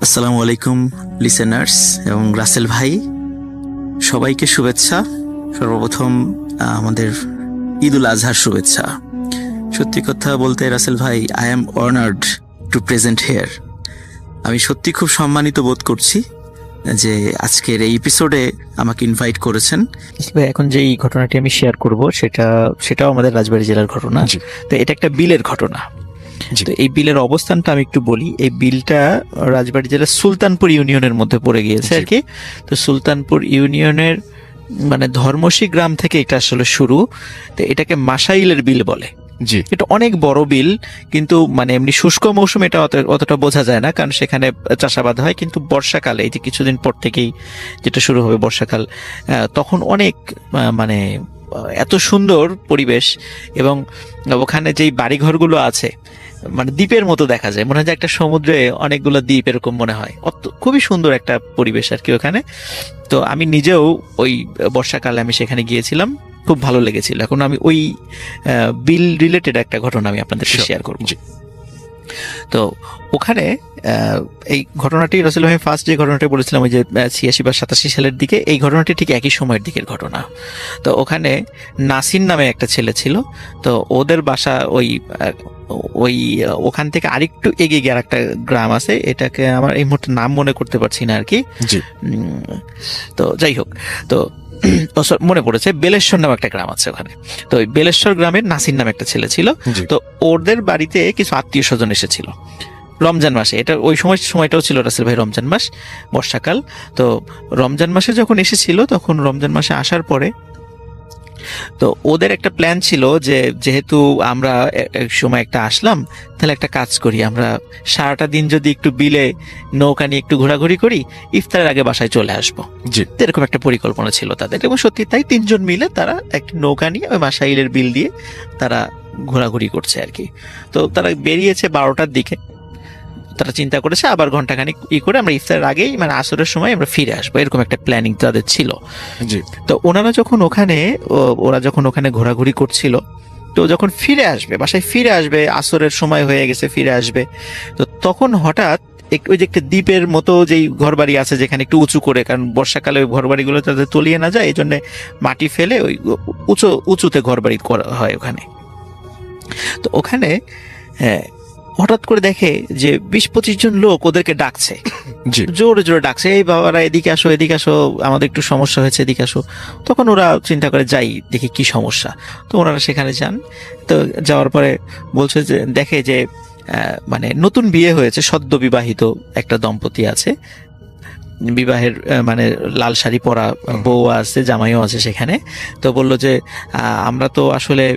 আসসালামু আলাইকুম লিসেনার্স এবং রাসেল ভাই, সবাইকে শুভেচ্ছা। সর্বপ্রথম আমাদের ঈদ উল আজহার শুভেচ্ছা। সত্যি কথা বলতে রাসেল ভাই, I am honoured two present hair. আমি সত্যি খুব সম্মানিত বোধ করছি যে আজকের এই এপিসোডে আমাকে ইনভাইট করেছেন। এখন যেই ঘটনাটি আমি শেয়ার করব সেটাও আমাদের রাজবাড়ী জেলার ঘটনা। তো এটা একটা বিলের ঘটনা। তো এই বিলের অবস্থানটা আমি একটু বলি। এই বিলটা রাজবাড়ী জেলার সুলতানপুর ইউনিয়নের মধ্যে পড়ে গিয়েছে আর কি। তো সুলতানপুর ইউনিয়নের মানে ধর্মসী গ্রাম থেকে এটা আসলে শুরু। তো এটাকে মাসাইলের বিল বলে। এটা অনেক বড় বিল, কিন্তু মানে এমনি শুষ্ক মৌসুমে এটা অতটা বোঝা যায় না, কারণ সেখানে চাষাবাদ হয়। কিন্তু বর্ষাকালে, এই যে কিছুদিন পর থেকেই যেটা শুরু হবে বর্ষাকাল, তখন অনেক মানে এত সুন্দর পরিবেশ, এবং ওখানে যেই বাড়িঘরগুলো আছে মানে দ্বীপের মতো দেখা যায়, মনে হয় যে একটা সমুদ্রে অনেকগুলো দ্বীপ এরকম মনে হয়। খুবই সুন্দর একটা পরিবেশ আর কি ওখানে। তো আমি নিজেও ওই বর্ষাকালে আমি সেখানে গিয়েছিলাম, খুব ভালো লেগেছিল। এখন আমি ওই বিল রিলেটেড একটা ঘটনা আমি আপনাদেরকে শেয়ার করব। তো ওখানে এই ঘটনাটি রাসেল ভাই ফার্স্ট যে ঘটনাটি বলেছিলাম ওই যে 86 বা 87 সালের দিকে, এই ঘটনাটি ঠিক একই সময়ের দিকের ঘটনা। তো ওখানে নাসির নামে একটা ছেলে ছিল। তো ওদের বাসা ওই ওখান থেকে আরেকটু এগিয়ে গিয়ে আরেকটা গ্রাম আছে, এটাকে আমার এই মুহূর্তে নাম মনে করতে পারছি না আর কি। তো যাই হোক, তো মনে পড়েছে বেলেশ্বর নামে একটা গ্রাম আছে ওখানে। তো ওই বেলেশ্বর গ্রামের নাসির নামে একটা ছেলে ছিল। তো ওদের বাড়িতে কিছু আত্মীয় স্বজন এসেছিল রমজান মাসে। এটা ওই সময়টাও ছিল রাসেল ভাই রমজান মাস, বর্ষাকাল। তো রমজান মাসে যখন এসেছিল, তখন রমজান মাসে আসার পরে তো ওদের একটা প্ল্যান ছিল যে যেহেতু আমরা এক সময় একটা আসলাম, তাহলে একটা কাজ করি, আমরা সারাটা দিন যদি একটু বিলে নৌকা নিয়ে একটু ঘোরাঘুরি করি, ইফতারের আগে বাসায় চলে আসবো। এরকম একটা পরিকল্পনা ছিল তাদের, এবং সত্যি তাই 3 জন মিলে তারা একটা নৌকা নিয়ে ওই মাসাইলের বিল দিয়ে তারা ঘোরাঘুরি করছে আর কি। তো তারা বেরিয়েছে 12টার দিকে। তারা চিন্তা করেছে আবার ঘন্টাখানিক করে আমরা ইফতারের আগেই মানে আসরের সময় আমরা ফিরে আসবো, এরকম একটা প্ল্যানিং তাদের ছিল। তো ওরা যখন ওখানে ঘোরাঘুরি করছিল, তো যখন ফিরে আসবে, বাসায় ফিরে আসবে, আসরের সময় হয়ে গেছে, ফিরে আসবে, তো তখন হঠাৎ ওই যে একটা দ্বীপের মতো যেই ঘরবাড়ি আছে যেখানে একটু উঁচু করে, কারণ বর্ষাকালে ওই ঘরবাড়িগুলো তাদের তলিয়ে না যায়, এই জন্য মাটি ফেলে ওই উঁচুতে ঘরবাড়ি করা হয় ওখানে। তো ওখানে হঠাৎ করে দেখে যে 20-25 জন লোক ওদেরকে ডাকছে, জোরে জোরে ডাকছে, এই বাবারা এদিকে আসো, এদিকে আসো, আমাদের একটু সমস্যা হয়েছে, এদিকে আসো। তখন ওরা চিন্তা করে যাই দেখি কি সমস্যা। তো ওনারা সেখানে যান। তো যাওয়ার পরে বলছে যে দেখে যে মানে নতুন বিয়ে হয়েছে, সদ্য বিবাহিত একটা দম্পতি আছে, বিবাহের মানে লাল শাড়ি পরা বউ আছে, জামাইও আছে সেখানে। তো বললো যে আমরা তো আসলে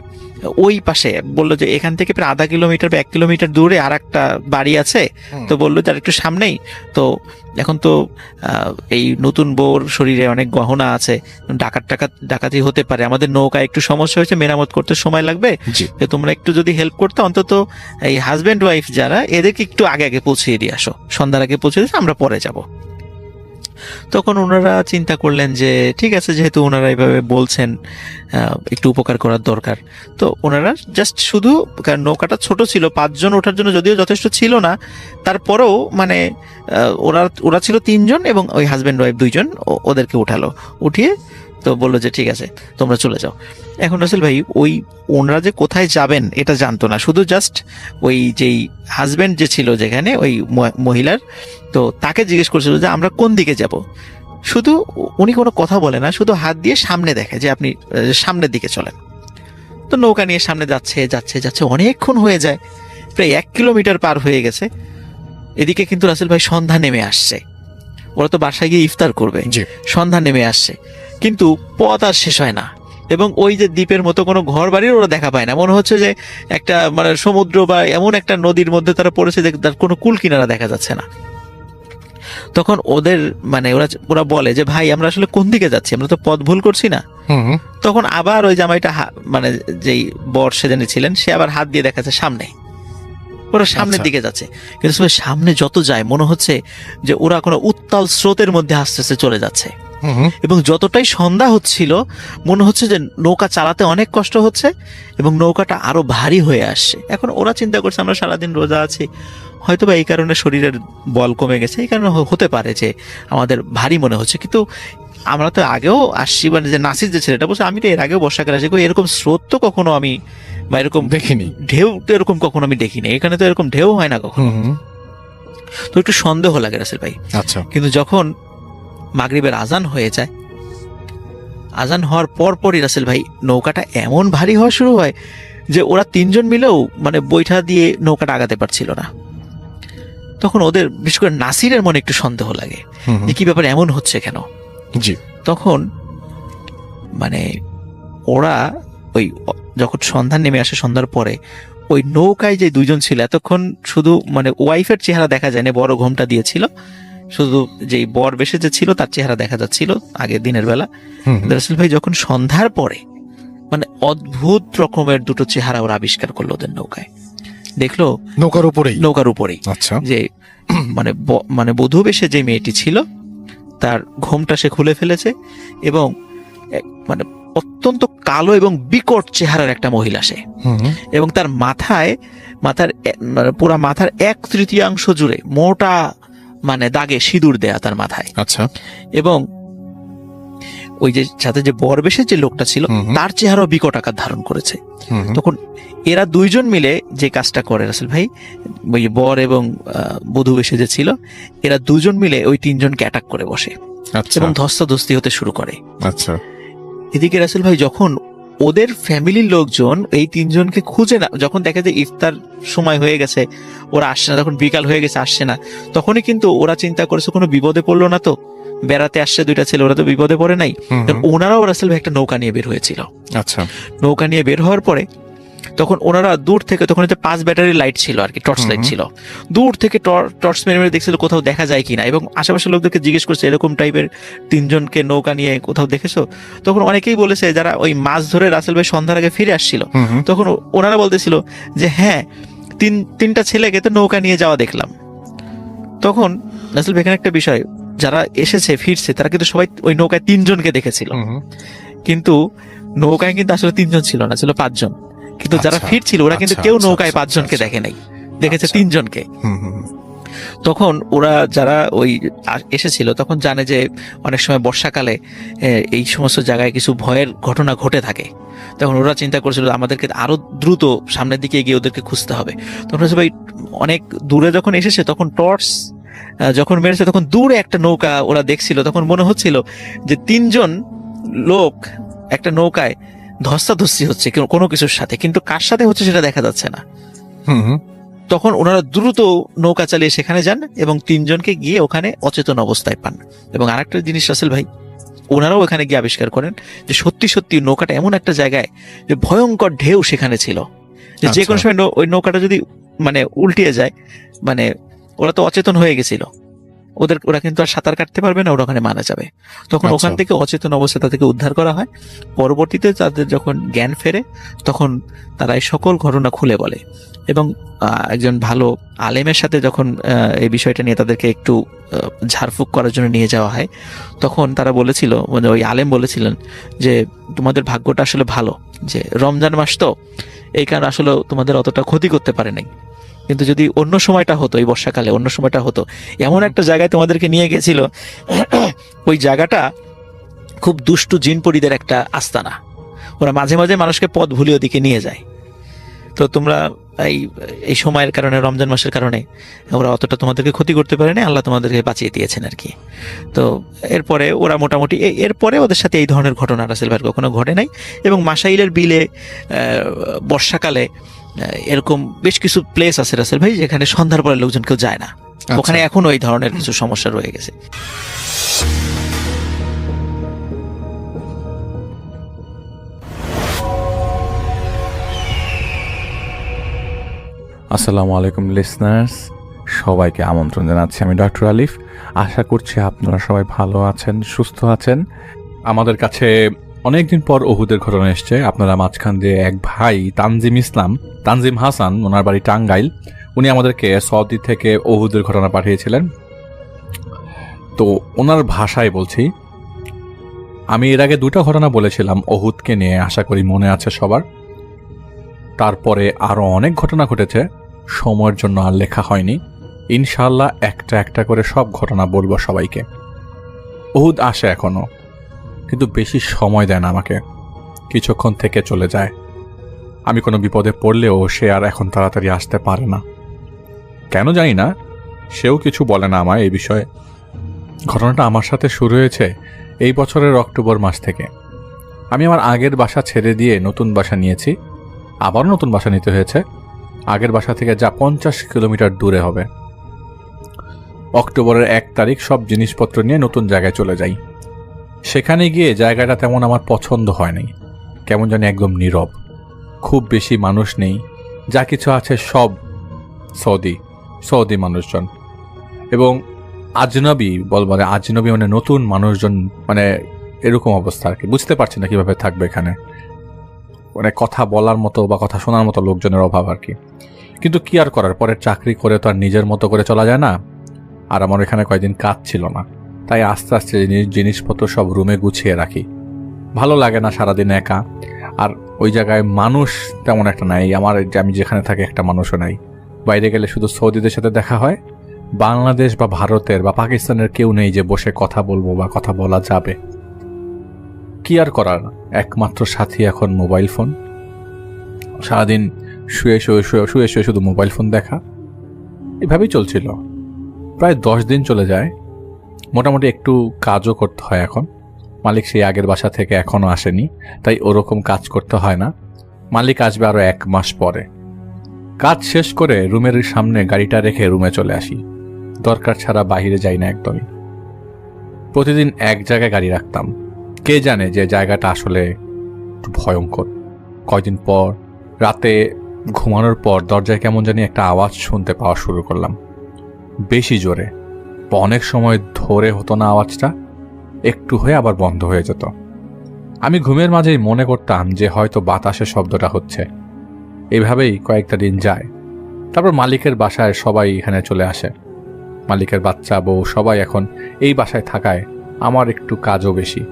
ওই পাশে, বললো যে এখান থেকে প্রায় 0.5 কিলোমিটার বা 1 কিলোমিটার দূরে আর একটা বাড়ি আছে। তো বললো যে আর একটু সামনেই তো এখন তো এই নতুন বউর শরীরে অনেক গহনা আছে, ডাকাতি হতে পারে, আমাদের নৌকায় একটু সমস্যা হয়েছে, মেরামত করতে সময় লাগবে, তো তোমরা একটু যদি হেল্প করতে, অন্তত এই হাজব্যান্ড ওয়াইফ যারা, এদেরকে একটু আগে আগে পৌঁছিয়ে দিয়ে আসো, সন্ধ্যার আগে পৌঁছে দিয়ে আমরা পরে যাব। তখন ওনারা চিন্তা করলেন যে ঠিক আছে, যেহেতু ওনারা এইভাবে বলছেন, একটু উপকার করার দরকার। তো ওনারা জাস্ট শুধু, কারণ নৌকাটা ছোট ছিল, 5 জন ওঠার জন্য যদিও যথেষ্ট ছিল না, তারপরেও মানে ওরা ছিল 3 জন, এবং ওই হাজব্যান্ড ওয়াইফ 2 জন ওদেরকে উঠিয়ে তো বললো যে ঠিক আছে তোমরা চলে যাও। এখন রাসেল ভাই ওনারা যে কোথায় যাবেন এটা জানতো না, শুধু জাস্ট ওই যেই হাজব্যান্ড যে ছিল যেখানে ওই মহিলার, তো তাকে জিজ্ঞেস করছিল যে আমরা কোন দিকে যাব। শুধু উনি কোনো কথা বলে না, শুধু হাত দিয়ে সামনে দেখে যে আপনি সামনের দিকে চলেন। তো নৌকা নিয়ে সামনে যাচ্ছে যাচ্ছে যাচ্ছে, অনেকক্ষণ হয়ে যায়, প্রায় 1 কিলোমিটার পার হয়ে গেছে। এদিকে কিন্তু রাসেল ভাই সন্ধ্যা নেমে আসছে, ওরা তো বাসায় গিয়ে ইফতার করবে, সন্ধ্যা নেমে আসছে, কিন্তু পথ আর শেষ হয় না, এবং ওই যে দ্বীপের মতো কোনো ঘর বাড়ির ওরা দেখা পায় না। মনে হচ্ছে যে একটা মানে সমুদ্র বা এমন একটা নদীর মধ্যে তারা পড়েছে যে তার কোনো কুল কিনারা দেখা যাচ্ছে না। তখন ওদের মানে ওরা বলে যে ভাই আমরা আসলে কোন দিকে যাচ্ছি, আমরা তো পথ ভুল করছি না? তখন আবার ওই জামাইটা মানে যেই বর সেজনে ছিলেন, সে আবার হাত দিয়ে দেখাচ্ছে সামনে, ওরা সামনের দিকে যাচ্ছে। কিন্তু সামনে যত যায় মনে হচ্ছে যে ওরা কোনো উত্তাল স্রোতের মধ্যে আস্তে আস্তে চলে যাচ্ছে। এবং যতটাই সন্ধ্যা হচ্ছিল মনে হচ্ছে যে নৌকা চালাতে অনেক কষ্ট হচ্ছে এবং নৌকাটা আরো ভারী হয়ে আসছে। এখন ওরা চিন্তা করছে আমরা সারাদিন রোজা আছি, হয়তো বা এই কারণে শরীরের বল কমে গেছে, এই কারণে হতে পারে যে আমাদের ভারী মনে হচ্ছে। কিন্তু আমরা তো আগেও আসছি, মানে যে নাসির যে ছেলেটা বলছে আমি তো এর আগেও বর্ষাকালে আসি, এরকম স্রোত তো কখনো আমি বা এরকম দেখিনি, ঢেউ তো এরকম কখনো আমি দেখিনি, এখানে তো এরকম ঢেউ হয় না কখনো। তো একটু সন্দেহ লাগে রাসেল ভাই। আচ্ছা, কিন্তু যখন মাগরিবের আজান হয়ে যায়, আজান হওয়ার পরই রাসেল ভাই নৌকাটা এমন ভারী হওয়া শুরু হয় যে ওরা তিনজন মিলেও মানে বৈঠা দিয়ে নৌকাটা আগাতে পারছিল না। তখন ওদের বিশেষ করে নাসিরের মনে একটু সন্দেহ লাগে যে কি ব্যাপার, এমন হচ্ছে কেন। জি, তখন মানে ওরা ওই যখন সন্ধ্যা নেমে আসে, সন্ধ্যার পরে ওই নৌকায় যে দুইজন ছিল এতক্ষণ শুধু মানে ওয়াইফের চেহারা দেখা যায় না, বড় ঘোমটা দিয়েছিল, শুধু যেই বর বেশে যে ছিল তার চেহারা দেখা যাচ্ছিল আগে দিনের বেলা। রাসেল ভাই যখন সন্ধ্যার পরে মানে অদ্ভুত রকমের দুটো চেহারা ওরা আবিষ্কার করলো ওদের নৌকায়। দেখলো নৌকার উপরেই আচ্ছা, যে মানে মানে বধূ বেশে যে মেয়েটি ছিল তার ঘোমটা সে খুলে ফেলেছে এবং মানে অত্যন্ত কালো এবং বিকট চেহারার একটা মহিলা সে, এবং তার মাথার পুরা মাথার 1/3 জুড়ে মোটা মানে দাগে সিঁদুর দেয়া তার মাথায়। আচ্ছা, এবং ওই যে সাথে যে বরবেশের যে লোকটা ছিল তার চেহারাও বিকট আকার ধারণ করেছে। তখন এরা দুইজন মিলে যে কাজটা করে রাসেল ভাই, ওই বর এবং বধূ বেশে যে ছিল এরা দুজন মিলে ওই তিনজনকে অ্যাটাক করে বসে এবং ধস্তাধস্তি হতে শুরু করে। আচ্ছা, এদিকে রাসেল ভাই যখন ওদের ফ্যামিলির লোকজন এই তিনজনকে খুঁজে না, যখন দেখে যে ইফতার সময় হয়ে গেছে ওরা আসছে না, তখন বিকাল হয়ে গেছে আসছে না, তখনই কিন্তু ওরা চিন্তা করেছে কোনো বিপদে পড়লো না তো, বেড়াতে আসছে দুইটা ছেলে, ওরা তো বিপদে পড়ে নাই। ওনারাও রাসেল ভাই একটা নৌকা নিয়ে বের হয়েছিল। আচ্ছা, নৌকা নিয়ে বের হওয়ার পরে তখন ওনারা দূর থেকে, তখন 5 ব্যাটারি লাইট ছিল আর কি, টর্চ লাইট ছিল, দূর থেকে টর্চ মেরে মেরে দেখছিল কোথাও দেখা যায় কিনা, এবং আশেপাশের লোকদেরকে জিজ্ঞেস করছে এরকম টাইপের তিনজনকে নৌকা নিয়ে কোথাও দেখেছো। তখন অনেকেই বলেছে যারা ওই মাছ ধরে রাসেল ভাই সন্ধ্যার আগে ফিরে আসছিল, তখন ওনারা বলতেছিল যে হ্যাঁ তিনটা ছেলেকে তো নৌকা নিয়ে যাওয়া দেখলাম। তখন রাসেল ভাই এখানে একটা বিষয়, যারা এসেছে ফিরছে তারা কিন্তু সবাই ওই নৌকায় 3 জনকে দেখেছিল, কিন্তু নৌকায় কিন্তু আসলে 3 জন ছিল না, ছিল 5 জন। কিন্তু যারা ফিরছিল ওরা কিন্তু কেউ নৌকায় 5 জনকে দেখে নাই, দেখেছে 3 জনকে। তখন ওরা যারা ওই এসেছিল তখন জানে যে অনেক সময় বর্ষাকালে এই সমস্ত জায়গায় কিছু ভয়ের ঘটনা ঘটে থাকে। তখন ওরা চিন্তা করেছিল আমাদেরকে আরো দ্রুত সামনের দিকে এগিয়ে ওদেরকে খুঁজতে হবে। তখন ভাই অনেক দূরে যখন এসেছে তখন টর্চ যখন মেরেছে তখন দূরে একটা নৌকা ওরা দেখছিল, তখন মনে হচ্ছিল যে 3 জন লোক একটা নৌকায় ধস্তাধস্তি হচ্ছে কোনো কিছুর সাথে, কিন্তু কার সাথে হচ্ছে সেটা দেখা যাচ্ছে না। তখন ওনারা দ্রুত নৌকা চালিয়ে সেখানে যান এবং 3 জনকে গিয়ে ওখানে অচেতন অবস্থায় পান। এবং আরেকটা জিনিস রাসেল ভাই, ওনারাও ওখানে গিয়ে আবিষ্কার করেন যে সত্যি সত্যি নৌকাটা এমন একটা জায়গায় যে ভয়ঙ্কর ঢেউ সেখানে ছিল, যে কোনো সময় ওই নৌকাটা যদি মানে উল্টিয়ে যায়, মানে ওরা তো অচেতন হয়ে গেছিল, ওরা কিন্তু আর সাঁতার কাটতে পারবে না, ওরা ওখানে মারা যাবে। তখন ওখান থেকে অচেতন অবস্থায় তাদেরকে উদ্ধার করা হয়। পরবর্তীতে তাদের যখন জ্ঞান ফেরে তখন তারা এই সকল ঘটনা খুলে বলে, এবং একজন ভালো আলেমের সাথে যখন এই বিষয়টা নিয়ে তাদেরকে একটু ঝাড়ফুঁক করার জন্য নিয়ে যাওয়া হয়, তখন তারা বলেছিল, মানে ওই আলেম বলেছিলেন যে তোমাদের ভাগ্যটা আসলে ভালো, যে রমজান মাস তো এই কারণে আসলে তোমাদের অতটা ক্ষতি করতে পারে নাই, কিন্তু যদি অন্য সময়টা হতো, এই বর্ষাকালে অন্য সময়টা হতো, এমন একটা জায়গায় তোমাদেরকে নিয়ে গেছিল ওই জায়গাটা খুব দুষ্টু জিনপরিদের একটা আস্তানা, ওরা মাঝে মাঝে মানুষকে পথ ভুলিয়ে ওদিকে নিয়ে যায়। তো তোমরা এই সময়ের কারণে, রমজান মাসের কারণে ওরা অতটা তোমাদেরকে ক্ষতি করতে পারেনি, আল্লাহ তোমাদেরকে বাঁচিয়ে দিয়েছেন আর কি। তো এরপরে ওরা মোটামুটি এরপরে ওদের সাথে এই ধরনের ঘটনা রাসেল ভাই কখনো ঘটে নাই। এবং মাসাইলের বিলে বর্ষাকালে এরকম বেশ কিছু প্লেস আছে রাসেল ভাই যেখানে সন্ধ্যার পরে লোকজন কেউ যায় না, ওখানে এখনো এই ধরনের কিছু সমস্যা রয়ে গেছে। আসসালামু আলাইকুম লিসনার্স, সবাইকে আমন্ত্রণ জানাচ্ছি। আমি ডক্টর আলিফ। আশা করছি আপনারা সবাই ভালো আছেন, সুস্থ আছেন। আমাদের কাছে অনেকদিন পর ওহুদের ঘটনা এসছে। আপনারা মাঝখান দিয়ে এক ভাই তানজিম হাসান, ওনার বাড়ি টাঙ্গাইল, উনি আমাদেরকে সৌদি থেকে ওহুদের ঘটনা পাঠিয়েছিলেন। তো ওনার ভাষায় বলছি, আমি এর আগে 2টা ঘটনা বলেছিলাম ওহুদকে নিয়ে, আশা করি মনে আছে সবার। তারপরে আরো অনেক ঘটনা ঘটেছে, সময়ের জন্য আর লেখা হয়নি। ইনশাআল্লাহ একটা একটা করে সব ঘটনা বলবো সবাইকে। ওহুদ আসে এখনো, কিন্তু বেশি সময় দেয় না আমাকে, কিছুক্ষণ থেকে চলে যায়। আমি কোনো বিপদে পড়লেও সে আর এখন তাড়াতাড়ি আসতে পারে না, কেন জানি না। সেও কিছু বলে না আমায় এই বিষয়ে। ঘটনাটা আমার সাথে শুরু হয়েছে এই বছরের অক্টোবর মাস থেকে। আমি আমার আগের বাসা ছেড়ে দিয়ে নতুন বাসা নিয়েছি, আবারও নতুন বাসা নিতে হয়েছে, আগের বাসা থেকে যা 50 কিলোমিটার দূরে হবে। অক্টোবরের 1 তারিখ সব জিনিসপত্র নিয়ে নতুন জায়গায় চলে যাই। সেখানে গিয়ে জায়গাটা তেমন আমার পছন্দ হয়নি, কেমন জানি একদম নীরব, খুব বেশি মানুষ নেই, যা কিছু আছে সব সৌদি মানুষজন এবং আজনবী আজনবী মানে নতুন মানুষজন, মানে এরকম অবস্থা আর কি। বুঝতে পারছি না কিভাবে থাকবে এখানে, মানে কথা বলার মতো বা কথা শোনার মতো লোকজনের অভাব আর কি। কিন্তু কি আর করার, পরে চাকরি করে তো আর নিজের মতো করে চলা যায় না। আর আমার এখানে কয়েকদিন কাজ ছিল না, তাই আস্তে আস্তে জিনিসপত্র সব রুমে গুছিয়ে রাখি। ভালো লাগে না সারাদিন একা, আর ওই জায়গায় মানুষ তেমন একটা নাই। আমি যেখানে থাকি একটা মানুষও নাই। বাইরে গেলে শুধু সৌদিদের সাথে দেখা হয়, বাংলাদেশ বা ভারতের বা পাকিস্তানের কেউ নেই যে বসে কথা বলবো বা কথা বলা যাবে। কি আর করার, একমাত্র সাথী এখন মোবাইল ফোন। সারাদিন শুয়ে শুয়ে শুধু মোবাইল ফোন দেখা, এভাবেই চলছিল। প্রায় 10 দিন চলে যায়। মোটামুটি একটু কাজও করতে হয় এখন। মালিক সেই আগের বাসা থেকে এখনো আসেনি, তাই ওরকম কাজ করতে হয় না। মালিক আসবে আরো 1 মাস পরে। কাজ শেষ করে রুমের সামনে গাড়িটা রেখে রুমে চলে আসি, দরকার ছাড়া বাইরে যাই না একদমই। প্রতিদিন এক জায়গায় গাড়ি রাখতাম, কে জানে যে জায়গাটা আসলে একটু ভয়ঙ্কর। কয়দিন পর রাতে ঘুমানোর পর দরজায় কেমন জানি একটা আওয়াজ শুনতে পাওয়া শুরু করলাম, বেশি জোরে। অনেক সময় ধরে হতো না আওয়াজটা, একটু হয়ে আবার বন্ধ হয়ে যেত। আমি ঘুমের মাঝেই মনে করতাম যে হয়তো বাতাসের শব্দটা হচ্ছে। এভাবেই কয়েকটা দিন যায়। তারপর মালিকের বাসায় সবাই এখানে চলে আসে। মালিকের বাচ্চা বউ সবাই এখন এই বাসায় থাকায় আমার একটু কাজও বেশি।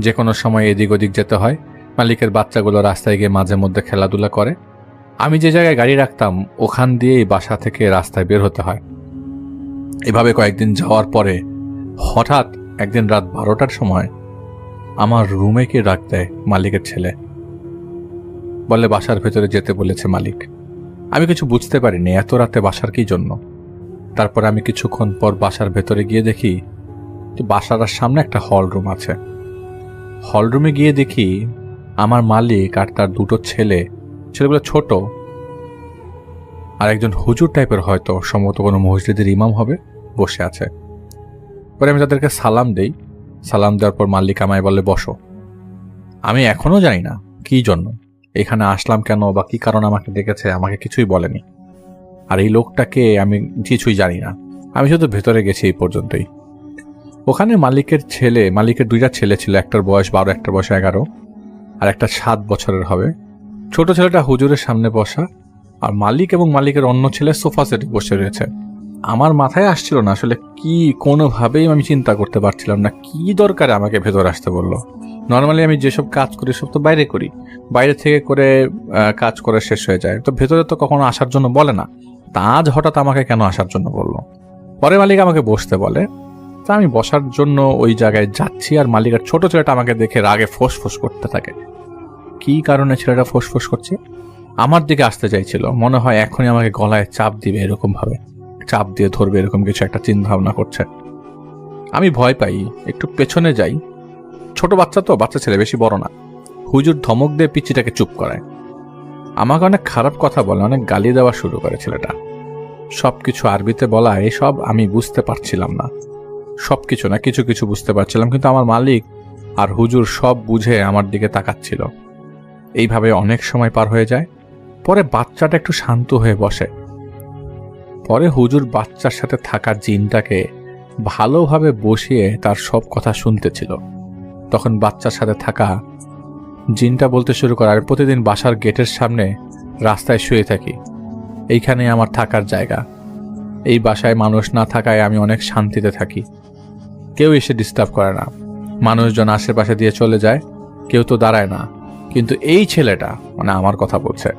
যে কোনো সময় এদিক ওদিক যেতে হয়। মালিকের বাচ্চাগুলো রাস্তায় গিয়ে মাঝে মধ্যে খেলাধুলা করে। আমি যে জায়গায় গাড়ি রাখতাম ওখান দিয়েই বাসা থেকে রাস্তায় বের হতে হয়। এভাবে কয়েকদিন যাওয়ার পরে হঠাৎ একদিন রাত 12টার সময় আমার রুমে কে ডাক দেয় মালিকের ছেলে, বলে বাসার ভেতরে যেতে বলেছে মালিক। আমি কিছু বুঝতে পারিনি এত রাতে বাসার কি জন্য। তারপর আমি কিছুক্ষণ পর বাসার ভেতরে গিয়ে দেখি বাসার সামনে একটা হল রুম আছে। হল রুমে গিয়ে দেখি আমার মালিক আর তার 2টো ছেলেগুলো ছোট, আর একজন হুজুর টাইপের, হয়তো সম্ভবত কোনো মসজিদের ইমাম হবে, বসে আছে। পরে আমি তাদেরকে সালাম দেই। সালাম দেওয়ার পর মালিক আমায় বলে বসো। আমি এখনো জানি না কি জন্য এখানে আসলাম, কেন বা কি কারণ আমাকে ডেকেছে, আমাকে কিছুই বলেনি। আর এই লোকটাকে আমি কিছুই জানি না, আমি শুধু ভেতরে গেছি এই পর্যন্তই। ওখানে মালিকের 2টা ছেলে ছিল, একটার বয়স 12, একটার বয়স 11, আর একটা 7 বছরের হবে। ছোট ছেলেটা হুজুরের সামনে বসা, আর মালিক এবং মালিকের অন্য ছেলে সোফা সেটে বসে রয়েছে। আমার মাথায় আসছিল না আসলে কি, কোনোভাবেই আমি চিন্তা করতে পারছিলাম না কি দরকারে আমাকে ভেতর আসতে বললো। নর্মালি আমি যেসব কাজ করি সব তো বাইরে করি, বাইরে থেকে করে কাজ করে শেষ হয়ে যায়, তো ভেতরে তো কখনো আসার জন্য বলে না। তা আজ হঠাৎ আমাকে কেন আসার জন্য বললো। পরে মালিক আমাকে বসতে বলে, তা আমি বসার জন্য ওই জায়গায় যাচ্ছি, আর মালিকের ছোট ছেলেটা আমাকে দেখে রাগে ফোঁস করতে থাকে। কি কারণে ছেলেটা ফোঁস করছে, আমার দিকে আসতে চাইছিল, মনে হয় এখনই আমাকে গলায় চাপ দিবে, এরকম ভাবে চাপ দিয়ে ধরবে, এরকম কিছু একটা চিন্তা ভাবনা করছে। আমি ভয় পাই, একটু পেছনে যাই। ছোট বাচ্চা ছেলে, বেশি বড় না। হুজুর ধমক দিয়ে পিচ্চিটাকে চুপ করায়। আমাকে অনেক খারাপ কথা বলে, অনেক গালি দেওয়া শুরু করে ছেলেটা। সবকিছু আরবিতে বলা, এসব আমি বুঝতে পারছিলাম না। সবকিছু না, কিছু কিছু বুঝতে পারছিলাম, কিন্তু আমার মালিক আর হুজুর সব বুঝে আমার দিকে তাকাচ্ছিল। এইভাবে অনেক সময় পার হয়ে যায়। পরে বাচ্চাটা একটু শান্ত হয়ে বসে। পরে হুজুর বাচ্চার সাথে থাকা জিনটাকে ভালোভাবে বসিয়ে তার সব কথা শুনতেছিল। তখন বাচ্চার সাথে থাকা জিনটা বলতে শুরু করে, আর প্রতিদিন বাসার গেটের সামনে রাস্তায় শুয়ে থাকি, এইখানে আমার থাকার জায়গা। এই বাসায় মানুষ না থাকায় আমি অনেক শান্তিতে থাকি, কেউ এসে ডিস্টার্ব করে না। মানুষজন আশেপাশে দিয়ে চলে যায়, কেউ তো দাঁড়ায় না। কিন্তু এই ছেলেটা, মানে আমার কথা বলছে,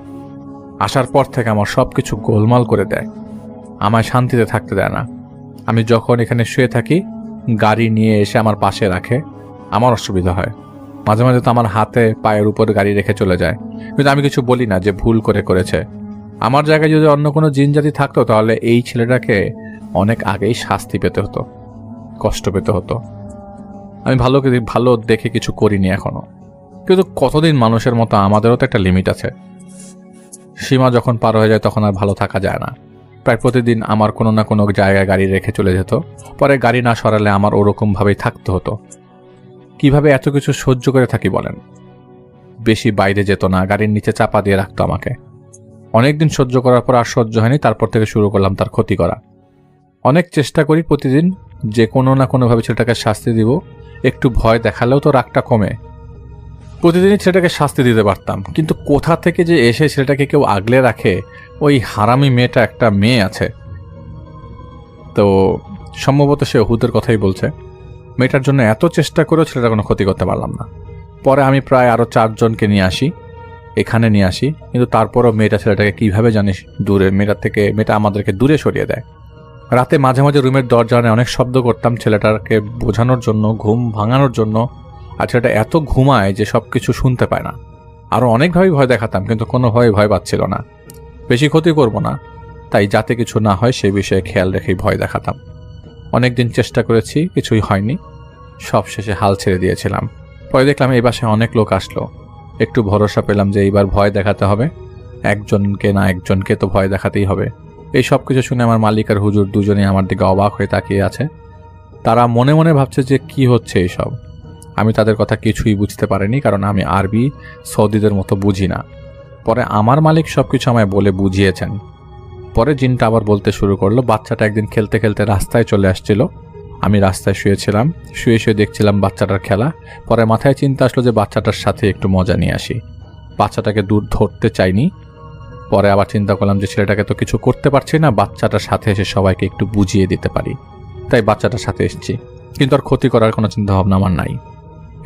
আসার পর থেকে আমার সবকিছু গোলমাল করে দেয়, আমায় শান্তিতে থাকতে দেয় না। আমি যখন এখানে শুয়ে থাকি গাড়ি নিয়ে এসে আমার পাশে রাখে, আমার অসুবিধা হয়। মাঝে মাঝে তো আমার হাতে পায়ের উপর গাড়ি রেখে চলে যায়, কিন্তু আমি কিছু বলি না যে ভুল করেছে। আমার জায়গায় যদি অন্য কোনো জিনজাতি থাকতো তাহলে এই ছেলেটাকে অনেক আগেই শাস্তি পেতে হতো, কষ্ট পেতে হতো। আমি ভালো দেখে কিছু করিনি এখনো, কিন্তু কতদিন মানুষের মতো আমাদেরও তো একটা লিমিট আছে। সীমা যখন পার হয়ে যায় তখন আর ভালো থাকা যায় না। প্রায় প্রতিদিন আমার কোনো না কোনো জায়গায় গাড়ি রেখে চলে যেত, পরে গাড়ি না সরালে আমার ওরকমভাবেই থাকতে হতো। কিভাবে এত কিছু সহ্য করে থাকি বলেন? বেশি বাইরে যেত না, গাড়ির নিচে চাপা দিয়ে রাখতো আমাকে। অনেকদিন সহ্য করার পর আর সহ্য হয়নি, তারপর থেকে শুরু করলাম তার ক্ষতি করা। অনেক চেষ্টা করি প্রতিদিন যে কোনো না কোনোভাবে ছেলেটাকে শাস্তি দিব, একটু ভয় দেখালেও তো রাগটা কমে। প্রতিদিনই ছেলেটাকে শাস্তি দিতে পারতাম, কিন্তু কোথা থেকে যে এসে ছেলেটাকে কেউ আগলে রাখে। ওই হারামি মেয়েটা, একটা মেয়ে আছে তো সম্ভবত সে ওহুদের কথাই বলছে। মেয়েটার জন্য এত চেষ্টা করেও ছেলেটা কোনো ক্ষতি করতে পারলাম না। পরে আমি প্রায় আরও 4 জনকে নিয়ে আসি, এখানে নিয়ে আসি, কিন্তু তারপরও মেয়েটা ছেলেটাকে কিভাবে জানিস দূরে, মেয়েটা আমাদেরকে দূরে সরিয়ে দেয়। রাতে মাঝে মাঝে রুমের দরজায় অনেক শব্দ করতাম ছেলেটাকে বোঝানোর জন্য, ঘুম ভাঙানোর জন্য। আর ছেলেটা এত ঘুমায় যে সব কিছু শুনতে পায় না। আরও অনেকভাবেই ভয় দেখাতাম, কিন্তু কোনোভাবেই ভয় পাচ্ছিল না। বেশি ক্ষতি করব না, তাই যাতে কিছু না হয় সে বিষয়ে খেয়াল রেখেই ভয় দেখাতাম। অনেকদিন চেষ্টা করেছি, কিছুই হয়নি। সব শেষে হাল ছেড়ে দিয়েছিলাম। পরে দেখলাম এই বাসায় অনেক লোক আসলো, একটু ভরসা পেলাম যে এইবার ভয় দেখাতে হবে, একজনকে তো ভয় দেখাতেই হবে। এই সব কিছু শুনে আমার মালিক আর হুজুর দুজনেই আমার দিকে অবাক হয়ে তাকিয়ে আছে। তারা মনে মনে ভাবছে যে কি হচ্ছে এইসব। আমি তাদের কথা কিছুই বুঝতে পারিনি, কারণ আমি আরবি সৌদিদের মতো বুঝি না। পরে আমার মালিক সবকিছু আমায় বলে বুঝিয়েছেন। পরে জিনটা আবার বলতে শুরু করলো, বাচ্চাটা একদিন খেলতে খেলতে রাস্তায় চলে আসছিল। আমি রাস্তায় শুয়েছিলাম, শুয়ে দেখছিলাম বাচ্চাটার খেলা। পরে মাথায় চিন্তা আসলো যে বাচ্চাটার সাথে একটু মজা নিয়ে আসি। বাচ্চাটাকে দূর ধরতে চাইনি। পরে আবার চিন্তা করলাম যে ছেলেটাকে তো কিছু করতে পারছি না, বাচ্চাটার সাথে এসে সবাইকে একটু বুঝিয়ে দিতে পারি, তাই বাচ্চাটার সাথে এসেছি। কিন্তু আর ক্ষতি করার কোনো চিন্তা ভাবনা আমার নাই।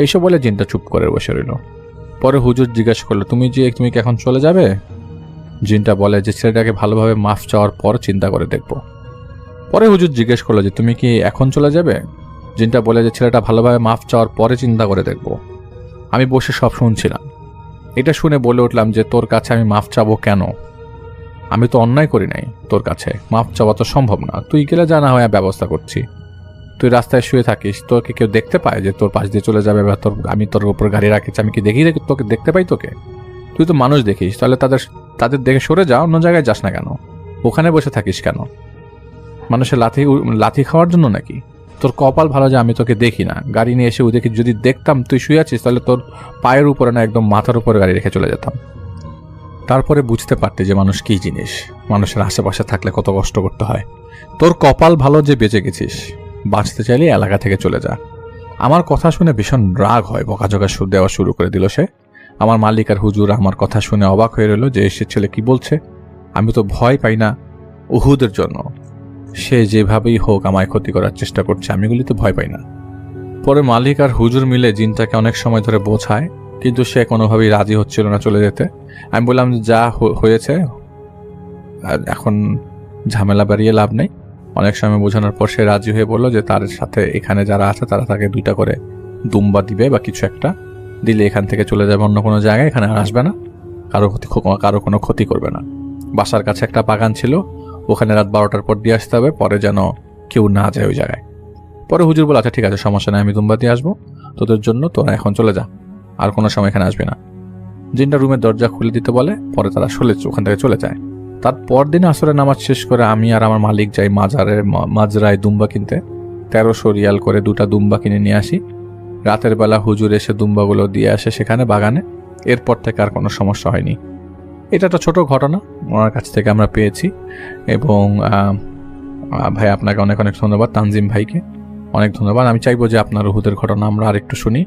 এইসব বলে জিনটা চুপ করে বসে রইল। পরে হুজুর জিজ্ঞেস করলো, তুমি কি এখন চলে যাবে? জিনটা বলে যে ছেলেটাকে ভালোভাবে মাফ চাওয়ার পর চিন্তা করে দেখব। পরে হুজুর জিজ্ঞেস করলো যে তুমি কি এখন চলে যাবে? জিনটা বলে যে ছেলেটা ভালোভাবে মাফ চাওয়ার পরে চিন্তা করে দেখব। আমি বসে সব শুনছিলাম। এটা শুনে বলে উঠলাম যে তোর কাছে আমি মাফ চাবো কেন? আমি তো অন্যায় করি নাই, তোর কাছে মাফ চাওয়া তো সম্ভব না। তুই গেলে জানা হয় ব্যবস্থা করছি। তুই রাস্তায় শুয়ে থাকিস, তোকে কেউ দেখতে পায় যে তোর পাশ দিয়ে চলে যাবে, বা আমি তোর উপর গাড়ি রাখিস, আমি কি তোকে দেখতে পাই? তোকে তুই তো মানুষ দেখিস, তাহলে তাদের দেখে সরে যা, অন্য জায়গায় যাস না কেন? ওখানে বসে থাকিস কেন? মানুষের লাথি খাওয়ার জন্য নাকি? তোর কপাল ভালো যে আমি তোকে দেখি না। গাড়ি নিয়ে এসে ওদেরকে যদি দেখতাম তুই শুয়ে আছিস, তাহলে তোর পায়ের উপরে না একদম মাথার উপরে গাড়ি রেখে চলে যেতাম। তারপরে বুঝতে পারতে যে মানুষ কী জিনিস, মানুষের আশেপাশে থাকলে কত কষ্ট করতে হয়। তোর কপাল ভালো যে বেঁচে গেছিস, বাঁচতে চাইলে এলাকা থেকে চলে যা। আমার কথা শুনে ভীষণ রাগ হয়, বকাঝকা দেওয়া শুরু করে দিল সে। আমার মালিক আর হুজুর আমার কথা শুনে অবাক হয়ে রইল যে সে ছেলে কি বলছে। আমি তো ভয় পাই না উহুদের জন্য, সে যেভাবেই হোক আমায় ক্ষতি করার চেষ্টা করছে, আমি এগুলিতে ভয় পাই না। পরে মালিক আর হুজুর মিলে জিনটাকে অনেক সময় ধরে বোঝায়, কিন্তু সে কোনোভাবেই রাজি হচ্ছিল না চলে যেতে। আমি বললাম যা হয়েছে, আর এখন ঝামেলা বাড়িয়ে লাভ নেই। অনেক সময় বোঝানোর পর সে রাজি হয়ে বলল যে তার সাথে এখানে যারা আছে তারা তাকে 2টা করে দুম্বা দিবে বা কিছু একটা দিলে এখান থেকে চলে যাবে অন্য কোনো জায়গায়, এখানে আর আসবে না, কারো কোনো ক্ষতি করবে না। বাসার কাছে একটা বাগান ছিল, ওখানে রাত 12টার পর দিয়ে আসতে হবে, পরে যেন কেউ না যায় ওই জায়গায়। পরে হুজুর বলে আচ্ছা ঠিক আছে, সমস্যা নেই, আমি দুম্বা দিয়ে আসবো তোদের জন্য, তোরা এখন চলে যা, আর কোনো সময় এখানে আসবে না। জিনটা রুমের দরজা খুলে দিতে বলে, পরে তারা ওখান থেকে চলে যায়। তার পরদিন আসরের নামাজ শেষ করে আমি আর আমার মালিক যাই মাজরায় দুম্বা কিনতে। 1300 রিয়াল করে 2টা দুম্বা কিনে নিয়ে আসি। রাতের বেলা হুজুর এসে দুম্বাগুলো দিয়ে আসে সেখানে বাগানে। এরপর থেকে আর কোনো সমস্যা হয়নি। এটা একটা ছোট ঘটনা ওনার কাছ থেকে আমরা পেয়েছি। এবং ভাই আপনাকে অনেক অনেক ধন্যবাদ, তানজিম ভাইকে অনেক ধন্যবাদ। আমি চাইবো যে আপনার উহুদের ঘটনা আমরা আরেকটু শুনি।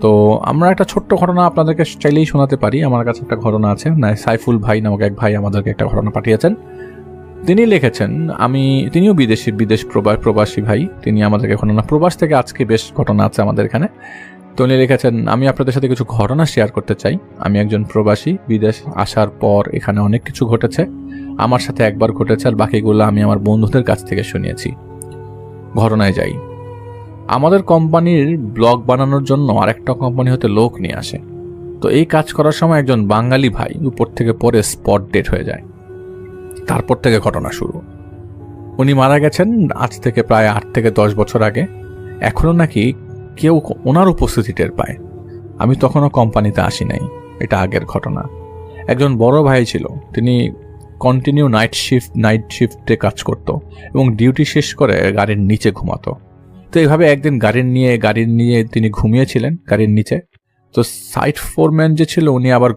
তো আমরা একটা ছোট্ট ঘটনা আপনাদেরকে চাইলেই শোনাতে পারি। আমার কাছে একটা ঘটনা আছে, সাইফুল ভাই নামক এক ভাই আমাদেরকে একটা ঘটনা পাঠিয়েছেন। তিনি লিখেছেন, তিনিও প্রবাসী ভাই, তিনি আমাদেরকে ঘটনা প্রবাস থেকে আজকে বেশ ঘটনা আছে আমাদের এখানে। তো উনি লিখেছেন, আমি আপনাদের সাথে কিছু ঘটনা শেয়ার করতে চাই। আমি একজন প্রবাসী, বিদেশ আসার পর এখানে অনেক কিছু ঘটেছে। আমার সাথে একবার ঘটেছে, আর বাকিগুলো আমি আমার বন্ধুদের কাছ থেকে শুনিয়েছি। ঘটনায় যাই। আমাদের কোম্পানির ব্লগ বানানোর জন্য আরেকটা কোম্পানি হতে লোক নিয়ে আসে। তো এই কাজ করার সময় একজন বাঙালি ভাই উপর থেকে পরে স্পট ডেড হয়ে যায়। তারপর থেকে ঘটনা শুরু। উনি মারা গেছেন আজ থেকে প্রায় 8 থেকে 10 বছর আগে। এখনো নাকি কেউ ওনার উপস্থিতি টের পায়। আমি তখনও কোম্পানিতে আসি নাই, এটা আগের ঘটনা। একজন বড় ভাই ছিল, তিনি কন্টিনিউ নাইট শিফটে কাজ করত এবং ডিউটি শেষ করে গাড়ির নিচে ঘুমাতো। তো এইভাবে একদিন গাড়ির নিয়ে তিনি ঘুমিয়েছিলেন গাড়ির নিচে। তো সাইট ফোরম্যান যে ছিল উনি আবার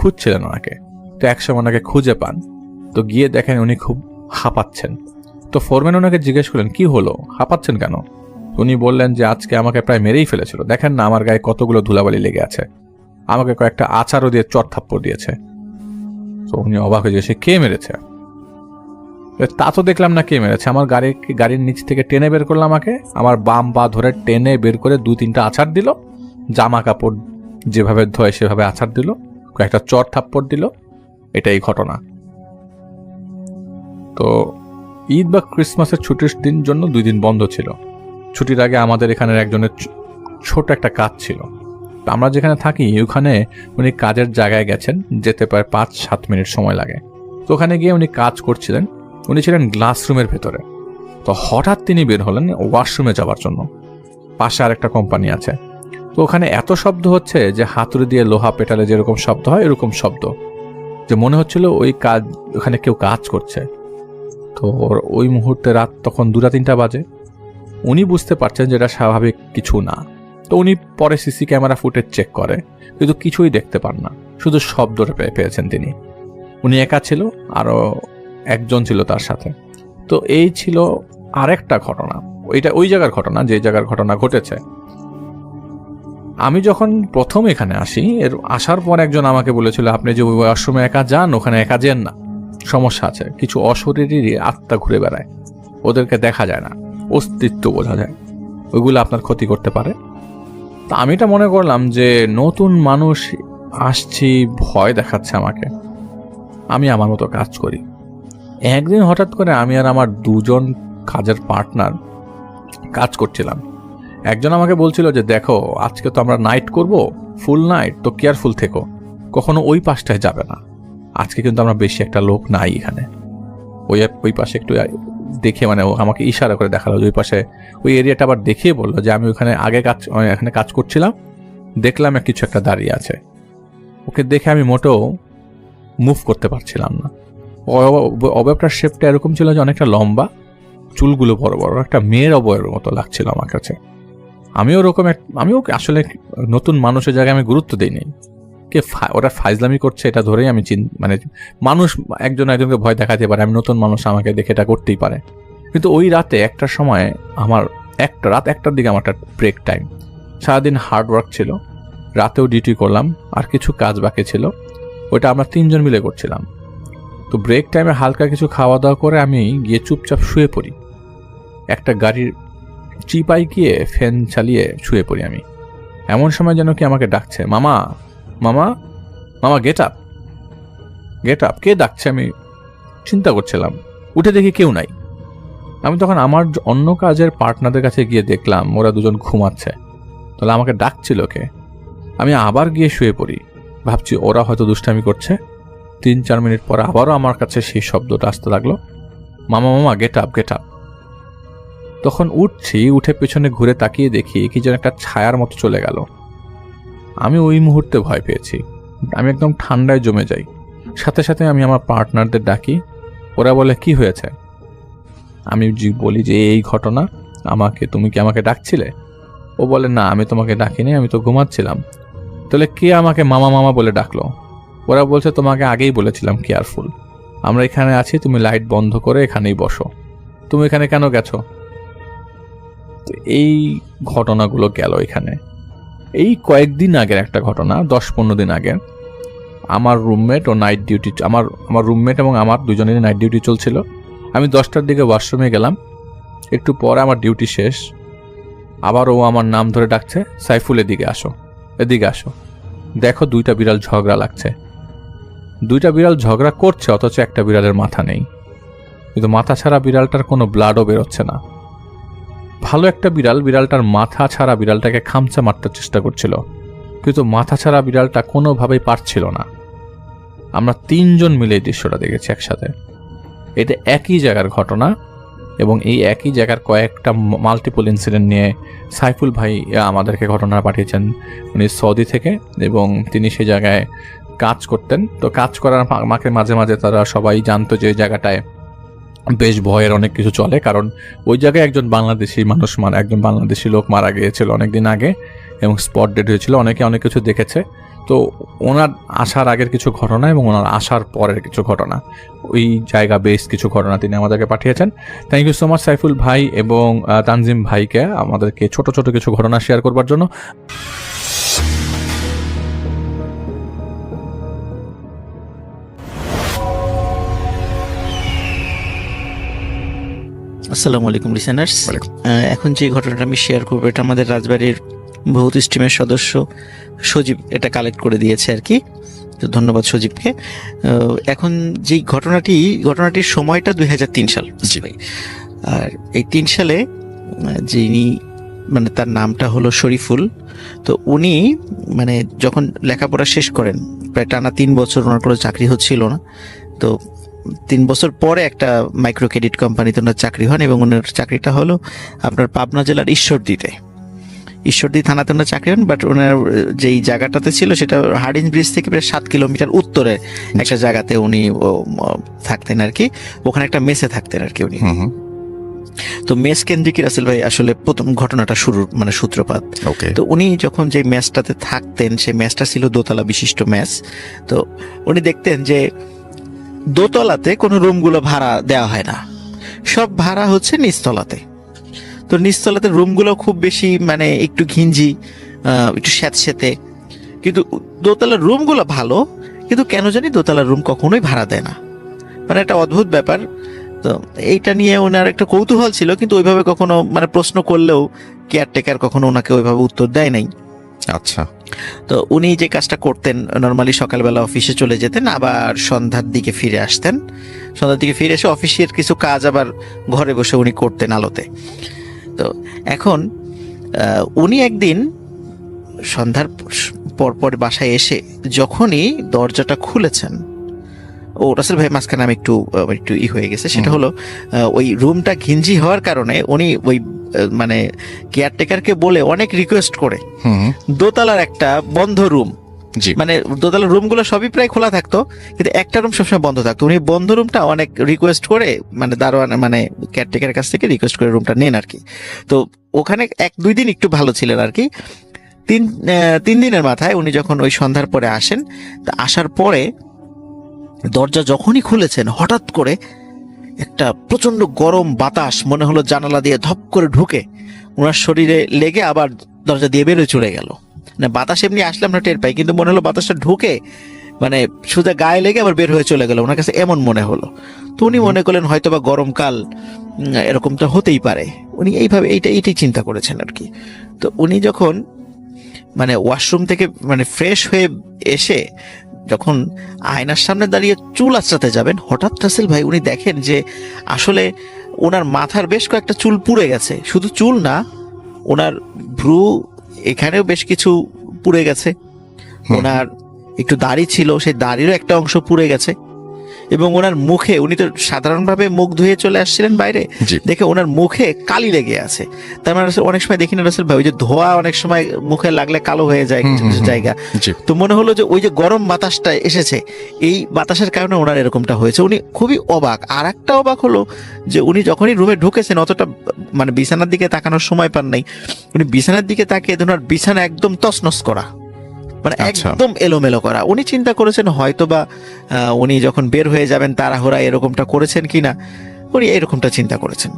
খুঁজছিলেন ওনাকে। তো একসময় ওনাকে খুঁজে পান। তো গিয়ে দেখেন উনি খুব হাঁপাচ্ছেন। তো ফোরম্যান ওনাকে জিজ্ঞেস করলেন, কি হলো, হাঁপাচ্ছেন কেন? উনি বললেন যে আজকে আমাকে প্রায় মেরেই ফেলেছিল, দেখেন না আমার গায়ে কতগুলো ধুলাবালি লেগে আছে, আমাকে কয়েকটা আচারও দিয়ে চট থাপ্পড় দিয়েছে। তো উনি অবাক হয়ে গেছে, কে মেরেছে? তা তো দেখলাম না কে মেরেছে, আমার গাড়ির নিচ থেকে টেনে বের করলো আমাকে, আমার বাম পা ধরে টেনে বের করে 2-3টা আছাড় দিল, জামা কাপড় যেভাবে ধোয় সেভাবে আছাড় দিল, কয়েকটা চট থাপ্পড় দিল। এটাই ঘটনা। তো ঈদ বা ক্রিসমাসের ছুটির জন্য 2 দিন বন্ধ ছিল। ছুটির আগে আমাদের এখানের একজনের ছোট একটা কাজ ছিল। আমরা যেখানে থাকি ওখানে উনি কাজের জায়গায় গেছেন, যেতে প্রায় 5-7 মিনিট সময় লাগে। তো ওখানে গিয়ে উনি কাজ করছিলেন। উনি ছিলেন গ্লাস রুমের ভেতরে। তো হঠাৎ তিনি বের হলেন ওয়াশরুমে যাওয়ার জন্য। পাশে আরেকটা কোম্পানি আছে। তো ওখানে এত শব্দ হচ্ছে যে হাতুড়ি দিয়ে লোহা পেটালে যেরকম শব্দ হয় এরকম শব্দ, যে মনে হচ্ছিল ওখানে কেউ কাজ করছে। তো ওই মুহূর্তে রাত তখন 2-3টা বাজে। উনি বুঝতে পারছেন যে এটা স্বাভাবিক কিছু না। তো উনি পরে সিসি ক্যামেরা ফুটেজ চেক করে, কিন্তু কিছুই দেখতে পান না, শুধু শব্দটা পেয়েছেন তিনি। উনি একা ছিল, আরও একজন ছিল তার সাথে। তো এই ছিল আরেকটা ঘটনা, ওই জায়গার ঘটনা যে জায়গার ঘটনা ঘটেছে। আমি যখন প্রথম এখানে আসি, আসার পর একজন আমাকে বলেছিল, আপনি যে ওয়াশরুমে একা যান ওখানে একা যেন না, সমস্যা আছে, কিছু অশরীরী আত্মা ঘুরে বেড়ায়, ওদেরকে দেখা যায় না, অস্তিত্ব বোঝা যায়, ওইগুলো আপনার ক্ষতি করতে পারে। তা আমি এটা মনে করলাম যে নতুন মানুষ আসছি, ভয় দেখাচ্ছে আমাকে, আমি আমার মতো কাজ করি। একদিন হঠাৎ করে আমি আর আমার 2জন কাজের পার্টনার কাজ করছিলাম। একজন আমাকে বলছিল যে দেখো আজকে তো আমরা নাইট করব, ফুল নাইট, তো কেয়ারফুল থেকো, কখনো ওই পাশটায় যাবে না, আজকে কিন্তু আমরা বেশি একটা লোক নাই এখানে। ওই পাশে একটু দেখে, মানে আমাকে ইশারা করে দেখালো ওই পাশে ওই এরিয়াটা, আবার দেখিয়ে বললো যে আমি ওখানে এখানে কাজ করছিলাম, দেখলাম কিছু একটা দাঁড়িয়ে আছে। ওকে দেখে আমি মোটেও মুভ করতে পারছিলাম না। অবয়বটার শেপটা এরকম ছিল যে অনেকটা লম্বা, চুলগুলো বড় বড়, একটা মেয়ের অবয়বের মতো লাগছিল আমার কাছে। আমিও আসলে নতুন মানুষের জায়গায় আমি গুরুত্ব দিইনি, ওরা ফাইজলামি করছে এটা ধরেই আমি মানে মানুষ একজনকে ভয় দেখাতে পারে, আমি নতুন মানুষ, আমাকে দেখে এটা করতেই পারে। কিন্তু ওই রাতে একটার সময় রাত 1টার দিকে আমার একটা ব্রেক টাইম, সারাদিন হার্ড ওয়ার্ক ছিল, রাতেও ডিউটি করলাম, আর কিছু কাজ বাকি ছিল, ওইটা আমরা 3জন মিলে করছিলাম। তো ব্রেক টাইমে হালকা কিছু খাওয়া দাওয়া করে আমি গিয়ে চুপচাপ শুয়ে পড়ি। একটা গাড়ির চিপাই গিয়ে ফ্যান চালিয়ে শুয়ে পড়ি আমি। এমন সময় যেন কি আমাকে ডাকছে, মামা মামা মামা, গেট আপ গেট আপ। কে ডাকছে আমি চিন্তা করছিলাম, উঠে দেখি কেউ নাই। আমি তখন আমার অন্য কাজের পার্টনারদের কাছে গিয়ে দেখলাম ওরা 2জন ঘুমাচ্ছে। তাহলে আমাকে ডাকছিল কে? আমি আবার গিয়ে শুয়ে পড়ি, ভাবছি ওরা হয়তো দুষ্টামি করছে। 3-4 মিনিট পর আবারও আমার কাছে সেই শব্দটা আসতে লাগলো, মামা মামা, গেট আপ গেট আপ। তখন উঠছি, উঠে পেছনে ঘুরে তাকিয়ে দেখি কি যেন একটা ছায়ার মতো চলে গেল। আমি ওই মুহূর্তে ভয় পেয়েছি, আমি একদম ঠান্ডায় জমে যাই। সাথে সাথে আমি আমার পার্টনারদের ডাকি, ওরা বলে কি হয়েছে? আমি বলি যে এই ঘটনা, তুমি কি আমাকে ডাকছিলে? ও বলে না, আমি তোমাকে ডাকিনি, আমি তো ঘুমাচ্ছিলাম। তাহলে কে আমাকে মামা মামা বলে ডাকলো? ওরা বলছে তোমাকে আগেই বলেছিলাম কেয়ারফুল, আমরা এখানে আছি, তুমি লাইট বন্ধ করে এখানেই বসো, তুমি এখানে কেন গেছো? এই ঘটনাগুলো গেল এখানে। এই কয়েকদিন আগের একটা ঘটনা, 10-15 দিন আগে, আমার রুমমেট ও নাইট ডিউটি, আমার রুমমেট এবং আমার 2জনেরই নাইট ডিউটি চলছিল। আমি 10টার দিকে ওয়াশরুমে গেলাম, একটু পরে আমার ডিউটি শেষ, আবার ও আমার নাম ধরে ডাকছে, সাইফুল এদিকে আসো, এদিকে আসো, দেখো 2টা বিড়াল ঝগড়া লাগছে। 2টা বিড়াল ঝগড়া করছে অথচ একটা বিড়ালের মাথা নেই, কিন্তু মাথা ছাড়া বিড়ালটার কোনো ব্লাডও বেরোচ্ছে না। ভালো একটা বিড়াল, বিড়ালটার মাথা ছাড়া বিড়ালটাকে খামচা মারতে চেষ্টা করছিল, কিন্তু মাথা ছাড়া বিড়ালটা কোনোভাবেই পারছিল না। আমরা 3 জন মিলে এই দৃশ্যটা দেখেছি একসাথে। এটা একই জায়গার ঘটনা এবং এই একই জায়গার কয়েকটা মাল্টিপল ইনসিডেন্ট নিয়ে সাইফুল ভাই আমাদেরকে ঘটনা পাঠিয়েছেন। উনি সৌদি থেকে এবং তিনি সেই জায়গায় কাজ করতেন। তো কাজ করার মাকে মাঝে মাঝে তারা সবাই জানতো যে এই জায়গাটায় বেশ ভয়ের অনেক কিছু চলে, কারণ ওই জায়গায় একজন বাংলাদেশি লোক মারা গিয়েছিল অনেকদিন আগে এবং স্পট ডেড হয়েছিল। অনেকে অনেক কিছু দেখেছে। তো ওনার আসার আগের কিছু ঘটনা এবং ওনার আসার পরের কিছু ঘটনা, ওই জায়গা বেশ কিছু ঘটনা তিনি আমাদেরকে পাঠিয়েছেন। Thank you so much Saiful ভাই এবং তানজিম ভাইকে আমাদেরকে ছোট ছোট কিছু ঘটনা শেয়ার করবার জন্য। আসসালামু আলাইকুম লিসেনার্স। এখন যে ঘটনাটা আমি শেয়ার করবো এটা আমাদের রাজবাড়ির বহুত স্ট্রিমের সদস্য সজীব এটা কালেক্ট করে দিয়েছে আর কি। তো ধন্যবাদ সজীবকে। এখন যে ঘটনাটির সময়টা 2003 সাল। ভাই, আর এই 3 সালে যিনি মানে তার নামটা হলো শরীফুল। তো উনি মানে যখন লেখাপড়া শেষ করেন, প্রায় টানা 3 বছর ওনার কোনো চাকরি হচ্ছিল না। তো 3 বছর পরে একটা মাইক্রো ক্রেডিট কোম্পানিতে ওনার চাকরি হন এবং ওনার চাকরিটা হলো আপনার পাবনা জেলার ঈশ্বরদী থানাতে ওনার চাকরি হন। বাট ওনার যেই জায়গাটাতে ছিল সেটা হার্ডিঞ্জ ব্রিজ থেকে প্রায় 7 কিলোমিটার উত্তরে একটা জায়গাতে উনি থাকতেন আর কি। ওখানে একটা মেসে থাকতেন আর কি উনি। তো মেস কেন্দ্রিক রাসেল ভাই আসলে প্রথম ঘটনাটা শুরুর মানে সূত্রপাত। তো উনি যখন যে মেসটাতে থাকতেন সেই মেসটা ছিল দোতলা বিশিষ্ট মেস। তো উনি দেখতেন যে দোতলাতে কোনো রুমগুলো ভাড়া দেওয়া হয় না, সব ভাড়া হচ্ছে নিচতলাতে। তো নিচতলাতে রুমগুলো খুব বেশি মানে একটু ঘিঞ্জি, একটু স্যাঁতস্যাঁতে, কিন্তু দোতলার রুমগুলো ভালো, কিন্তু কেন জানি দোতলার রুম কখনোই ভাড়া দেয় না, মানে একটা অদ্ভুত ব্যাপার। তো এইটা নিয়ে ওনার একটা কৌতূহল ছিল, কিন্তু ওইভাবে কখনো মানে প্রশ্ন করলেও কেয়ারটেকার কখনো ওনাকে ওইভাবে উত্তর দেয় নাই। আচ্ছা। তো উনি যে কাজটা করতেন, নর্মালি সকালবেলা অফিসে চলে যেতেন, আবার সন্ধ্যার দিকে ফিরে আসতেন। সন্ধ্যার দিকে ফিরে এসে অফিসের কিছু কাজ আবার ঘরে বসে উনি করতেন আলোতে। তো এখন উনি একদিন সন্ধ্যার পর বাসায় এসে যখনই দরজাটা খুলেছেন, রাসেল ভাই মাঝখানে আমি একটু হয়ে গেছে, সেটা হলো ওই রুমটা ঘিঞ্জি হওয়ার কারণে উনি ওই মানে কেয়ারটেকারকে বলে অনেক রিকোয়েস্ট করে দোতলার একটা বন্ধ রুম, মানে দোতলার রুমগুলো সবই প্রায় খোলা থাকতো, কিন্তু একটা রুম সবসময় বন্ধ থাকতো। উনি বন্ধ রুমটা অনেক রিকোয়েস্ট করে মানে দারোয়ান মানে কেয়ারটেকারের কাছ থেকে রিকোয়েস্ট করে রুমটা নেন আর কি। তো ওখানে 1-2 দিন একটু ভালো ছিলেন আর কি। 3 দিনের মাথায় উনি যখন ওই সন্ধ্যার পরে আসেন, তা আসার পরে দরজা যখনই খুলেছেন হঠাৎ করে একটা প্রচন্ড গরম বাতাস মনে হলো জানালা দিয়ে ধপ করে ঢুকে ওনার শরীরে লেগে আবার দরজা দিয়ে বেরোয় চলে গেল। না বাতাস এমনি আসলে আমরা টের পাই, কিন্তু মনে হলো বাতাসটা ঢুকে মানে সোজা গায়ে লেগে আবার বের হয়ে চলে গেল, ওনার কাছে এমন মনে হলো। তো উনি মনে করলেন হয়তো বা গরমকাল, এরকমটা হতেই পারে। উনি এইভাবে এইটাই চিন্তা করেছেন আর কি। তো উনি যখন মানে ওয়াশরুম থেকে মানে ফ্রেশ হয়ে এসে যখন আয়নার সামনে দাঁড়িয়ে চুল আঁচড়াতে যাবেন, হঠাৎ রাসেল ভাই উনি দেখেন যে আসলে ওনার মাথার বেশ কয়েকটা চুল পুড়ে গেছে। শুধু চুল না, ওনার ভ্রু এখানেও বেশ কিছু পুড়ে গেছে। ওনার একটু দাড়ি ছিল, সেই দাড়িরও একটা অংশ পুড়ে গেছে। এবং ওনার মুখে, উনি তো সাধারণভাবে মুখ ধুয়ে চলে আসছিলেন বাইরে, দেখে ওনার মুখে কালি লেগে আছে। তার মানে অনেক সময় দেখি না রাসেল ভাই, ওই যে ধোয়া অনেক সময় মুখে লাগলে কালো হয়ে যায় কিছু কিছু জায়গা। তো মনে হলো যে ওই যে গরম বাতাসটা এসেছে, এই বাতাসের কারণে ওনার এরকমটা হয়েছে। উনি খুবই অবাক। আর একটা অবাক হলো যে উনি যখনই রুমে ঢুকেছেন অতটা মানে বিছানার দিকে তাকানোর সময় পান নাই। উনি বিছানার দিকে তাকিয়ে ওনার বিছানা একদম তছনছ করা, মানে একদম এলোমেলো করা। উনি চিন্তা করেছেন হয়তো বা উনি যখন বের হয়ে যাবেন তাড়াহুড়া এরকমটা করেছেন কিনা, উনি এরকমটা চিন্তা করেছেন,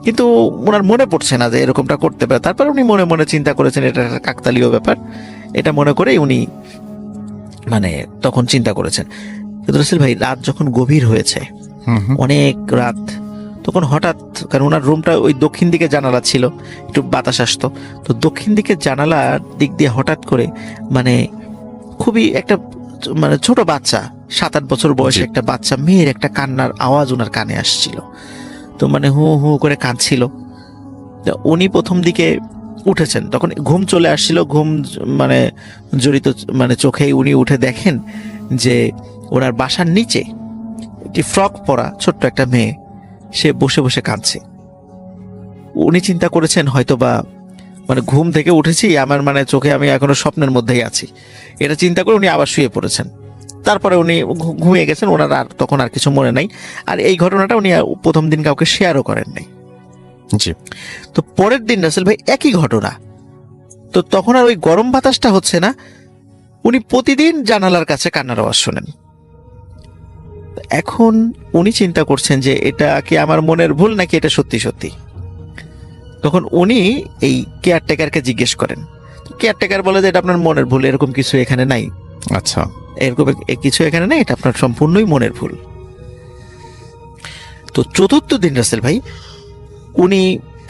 কিন্তু ওনার মনে পড়ছে না যে এরকমটা করতে পারে। তারপর উনি মনে মনে চিন্তা করেছেন এটা একটা কাকতালীয় ব্যাপার, এটা মনে করেই উনি মানে তখন চিন্তা করেছেন। কিন্তু রাসেল ভাই রাত যখন গভীর হয়েছে, অনেক রাত তখন হঠাৎ, কারণ ওনার রুমটা ওই দক্ষিণ দিকে জানালা ছিল, একটু বাতাস আসতো, তো দক্ষিণ দিকে জানালার দিক দিয়ে হঠাৎ করে মানে খুবই একটা মানে ছোট বাচ্চা, 7-8 বছর বয়সী একটা বাচ্চা মেয়ের একটা কান্নার আওয়াজ ওনার কানে আসছিল। তো মানে হু হু করে কাঁদছিল। তো উনি প্রথম দিকে উঠেছেন, তখন ঘুম চলে আসছিল, ঘুম মানে জড়িত মানে চোখেই উনি উঠে দেখেন যে ওনার বাসার নিচে একটি ফ্রক পরা ছোট্ট একটা মেয়ে সে বসে বসে কাঁদছে। উনি চিন্তা করেছেন হয়তো বা মানে ঘুম থেকে উঠেছি, আমার মানে চোখে আমি এখনো স্বপ্নের মধ্যেই আছি, এটা চিন্তা করে উনি আবার শুয়ে পড়েছেন। তারপরে উনি ঘুমিয়ে গেছেন, ওনার আর তখন আর কিছু মনে নাই। আর এই ঘটনাটা উনি প্রথম দিন কাউকে শেয়ারও করেন নাই। জি। তো পরের দিন রাসেল ভাই একই ঘটনা, তো তখন আর ওই গরম বাতাসটা হচ্ছে না, উনি প্রতিদিন জানালার কাছে কান্নার আওয়াজ শোনেন। এখন উনি চিন্তা করছেন যে এটা কি আমার মনের ভুল নাকি এটা সত্যি সত্যি। তখন উনি এই কেয়ারটেকারকে জিজ্ঞেস করেন, কেয়ারটেকার বলে যে এটা আপনার মনের ভুল, এরকম কিছু এখানে নাই, আচ্ছা। এরকম কিছু এখানে নেই, এটা আপনার সম্পূর্ণই মনের ভুল। তো চতুর্থ দিন রাসেল ভাই উনি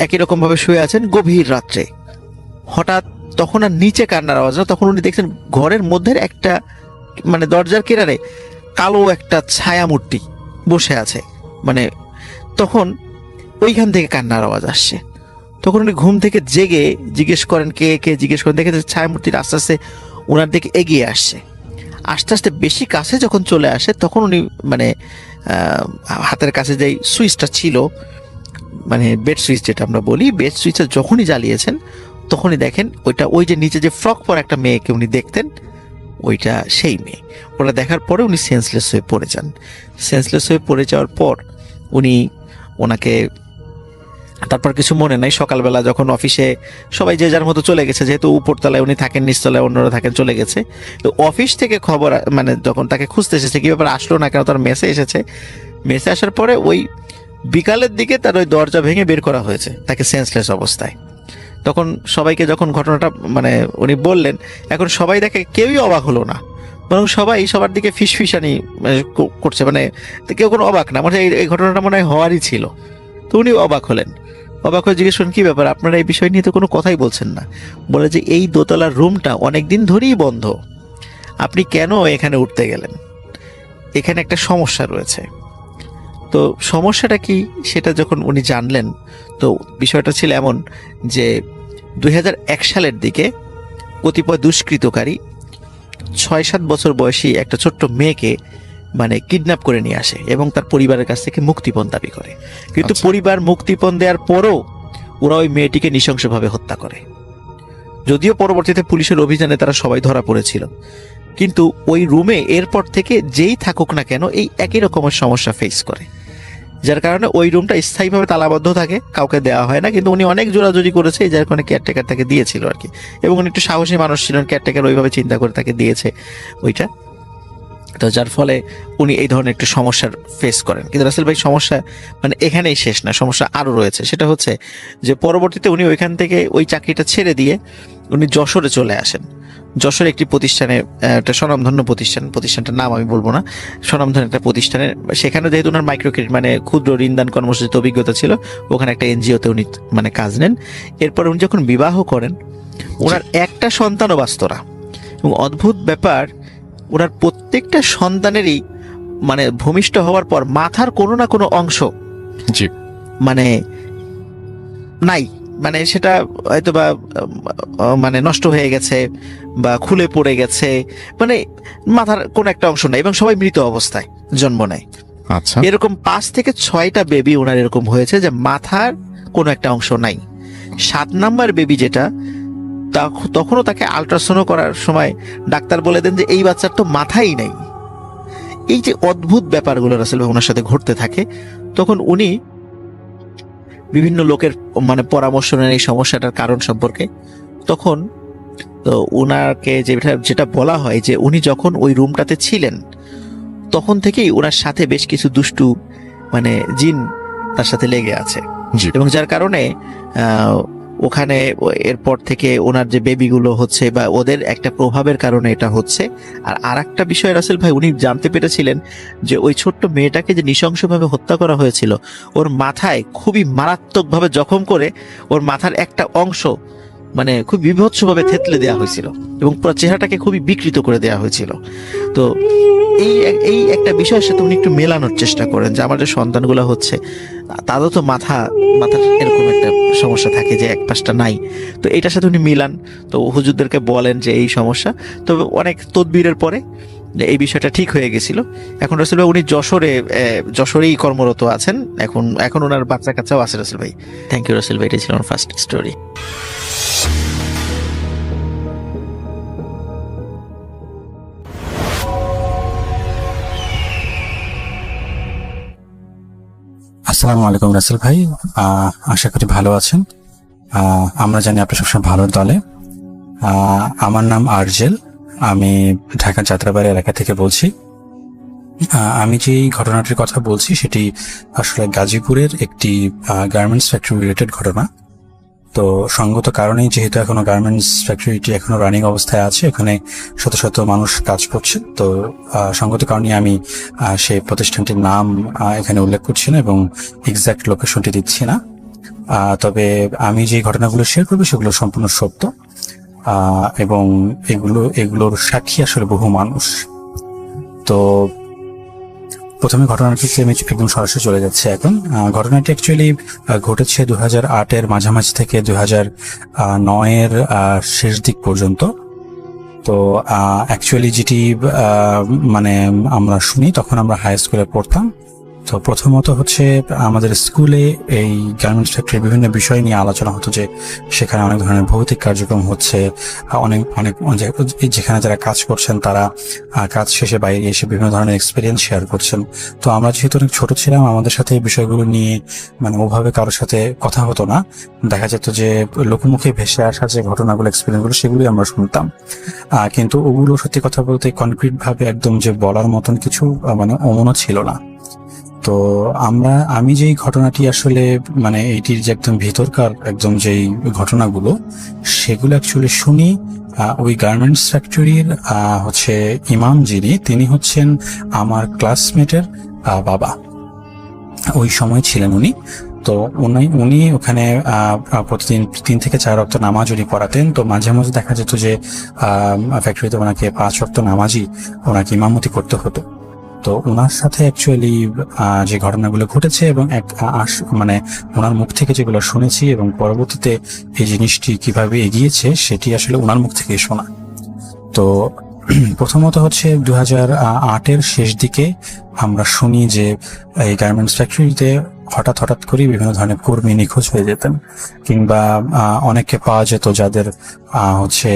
একই রকম ভাবে শুয়ে আছেন, গভীর রাত্রে হঠাৎ তখন আর নিচে কান্নার আওয়াজ না, তখন উনি দেখছেন ঘরের মধ্যে একটা মানে দরজার কিনারে কালো একটা ছায়া মূর্তি বসে আছে, মানে তখন ওইখান থেকে কান্নার আওয়াজ আসছে। তখন উনি ঘুম থেকে জেগে জিজ্ঞেস করেন কে কে, জিজ্ঞেস করেন, দেখে ছায়া মূর্তিটা আস্তে আস্তে ওনার দিকে এগিয়ে আসছে। আস্তে আস্তে বেশি কাছে যখন চলে আসে তখন উনি মানে হাতের কাছে যেই সুইচটা ছিল, মানে বেড সুইচ যেটা আমরা বলি, বেড সুইচটা যখনই জ্বালিয়েছেন তখনই দেখেন ওইটা, ওই যে নিচে যে ফ্রক পরা একটা মেয়েকে উনি দেখতেন, ওইটা সেই মেয়ে। ওটা দেখার পরে উনি সেন্সলেস হয়ে পড়ে যান। সেন্সলেস হয়ে পড়ে যাওয়ার পর উনি ওনাকে তারপর কিছু মনে নাই। সকালবেলা যখন অফিসে সবাই যে যার মতো চলে গেছে, যেহেতু উপরতলায় উনি থাকেন, নিচতলায় অন্যরা থাকেন, চলে গেছে, তো অফিস থেকে খবর মানে যখন তাকে খুঁজতে এসেছে কি ব্যাপার আসলো না কেন, তার মেসে এসেছে। মেসে আসার পরে ওই বিকালের দিকে তার ওই দরজা ভেঙে বের করা হয়েছে তাকে সেন্সলেস অবস্থায়। তখন সবাইকে যখন ঘটনাটা মানে উনি বললেন, এখন সবাই দেখে কেউই অবাক হলো না, বরং সবাই সবার দিকে ফিসফিসানি করছে, মানে কেউ কোনো অবাক না, মানে এই ঘটনাটা মনে হয় হওয়ারই ছিল। তো উনি অবাক হলেন, অবাক হয়ে জিজ্ঞেস করেন কি ব্যাপার, আপনারা এই বিষয় নিয়ে তো কোনো কথাই বলছেন না। বলে যে এই দোতলার রুমটা অনেকদিন ধরেই বন্ধ, আপনি কেন এখানে উঠতে গেলেন, এখানে একটা সমস্যা রয়েছে। তো সমস্যাটা কি সেটা যখন উনি জানলেন, তো বিষয়টা ছিল এমন যে 2001 সালের দিকে কতিপয় দুষ্কৃতকারী 6-7 বছর বয়সী একটা ছোট্ট মেয়েকে মানে কিডন্যাপ করে নিয়ে আসে এবং তার পরিবারের কাছ থেকে মুক্তিপণ দাবি করে। কিন্তু পরিবার মুক্তিপণ দেওয়ার পরও ওরা ওই মেয়েটিকে নৃশংসভাবে হত্যা করে। যদিও পরবর্তীতে পুলিশের অভিযানে তারা সবাই ধরা পড়েছিল, কিন্তু ওই রুমে এরপর থেকে যেই থাকুক না কেন এই একই রকমের সমস্যা ফেস করে, যার কারণে ওই রুমটা স্থায়ীভাবে তালাবদ্ধ থাকে, কাউকে দেওয়া হয় না। কিন্তু উনি অনেক জোরাজুরি করেছে, যার কারণে কেয়ারটেকার তাকে দিয়েছিল আর কি, এবং উনি একটু সাহসী মানুষ ছিলেন, কেয়ারটেকার ওইভাবে চিন্তা করে তাকে দিয়েছে ওইটা। তো যার ফলে উনি এই ধরনের একটু সমস্যার ফেস করেন। কিন্তু রাসেল ভাই সমস্যা মানে এখানেই শেষ না, সমস্যা আরও রয়েছে। সেটা হচ্ছে যে পরবর্তীতে উনি ওইখান থেকে ওই চাকরিটা ছেড়ে দিয়ে উনি যশোরে চলে আসেন। যশোরে একটি প্রতিষ্ঠানে, একটা স্বনামধন্য প্রতিষ্ঠানটার নাম আমি বলবো না, স্বনামধন্য একটা প্রতিষ্ঠানে, সেখানে যেহেতু ওনার মাইক্রো ক্রেডিট মানে ক্ষুদ্র ঋণদান কর্মসূচিতে অভিজ্ঞতা ছিল, ওখানে একটা এনজিওতে উনি মানে কাজ নেন। এরপর উনি যখন বিবাহ করেন, ওনার একটা সন্তানও বাঁচত না, এবং অদ্ভুত ব্যাপার ওনার প্রত্যেকটা সন্তানেরই মানে ভূমিষ্ঠ হওয়ার পর মাথার কোনো না কোনো অংশ মানে নাই, মানে সেটা হয়তো বা মানে নষ্ট হয়ে গেছে বা খুলে পড়ে গেছে, মানে মাথার কোনো একটা অংশ নাই, এবং সবাই মৃত অবস্থায় জন্ম নেয়। আচ্ছা। এরকম 5 থেকে 6টা বেবি ওনার এরকম হয়েছে যে মাথার কোনো একটা অংশ নাই। 7 নাম্বার বেবি যেটা, তখনও তাকে আল্ট্রাসাউন্ড করার সময় ডাক্তার বলে দেন যে এই বাচ্চার তো মাথাই নাই। এই যে অদ্ভুত ব্যাপারগুলো রাসেল ভাই ওনার সাথে ঘটতে থাকে, তখন উনি বিভিন্ন লোকের মানে পরামর্শ নেন এই সমস্যাটার কারণ সম্পর্কে। তখন তো ওনাকে যেটা বলা হয় যে উনি যখন ওই রুমটাতে ছিলেন তখন থেকেই ওনার সাথে বেশ কিছু দুষ্টু মানে জিন তার সাথে লেগে আছে, এবং যার কারণে ওখানে এরপর থেকে ওনার যে বেবিগুলো হচ্ছে বা ওদের একটা প্রভাবের কারণে এটা হচ্ছে। আর আরেকটা বিষয় রাসেল ভাই, উনি জানতে পেরেছিলেন যে ওই ছোট্ট মেয়েটাকে যে নৃশংসভাবে হত্যা করা হয়েছিল, ওর মাথায় খুবই মারাত্মকভাবে জখম করে ওর মাথার একটা অংশ মানে খুব বীভৎসভাবে থেতলে দেওয়া হয়েছিল এবং পুরো চেহারাটাকে খুবই বিকৃত করে দেওয়া হয়েছিল। তো এই এই একটা বিষয়ের সাথে উনি একটু মেলানোর চেষ্টা করেন যে আমার যে সন্তানগুলো হচ্ছে তাদের তো মাথার এরকম একটা সমস্যা থাকে যে এক পাশটা নাই, তো এটার সাথে উনি মিলান। তো হুজুরদেরকে বলেন যে এই সমস্যা, তবে অনেক তদবিরের পরে এই বিষয়টা ঠিক হয়ে গেছিল। এখন রাসেল ভাই উনি যশোরেই কর্মরত আছেন, এখন ওনার বাচ্চা কাচ্চাও আছে রাসেল ভাই। থ্যাংক ইউ রাসেল ভাই, এটা ছিল আমার ফার্স্ট স্টোরি। আসসালামু আলাইকুম রাসেল ভাই, আশা করি ভালো আছেন। আমরা জানি আপনি সবসময় ভালোর দলে। আমার নাম আরজেল, আমি ঢাকা যাত্রাবাড়ি এলাকা থেকে বলছি। আমি যে ঘটনাটির কথা বলছি সেটি আসলে গাজীপুরের একটি গার্মেন্টস ফ্যাক্টরি রিলেটেড ঘটনা। তো সঙ্গত কারণেই যেহেতু এখনো গার্মেন্টস ফ্যাক্টরিটি এখনো রানিং অবস্থায় আছে, এখানে শত শত মানুষ কাজ করছে, তো সঙ্গত কারণে আমি সেই প্রতিষ্ঠানটির নাম এখানে উল্লেখ করছি না এবং এক্সাক্ট লোকেশনটি দিচ্ছি না। তবে আমি যে ঘটনাগুলো শেয়ার করবো সেগুলো সম্পূর্ণ সত্য এবং এগুলোর সাক্ষী আসলে বহু মানুষ। তো প্রথমে ঘটনাটিতে আমি একদম সরাসরি চলে যাচ্ছে। এখন ঘটনাটি অ্যাকচুয়ালি ঘটেছে 2008-এর মাঝামাঝি থেকে 2009-এর শেষ দিক পর্যন্ত। তো অ্যাকচুয়ালি যেটি মানে আমরা শুনি, তখন আমরা হাই স্কুলে পড়তাম। তো প্রথমত হচ্ছে আমাদের স্কুলে এই গার্মেন্টস ফ্যাক্টরির বিভিন্ন বিষয় নিয়ে আলোচনা হতো, যে সেখানে অনেক ধরনের ভৌতিক কার্যক্রম হচ্ছে, অনেক যেখানে যারা কাজ করছেন তারা কাজ শেষে বাইরে এসে বিভিন্ন ধরনের এক্সপিরিয়েন্স শেয়ার করছেন। তো আমরা যেহেতু অনেক ছোট ছিলাম, আমাদের সাথে এই বিষয়গুলো নিয়ে মানে ওভাবে কারোর সাথে কথা হতো না। দেখা যেত যে লোকমুখে ভেসে আসা যে ঘটনাগুলো, এক্সপিরিয়েন্সগুলো, সেগুলোই আমরা শুনতাম। কিন্তু ওগুলো সত্যি কথা বলতে কনক্রিট ভাবে একদম যে বলার মতন কিছু মানে অমনও ছিল না। তো আমি যেই ঘটনাটি আসলে মানে এইটির যে একদম ভিতরকার একদম যেই ঘটনাগুলো সেগুলো অ্যাকচুয়ালি শুনি ওই গার্মেন্টস ফ্যাক্টরির হচ্ছে ইমাম যিনি, তিনি হচ্ছেন আমার ক্লাসমেটের বাবা, ওই সময় ছিলেন উনি। তো উনি ওখানে প্রতিদিন 3 থেকে 4 ওয়াক্ত নামাজ উনি পড়াতেন। তো মাঝে মাঝে দেখা যেত যে ফ্যাক্টরিতে ওনাকে 5 ওয়াক্ত নামাজই ওনাকে ইমামতি করতে হতো। তো ওনার সাথে অ্যাকচুয়ালি যে ঘটনাগুলো ঘটেছে এবং মানে ওনার মুখ থেকে যেগুলো শুনেছি এবং পরবর্তীতে এই জিনিসটি কিভাবে এগিয়েছে সেটি আসলে ওনার মুখ থেকে শোনা। তো প্রথমত হচ্ছে 2008-এর শেষ দিকে আমরা শুনি যে এই গার্মেন্টস ফ্যাক্টরিতে হঠাৎ করে বিভিন্ন ধরনের কর্মী নিখোঁজ হয়ে যেতেন, কিংবা অনেককে পাওয়া যেত যাদের হচ্ছে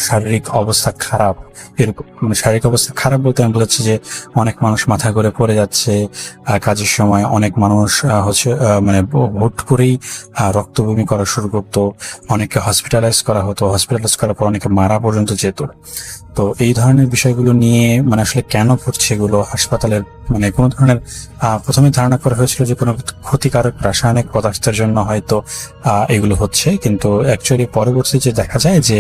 শারীরিক অবস্থা খারাপ। এরকম মানে শারীরিক অবস্থা খারাপ বলতে আমি বোঝাচ্ছি যে অনেক মানুষ মাথা ঘুরে পড়ে যাচ্ছে কাজের সময়, অনেক মানুষ হচ্ছে মানে হুট করেই রক্ত বমি করা শুরু করতো, অনেককে হসপিটালাইজ করা হতো, হসপিটালাইজ করার পর অনেকে মারা পর্যন্ত যেত। তো এই ধরনের বিষয়গুলো নিয়ে মানে আসলে কেন ঘটছে এগুলো, হাসপাতালের মানে কোনো ধরনের প্রথমে ধারণা করা হয়েছিল যে কোনো ক্ষতিকারক রাসায়নিক পদার্থের জন্য হয়তো এগুলো হচ্ছে, কিন্তু অ্যাকচুয়ালি পরবর্তীতে যে দেখা যায় যে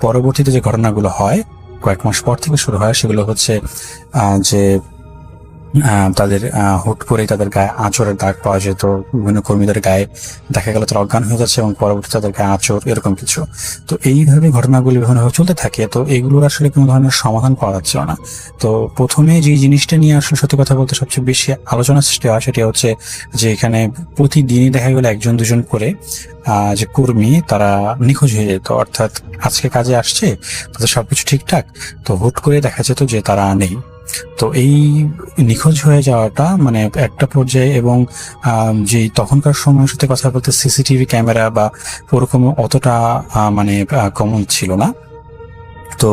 পরবর্তীতে যে ঘটনাগুলো হয় কয়েক মাস পর থেকে শুরু হয়, সেগুলো হচ্ছে যে তাদের হুট করেই তাদের গায়ে আঁচড়ের দাগ পাওয়া যেত, বিভিন্ন কর্মীদের গায়ে দেখা গেল তারা অজ্ঞান হয়ে যাচ্ছে এবং পরবর্তী তাদের গায়ে আঁচড়, এরকম কিছু। তো এইভাবে ঘটনাগুলি বিভিন্নভাবে চলতে থাকে। তো এইগুলোর আসলে কোনো ধরনের সমাধান পাওয়া যাচ্ছিল না। তো প্রথমে যে জিনিসটা নিয়ে আসলে সত্যি কথা বলতে সবচেয়ে বেশি আলোচনা সৃষ্টি হয় সেটা হচ্ছে যে এখানে প্রতিদিনই দেখা গেল 1-2 করে যে কর্মী তারা নিখোঁজ হয়ে যেত, অর্থাৎ আজকে কাজে আসছে, তাদের সবকিছু ঠিকঠাক, তো হুট করে দেখা যেত যে তারা নেই। তো এই নিখোঁজ হয়ে যাওয়াটা মানে একটা পর্যায়ে, এবং যে তখনকার সময়ের সাথে কথা বলতে সিসিটিভি ক্যামেরা বা ওরকম অতটা মানে কমন ছিল না। তো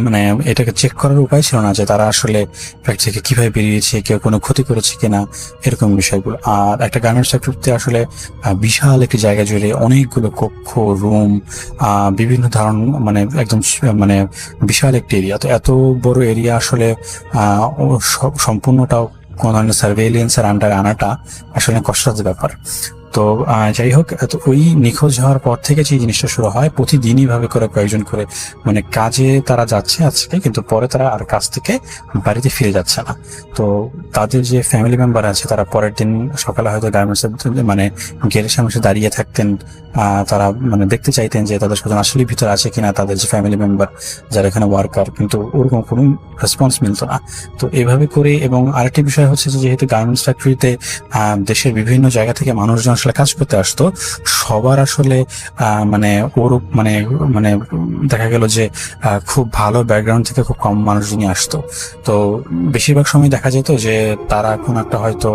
মানে এটাকে চেক করার উপায় ছিল না যে তারা আসলে ফ্যাক্টরি থেকে কিভাবে বেরিয়েছে, কেউ কোনো ক্ষতি করেছে কিনা, এরকম বিষয়গুলো। আর একটা গার্মেন্টস ফ্যাক্টরিতে আসলে বিশাল একটি জায়গা জুড়ে অনেকগুলো কক্ষ, রুম, বিভিন্ন ধরনের মানে একদম মানে বিশাল একটি এরিয়া। তো এত বড় এরিয়া আসলে সম্পূর্ণটাও কোনো ধরনের সার্ভেইলেন্সের আন্ডারে আনাটা আসলে কষ্টসাধ্য ব্যাপার। তো তো যাই হোক, তো ওই নিখোঁজ হওয়ার পর থেকে যে জিনিসটা শুরু হয়, প্রতিদিনই ভাবে করে কয়েকজন করে মানে কাজে তারা যাচ্ছে আজকে, কিন্তু পরে তারা আর কাজ থেকে বাড়িতে ফিরে যাচ্ছে না। তো তাদের যে ফ্যামিলি মেম্বার আছে তারা পরের দিন সকালে হয়তো গার্মেন্টসের মানে গেটের সামনে এসে দাঁড়িয়ে থাকতেন, তারা মানে দেখতে চাইতেন যে তাদের স্বজন আসলে ভিতরে আছে কিনা, তাদের যে ফ্যামিলি মেম্বার যারা এখানে ওয়ার্কার, কিন্তু ওরকম কোনো রেসপন্স মিলতো না। তো এভাবে করে, এবং আরেকটি বিষয় হচ্ছে যে যেহেতু গার্মেন্টস ফ্যাক্টরিতে দেশের বিভিন্ন জায়গা থেকে মানুষজন আসলে কাজ করতে আসতো, সবার আসলে মানে ওর মানে মানে দেখা গেল যে খুব ভালো ব্যাকগ্রাউন্ড থেকে খুব কম মানুষজনই আসতো। তো বেশিরভাগ সময় দেখা যেত যে তারা কোনো একটা হয়তো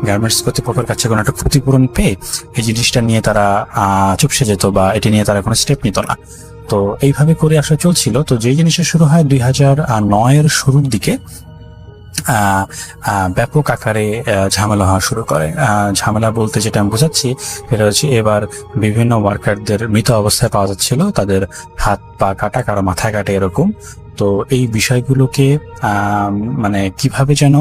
গার্মেন্টস কর্তৃপক্ষের কাছে কোনো একটা ক্ষতিপূরণ পেয়ে এই জিনিসটা নিয়ে তারা চুপসে যেত, বা এটি নিয়ে তারা কোনো স্টেপ নিত না। তো এইভাবে করে আসলে চলছিল। তো যেই জিনিসটা শুরু হয় 2009-এর শুরুর দিকে, ব্যাপক আকারে ঝামেলা হওয়া শুরু করে। ঝামেলা বলতে যেটা আমি বোঝাচ্ছি সেটা হচ্ছে, এবার বিভিন্ন ওয়ার্কারদের মৃত অবস্থায় পাওয়া যাচ্ছিল, তাদের হাত পা কাটা, কারো মাথা কাটে, এরকম। তো এই বিষয়গুলোকে মানে কিভাবে যেন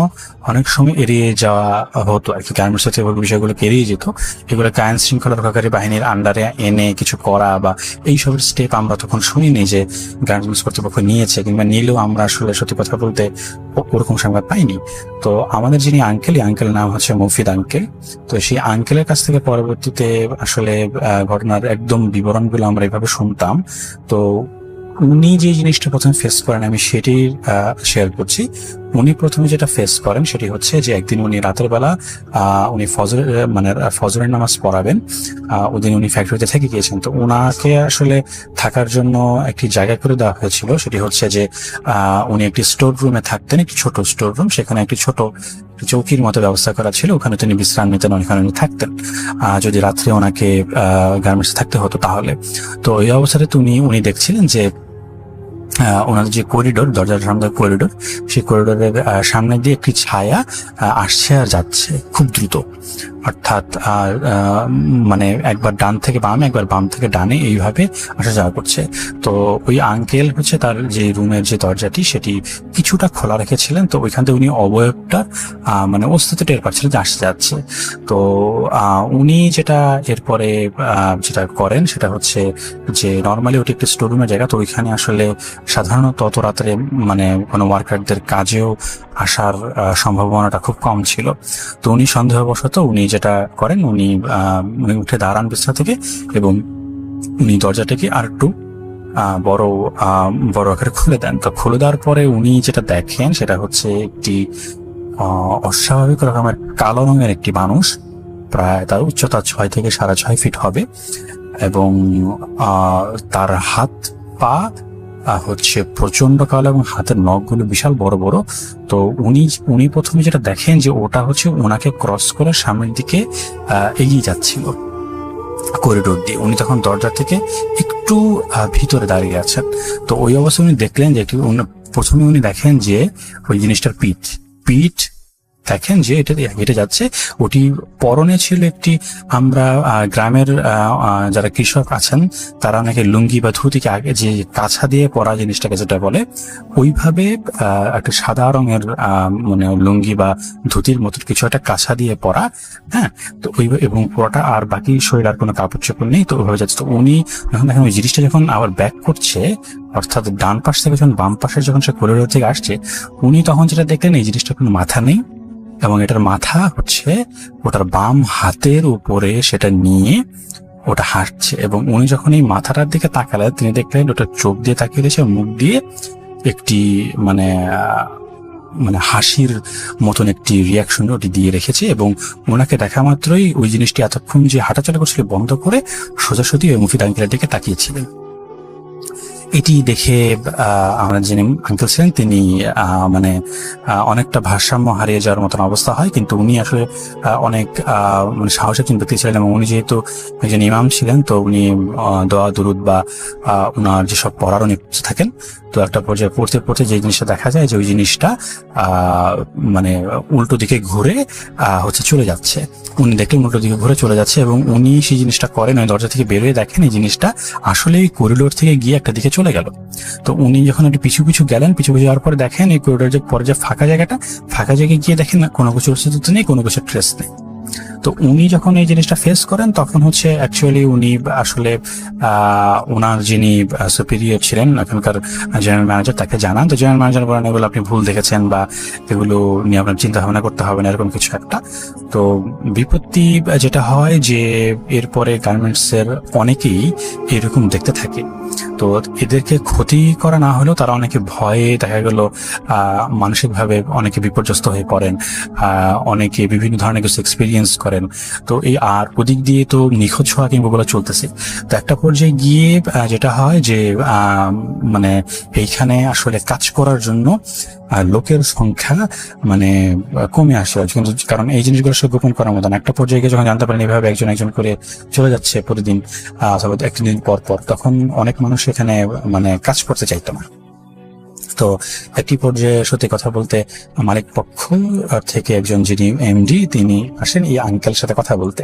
অনেক সময় এড়িয়ে যাওয়া হতো আর কি, গার্মেন্টস বিষয়গুলোকে এড়িয়ে যেত। এগুলোকে আইন শৃঙ্খলা রক্ষাকারী বাহিনীর আন্ডারে এনে কিছু করা বা এইসবের স্টেপ আমরা তখন শুনিনি যে গার্মেন্টস কর্তৃপক্ষ নিয়েছে, কিংবা নিলেও আমরা আসলে সত্যি কথা বলতে ওরকম সংবাদ পাইনি। তো আমাদের যিনি আঙ্কেল নাম হচ্ছে মফিদ আঙ্কেল। তো সেই আঙ্কেলের কাছ থেকে পরবর্তীতে আসলে ঘটনার একদম বিবরণগুলো আমরা এভাবে শুনতাম। তো উনি যে জিনিসটা প্রথমে ফেস করেন আমি সেটি শেয়ার করছি। উনি প্রথমে যেটা ফেস করেন সেটি হচ্ছে যে একদিন উনি রাতের বেলা উনি ফজরের নামাজ পড়াবেন, ওদিন উনি ফ্যাক্টরিতে থেকে গিয়েছেন। তো ওনাকে আসলে থাকার জন্য একটি জায়গা করে দেওয়া হয়েছিল, সেটি হচ্ছে যে উনি একটি স্টোর রুমে থাকতেন, একটি ছোট স্টোর রুম, সেখানে একটি ছোট চৌকির মতো ব্যবস্থা করা ছিল, ওখানে তিনি বিশ্রাম নিতেন, ওখানে উনি থাকতেন যদি রাত্রে ওনাকে গার্মেন্টসে থাকতে হতো তাহলে। তো এই অবস্থাতে উনি দেখছিলেন যে ওনাদের যে করিডোর, দরজার সামনে করিডোর, সেই করিডোরের সামনে দিয়ে একটি ছায়া আসছে আর যাচ্ছে খুব দ্রুত, অর্থাৎ মানে একবার ডান থেকে বামে, একবার বাম থেকে ডানে, এইভাবে আসা যাওয়া করছে। তো ওই আঙ্কেল হচ্ছে তার যে রুমের যে দরজাটি সেটি কিছুটা খোলা রেখেছিলেন, তো ওইখান থেকে উনি অবয়বটা মানে অস্তিত্ব টের পাচ্ছিলেন যে আসতে যাচ্ছে। তো উনি যেটা এরপরে যেটা করেন সেটা হচ্ছে যে নর্মালি ওটি একটি স্টোর রুমের জায়গা, তো ওইখানে আসলে সাধারণত অত রাত্রে মানে কোনো ওয়ার্কারদের কাজেও আসার সম্ভাবনাটা খুব কম ছিল। তো উনি সন্দেহবশত উনি যেটা করেন, উনি উঠে দাঁড়ান বিছানা থেকে এবং উনি দরজাটাকে আর একটু বড় আকারে খুলে দেন। তো খুলে দেওয়ার পরে উনি যেটা দেখেন সেটা হচ্ছে একটি অস্বাভাবিক রকমের কালো রঙের একটি মানুষ, প্রায় তার উচ্চতা 6 থেকে 6.5 ফিট হবে, এবং তার হাত পা হচ্ছে প্রচন্ড কালো এবং হাতের নখগুলো বিশাল বড় বড়। তো উনি প্রথমে যেটা দেখেন যে ওটা হচ্ছে ওনাকে ক্রস করে সামনের দিকে এগিয়ে যাচ্ছিল করিডোর দিয়ে। উনি তখন দরজা থেকে একটু ভিতরে দাঁড়িয়ে আছেন। তো ওই অবস্থায় উনি দেখলেন যে প্রথমে উনি দেখেন যে ওই জিনিসটার পিঠ দেখেন যে এটা হেঁটে যাচ্ছে। ওটি পরনে ছিল একটি, আমরা গ্রামের যারা কৃষক আছেন তারা অনেকে লুঙ্গি বা ধুতিকে আগে যে কাছা দিয়ে পরা জিনিসটাকে যেটা বলে, ওইভাবে একটা সাদা রঙের মানে লুঙ্গি বা ধুতির মতো কিছু একটা কাছা দিয়ে পরা, হ্যাঁ। তো ওই এবং পরাটা আর বাকি শরীর আর কোনো কাপড় চোপড় নেই, তো ওইভাবে যাচ্ছে। তো উনি যখন দেখেন ওই জিনিসটা যখন আবার ব্যাক করছে, অর্থাৎ ডান পাশ থেকে যখন বাম পাশে যখন সে করিডোর থেকে আসছে, উনি তখন যেটা দেখলেন এই জিনিসটার কোনো মাথা নেই, এবং এটার মাথা হচ্ছে ওটার বাম হাতের উপরে সেটা নিয়ে ওটা হাঁটছে। এবং উনি যখন এই মাথাটার দিকে তাকালেন তিনি দেখলেন ওটা চোখ দিয়ে তাকিয়ে দিয়েছে, মুখ দিয়ে একটি মানে হাসির মতন একটি রিয়াকশন ওটি দিয়ে রেখেছে। এবং ওনাকে দেখা মাত্রই ওই জিনিসটি এতক্ষণ যে হাঁটাচলা করছিল বন্ধ করে সোজাসুজি ওই মুফিদ আঙ্কেলের দিকে তাকিয়েছিলেন। এটি দেখে আমরা যিনি আঙ্কেল ছিলেন তিনি মানে অনেকটা ভারসাম্য হারিয়ে যাওয়ার মতন অবস্থা হয়। কিন্তু উনি আসলে অনেক মানে সাহসী ব্যক্তি ছিলেন, এবং উনি যেহেতু একজন ইমাম ছিলেন তো উনি দোয়া দুরুদ বা ওনার যেসব পড়ার উনি থাকেন, তো একটা পর্যায়ে পড়তে পড়তে যে জিনিসটা দেখা যায় যে ওই জিনিসটা মানে উল্টো দিকে ঘুরে হচ্ছে চলে যাচ্ছে। উনি দেখলেন উল্টো দিকে ঘুরে চলে যাচ্ছে, এবং উনি সেই জিনিসটা করেন, ওই দরজা থেকে বেরোয় দেখেন এই জিনিসটা আসলে এই করিডোর থেকে গিয়ে একটা দিকে চলে গেল। তো উনি যখন একটু পিছু পিছু যাওয়ার পরে দেখেন এই করিডোর যে পরে যে ফাঁকা জায়গায় গিয়ে দেখেন কোনো কিছু অস্তিত্ব নেই, কোনো কিছু ট্রেস নেই। তো উনি যখন এই জিনিসটা ফেস করেন তখন হচ্ছে অ্যাকচুয়ালি উনি আসলে ওনার যিনি সুপিরিয়র ছিলেন এখনকার জেনারেল ম্যানেজার তাকে জানান। তো জেনারেল ম্যানেজার বলেন এগুলো আপনি ভুল দেখেছেন বা এগুলো নিয়ে আপনার চিন্তা ভাবনা করতে হবে না, এরকম কিছু একটা। তো বিপত্তি যেটা হয় যে এরপরে গার্মেন্টস এর অনেকেই এরকম দেখতে থাকে। তো এদেরকে ক্ষতি করা না হলেও তারা অনেকে ভয়ে দেখা গেল মানসিকভাবে অনেকে বিপর্যস্ত হয়ে পড়েন, অনেকে বিভিন্ন ধরনের কিছু এক্সপিরিয়েন্স করেন। তো এই আর ওদিক দিয়ে তো নিখোঁজ হওয়া কিংবা বলা চলতেছে। তো একটা পর্যায়ে গিয়ে যেটা হয় যে মানে এইখানে আসলে কাজ করার জন্য লোকের সংখ্যা মানে কমে আসে, কিন্তু কারণ এই জিনিসগুলো সব গোপন করার মতো না। একটা পর্যায়ে গিয়ে যখন জানতে পারেন এভাবে একজন একজন করে চলে যাচ্ছে প্রতিদিন অথবা একদিন পর পর, তখন অনেক মানুষ এখানে মানে কাজ করতে চাইতো না। তো একটি পর্যায়ে সত্যি কথা বলতে মালিক পক্ষ থেকে একজন যিনি এমডি তিনি আসেন এই আঙ্কেলের সাথে কথা বলতে।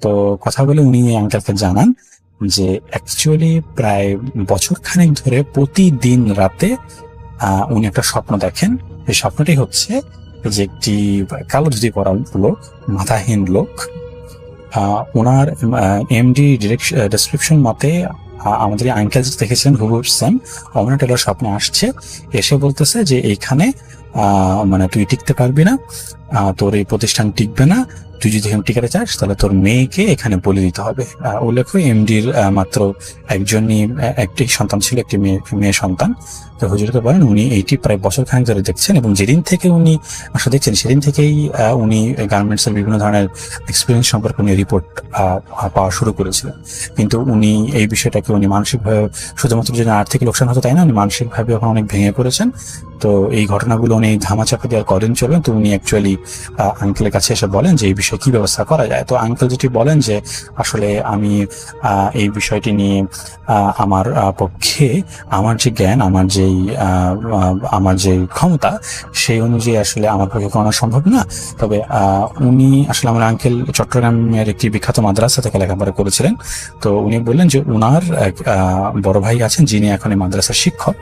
তো কথা বলে উনি এই আঙ্কেলকে জানান যে অ্যাকচুয়ালি প্রায় বছর খানেক ধরে প্রতিদিন রাতে উনি একটা স্বপ্ন দেখেন। এই স্বপ্নটি হচ্ছে যে একটি কালো ধুতি পরা লোক, মাথাহীন লোক, ওনার এমডি ডেসক্রিপশন মতে আমাদের আঙ্কেল দেখেছেন হুবহু সেম অমর টেলর স্বপ্নে আসছে, এসে বলতেছে যে এইখানে মানে তুই টিকতে পারবি না, তোর এই প্রতিষ্ঠান টিকবে না, তুই যদি এখানে টিকাতে চাস তাহলে তোর মেয়েকে এখানে বলে দিতে হবে। উল্লেখ্য এমডির মাত্র একটি সন্তান ছিল, একটি মেয়ে সন্তান। তো হুজুরকে বলেন উনি এইটি প্রায় বছর খানেক ধরে দেখছেন, এবং যেদিন থেকে উনি আসলে দেখছেন সেদিন থেকেই উনি গার্মেন্টস এর বিভিন্ন ধরনের এক্সপিরিয়েন্স সম্পর্কে উনি রিপোর্ট পাওয়া শুরু করেছিলেন। কিন্তু উনি এই বিষয়টাকে উনি মানসিকভাবে শুধুমাত্র যে আর্থিক লোকসান হতো তাই না, উনি মানসিকভাবে এখন অনেক ভেঙে পড়েছেন। তো এই ঘটনাগুলো উনি ধামাচাপা দিয়ে আর কদিন চলবেন। তো উনি অ্যাকচুয়ালি আঙ্কেলের কাছে এসে বলেন যে এই বিষয়ে কি ব্যবস্থা করা যায়। তো আঙ্কেল যেটি বলেন যে আসলে আমি এই বিষয়টি নিয়ে আমার পক্ষে আমার যে জ্ঞান, আমার যে ক্ষমতা সেই অনুযায়ী আসলে আমার পক্ষে করানো সম্ভব না। তবে উনি আসলে আমার আঙ্কেল চট্টগ্রামের একটি বিখ্যাত মাদ্রাসা থেকে লেখাপড়া করেছিলেন। তো উনি বললেন যে উনার বড় ভাই আছেন যিনি এখন এই মাদ্রাসার শিক্ষক,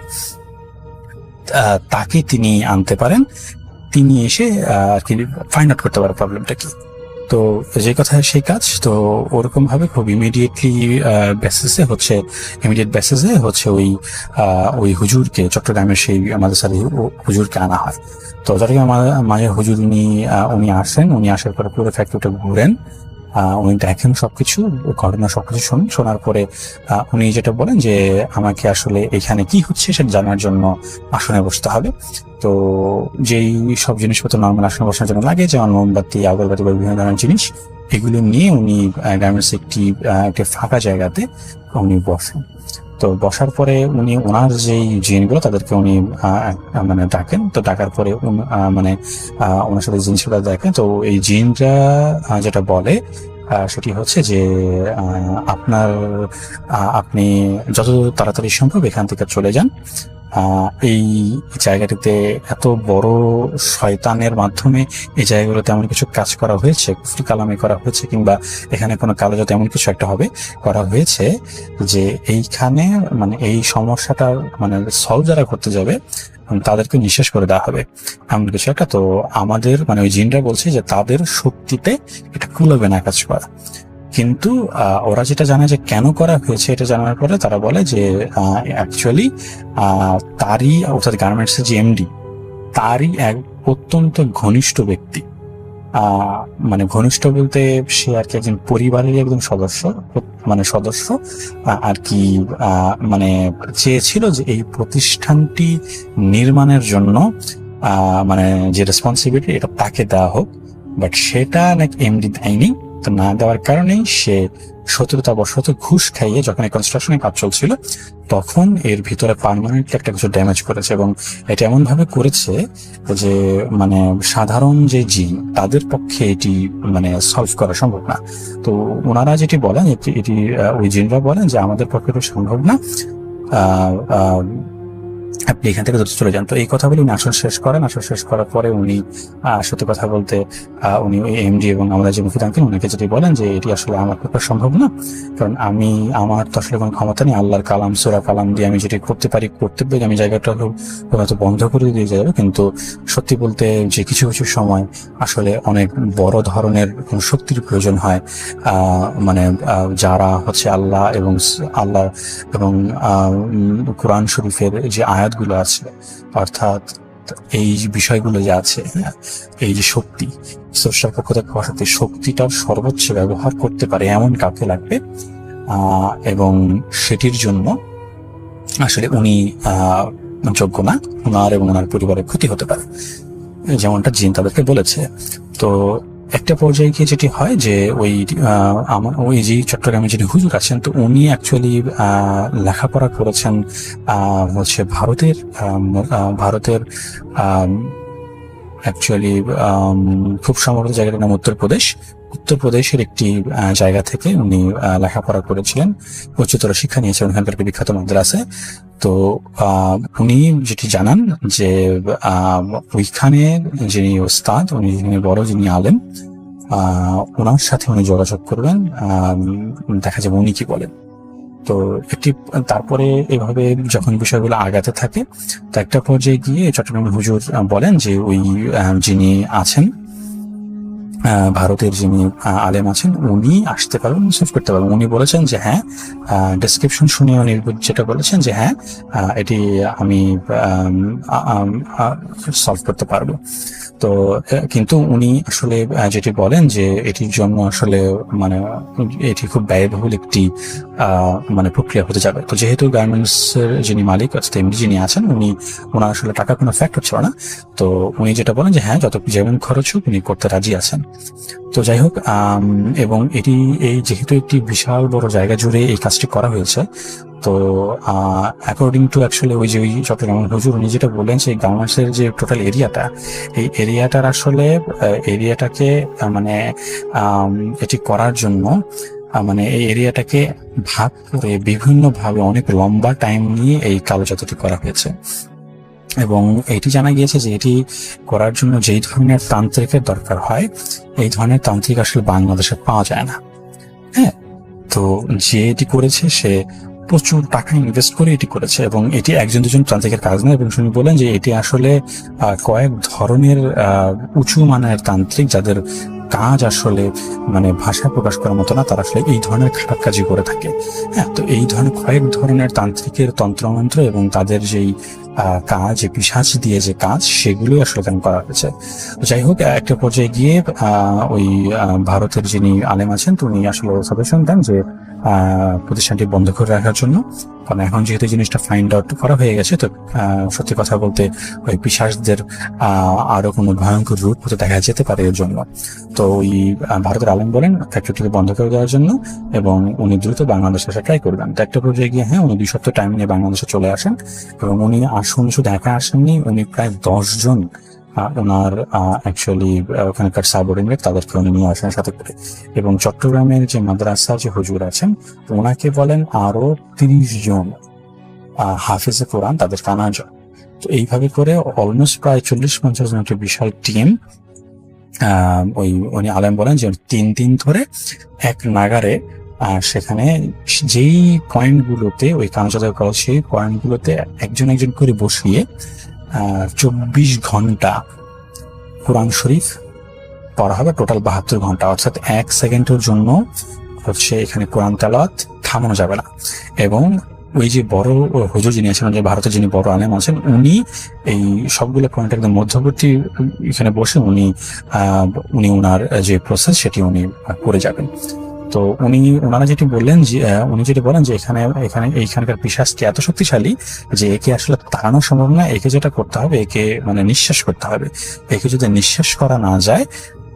তাকে তিনি আনতে পারেন, তিনি এসে আর কি ফাইন্ড আউট করতে পারে প্রবলেমটা কি। তো যে কথা সেই কাজ। তো ওরকম ভাবে খুব ইমিডিয়েট বেসিসে হচ্ছে ওই হুজুরকে, চট্টগ্রামের সেই মাদ্রাসার হুজুরকে আনা হয়। তো চট্টগ্রাম মাঝে হুজুর উনি আসেন, উনি আসার পরে পুরো ফ্যাক্টরিটা ঘুরেন, উনি দেখেন সবকিছু, ঘটনা সবকিছু শোনার পরে উনি যেটা বলেন যে আমাকে আসলে এখানে কি হচ্ছে সেটা জানার জন্য আসনে বসতে হবে। তো যেই সব জিনিসপত্র নর্মাল আসনে বসার জন্য লাগে, যেমন মোমবাতি, আগরবাতি বা বিভিন্ন ধরনের জিনিস, এগুলো নিয়ে উনি গার্মেন্টস একটি ফাঁকা জায়গাতে উনি বসেন। তো বসার পরে উনি ওনার যেই জিনগুলো তাদেরকে উনি মানে ডাকেন। তো ডাকার পরে মানে ওনার সাথে জিনিসগুলো দেখেন। তো এই জিনরা যেটা বলে সেটি হচ্ছে যে আপনি যত তাড়াতাড়ি সম্ভব এখান থেকে চলে যান। এই জায়গাটিতে এত বড় শয়তানের মাধ্যমে এই জায়গাগুলোতে এমন কিছু কাজ করা হয়েছে, কুফরি কালামে করা হয়েছে, কিংবা এখানে কোনো কালো জাতে এমন কিছু একটা হবে করা হয়েছে যে এইখানে মানে এই সমস্যাটা মানে সলভ যারা করতে যাবে তাদেরকে নিঃশেষ করে দেওয়া হবে এমন কিছু একটা। তো আমাদের মানে ওই জিনরা বলছে যে তাদের শক্তিতে এটা কুলাবে না কাজ করা। কিন্তু ওরা যেটা জানে যে কেন করা হয়েছে এটা জানার পরে তারা বলে যে অ্যাকচুয়ালি তারই অর্থাৎ গার্মেন্টসের যে এমডি তারই এক অত্যন্ত ঘনিষ্ঠ ব্যক্তি, মানে ঘনিষ্ঠ বলতে সে আর কি একজন পরিবারের একজন সদস্য আর কি মানে চেয়েছিল যে এই প্রতিষ্ঠানটি নির্মাণের জন্য মানে যে রেসপন্সিবিলিটি এটা তাকে দেওয়া হোক, বাট সেটা নাকি এমডি দেয়নি। তো না দেওয়ার কারণেই সে শত্রুতাবশত ঘুষ খাইয়ে যখন এই কনস্ট্রাকশনের কাজ চলছিল তখন এর ভিতরে পার্মানেন্টলি একটা কিছু ড্যামেজ করেছে, এবং এটা এমন ভাবে করেছে যে মানে সাধারণ যে জিন তাদের পক্ষে এটি মানে সলভ করা সম্ভব না। তো ওনারা যেটি বলেন এটি ওই জিনরা বলেন যে আমাদের পক্ষে তো সম্ভব না, আপনি এখান থেকে দ্রুত চলে যান। তো এই কথা বলে উনি আসন শেষ করেন। আসন শেষ করার পরে উনি সত্যি কথা বলতে উনি এমডি এবং আমাদের যে মুফতি আঙ্কেল ওনাকে যেটি বলেন যে এটি আসলে আমার পক্ষে সম্ভব না, কারণ আমার তো আসলে কোনো ক্ষমতা নেই। আল্লাহর কালাম সূরা কালাম দিয়ে আমি যেটি করতে পারি আমি জায়গাটা হয়তো বন্ধ করে দিয়ে যাবো, কিন্তু সত্যি বলতে যে কিছু কিছু সময় আসলে অনেক বড় ধরনের শক্তির প্রয়োজন হয়। মানে যারা হচ্ছে আল্লাহ এবং কোরআন শরীফের যে আয়াতগুলো আছে, অর্থাৎ এই বিষয়গুলো যে আছে, এই যে শক্তি স্রষ্টার পক্ষ থেকে শক্তি, শক্তিটার সর্বোচ্চ ব্যবহার করতে পারে এমন কাউকে লাগবে, এবং সেটির জন্য আসলে উনি যোগ্য না, ওনার এবং ওনার পরিবারের ক্ষতি হতে পারে, যেমনটা জিন তাদেরকে বলেছে। তো একটা পর্যায়ে গিয়ে যেটি হয় যে ওই যে চট্টগ্রামে যিনি হুজুর আছেন, তো উনি অ্যাকচুয়ালি লেখাপড়া করেছেন হচ্ছে ভারতের অ্যাকচুয়ালি খুব সম্ভবত জায়গাটার নাম উত্তরপ্রদেশের একটি জায়গা থেকে উনি লেখাপড়া করেছিলেন, উচ্চতর শিক্ষা নিয়েছেন ওখানকার একটি বিখ্যাত মাদ্রাসায়। তো উনি যেটি জানান যে ওইখানে যিনি ওস্তাদ, যিনি বড়, যিনি আলেম, ওনার সাথে উনি যোগাযোগ করবেন, দেখা যাবে উনি কি বলেন। তো তারপরে এভাবে যখন বিষয়গুলো আগাতে থাকে, তো একটা পর্যায়ে গিয়ে চট্টগ্রামের হুজুর বলেন যে ওই যিনি আছেন ভারতের যিনি আলেম আছেন উনি আসতে পারবেন, সলভ করতে পারবেন। উনি বলেছেন যে হ্যাঁ, ডেসক্রিপশন শুনে উনি যেটা বলেছেন যে হ্যাঁ, এটি আমি সলভ করতে পারবো। তো কিন্তু উনি আসলে যেটি বলেন যে এটির জন্য আসলে মানে এটি খুব ব্যয়বহুল একটি মানে প্রক্রিয়া হতে যাবে। তো যেহেতু গার্মেন্টস এর যিনি মালিক অর্থাৎ এমডি যিনি আছেন, ওনার আসলে টাকা কোনো ফ্যাক্টর ছিল না। তো উনি যেটা বলেন যে হ্যাঁ, যেমন খরচ হোক উনি করতে রাজি আছেন। তো যাই হোক, এবং যেহেতু একটি বিশাল বড় জায়গা জুড়ে এই কাজটি করা হয়েছে, তো অ্যাকর্ডিং টু অ্যাকচুয়ালি ওই চট্টগ্রাম হুজুর উনি যেটা বললেন, সেই গার্মেন্টসের যে টোটাল এরিয়াটা, এই এরিয়াটার আসলে এরিয়াটাকে মানে এটি করার জন্য মানে এই এরিয়াটাকে ভাগ করে বিভিন্নভাবে অনেক লম্বা টাইম নিয়ে এই কালোজাদুটি করা হয়েছে। এবং এটি জানা গিয়েছে যে এটি করার জন্য যেই ধরনের তান্ত্রিকের দরকার হয়, এই ধরনের তান্ত্রিক আসলে বাংলাদেশে পাওয়া যায় না। হ্যাঁ, তো যে এটি করেছে সে প্রচুর টাকা ইনভেস্ট করে এটি করেছে, এবং এটি একজন দুজন তান্ত্রিকের কাজ নয়। এবং শুনি বলেন যে এটি আসলে কয়েক ধরনের উঁচু মানের তান্ত্রিক, যাদের কাজ আসলে মানে ভাষা প্রকাশ করার মতো না, তারা আসলে এই ধরনের খারাপ কাজই করে থাকে। হ্যাঁ, তো এই ধরনের কয়েক ধরনের তান্ত্রিকের তন্ত্রমন্ত্র এবং তাদের যেই কাজ, পিশাচ দিয়ে যে কাজ, সেগুলো আসলে কেন করা হয়েছে। যাই হোক, একটা পর্যায়ে গিয়ে ওই ভারতের যিনি আলেম আছেন, তো উনি আসলে সাজেশন দেন যে প্রতিষ্ঠানটি বন্ধ করে রাখার জন্য, কারণ এখন যেহেতু জিনিসটা ফাইন্ড আউট করা হয়ে গেছে, তো সত্যি কথা বলতে ওই পিশাচদের আরো কোনো ভয়ঙ্কর রূপ হতে দেখা যেতে পারে এর জন্য। তো ওই ভারতের আলেম বলেন ফ্যাক্টরিটিকে বন্ধ করে দেওয়ার জন্য, এবং উনি দ্রুত বাংলাদেশে আসা ট্রাই করবেন। তো একটা পর্যায়ে গিয়ে হ্যাঁ, উনি 2 সপ্তাহ টাইম নিয়ে বাংলাদেশে চলে আসেন, এবং উনি শুধু একা আসেননি, উনি প্রায় 10 জন ওনার অ্যাকচুয়ালি ওখানকার সাবঅর্ডিনেট তাদেরকে উনি নিয়ে আসেন সাথে করে। এবং চট্টগ্রামের যে মাদ্রাসা যে হুজুর আছেন, ওনাকে বলেন আরো 30 জন হাফেজে কোরআন, তাদের কানা জন। তো এইভাবে করে অলমোস্ট প্রায় 40-50 জন একটা বিশাল টিম, উনি আলেম বলেন যে 3 দিন ধরে এক নাগারে সেখানে যেই পয়েন্টগুলোতে ওই কানাজাদা করা, সেই পয়েন্টগুলোতে একজন একজন করে বসিয়ে 24 ঘন্টা কোরআন শরীফ পড়া হবে, টোটাল 72 ঘন্টা, অর্থাৎ 1 সেকেন্ডের জন্য হচ্ছে এখানে কোরআন তেলাওয়াত থামানো যাবে না। এবং ওই যে বড় হুজুর যিনি আছেন, যে ভারতের যিনি বড় আলেম আছেন, উনি এই সবগুলো পয়েন্ট একদম মধ্যবর্তী এখানে বসে উনি ওনার যে প্রসেস সেটি উনি করে যাবেন। তো ওনারা যেটি বললেন যে উনি যেটি বলেন যে এইখানকার পিশাচটি এত শক্তিশালী যে একে আসলে তাড়ানো সম্ভব না। একে যেটা করতে হবে, একে মানে নিঃশ্বাস করতে হবে। একে যদি নিঃশ্বাস করা না যায়,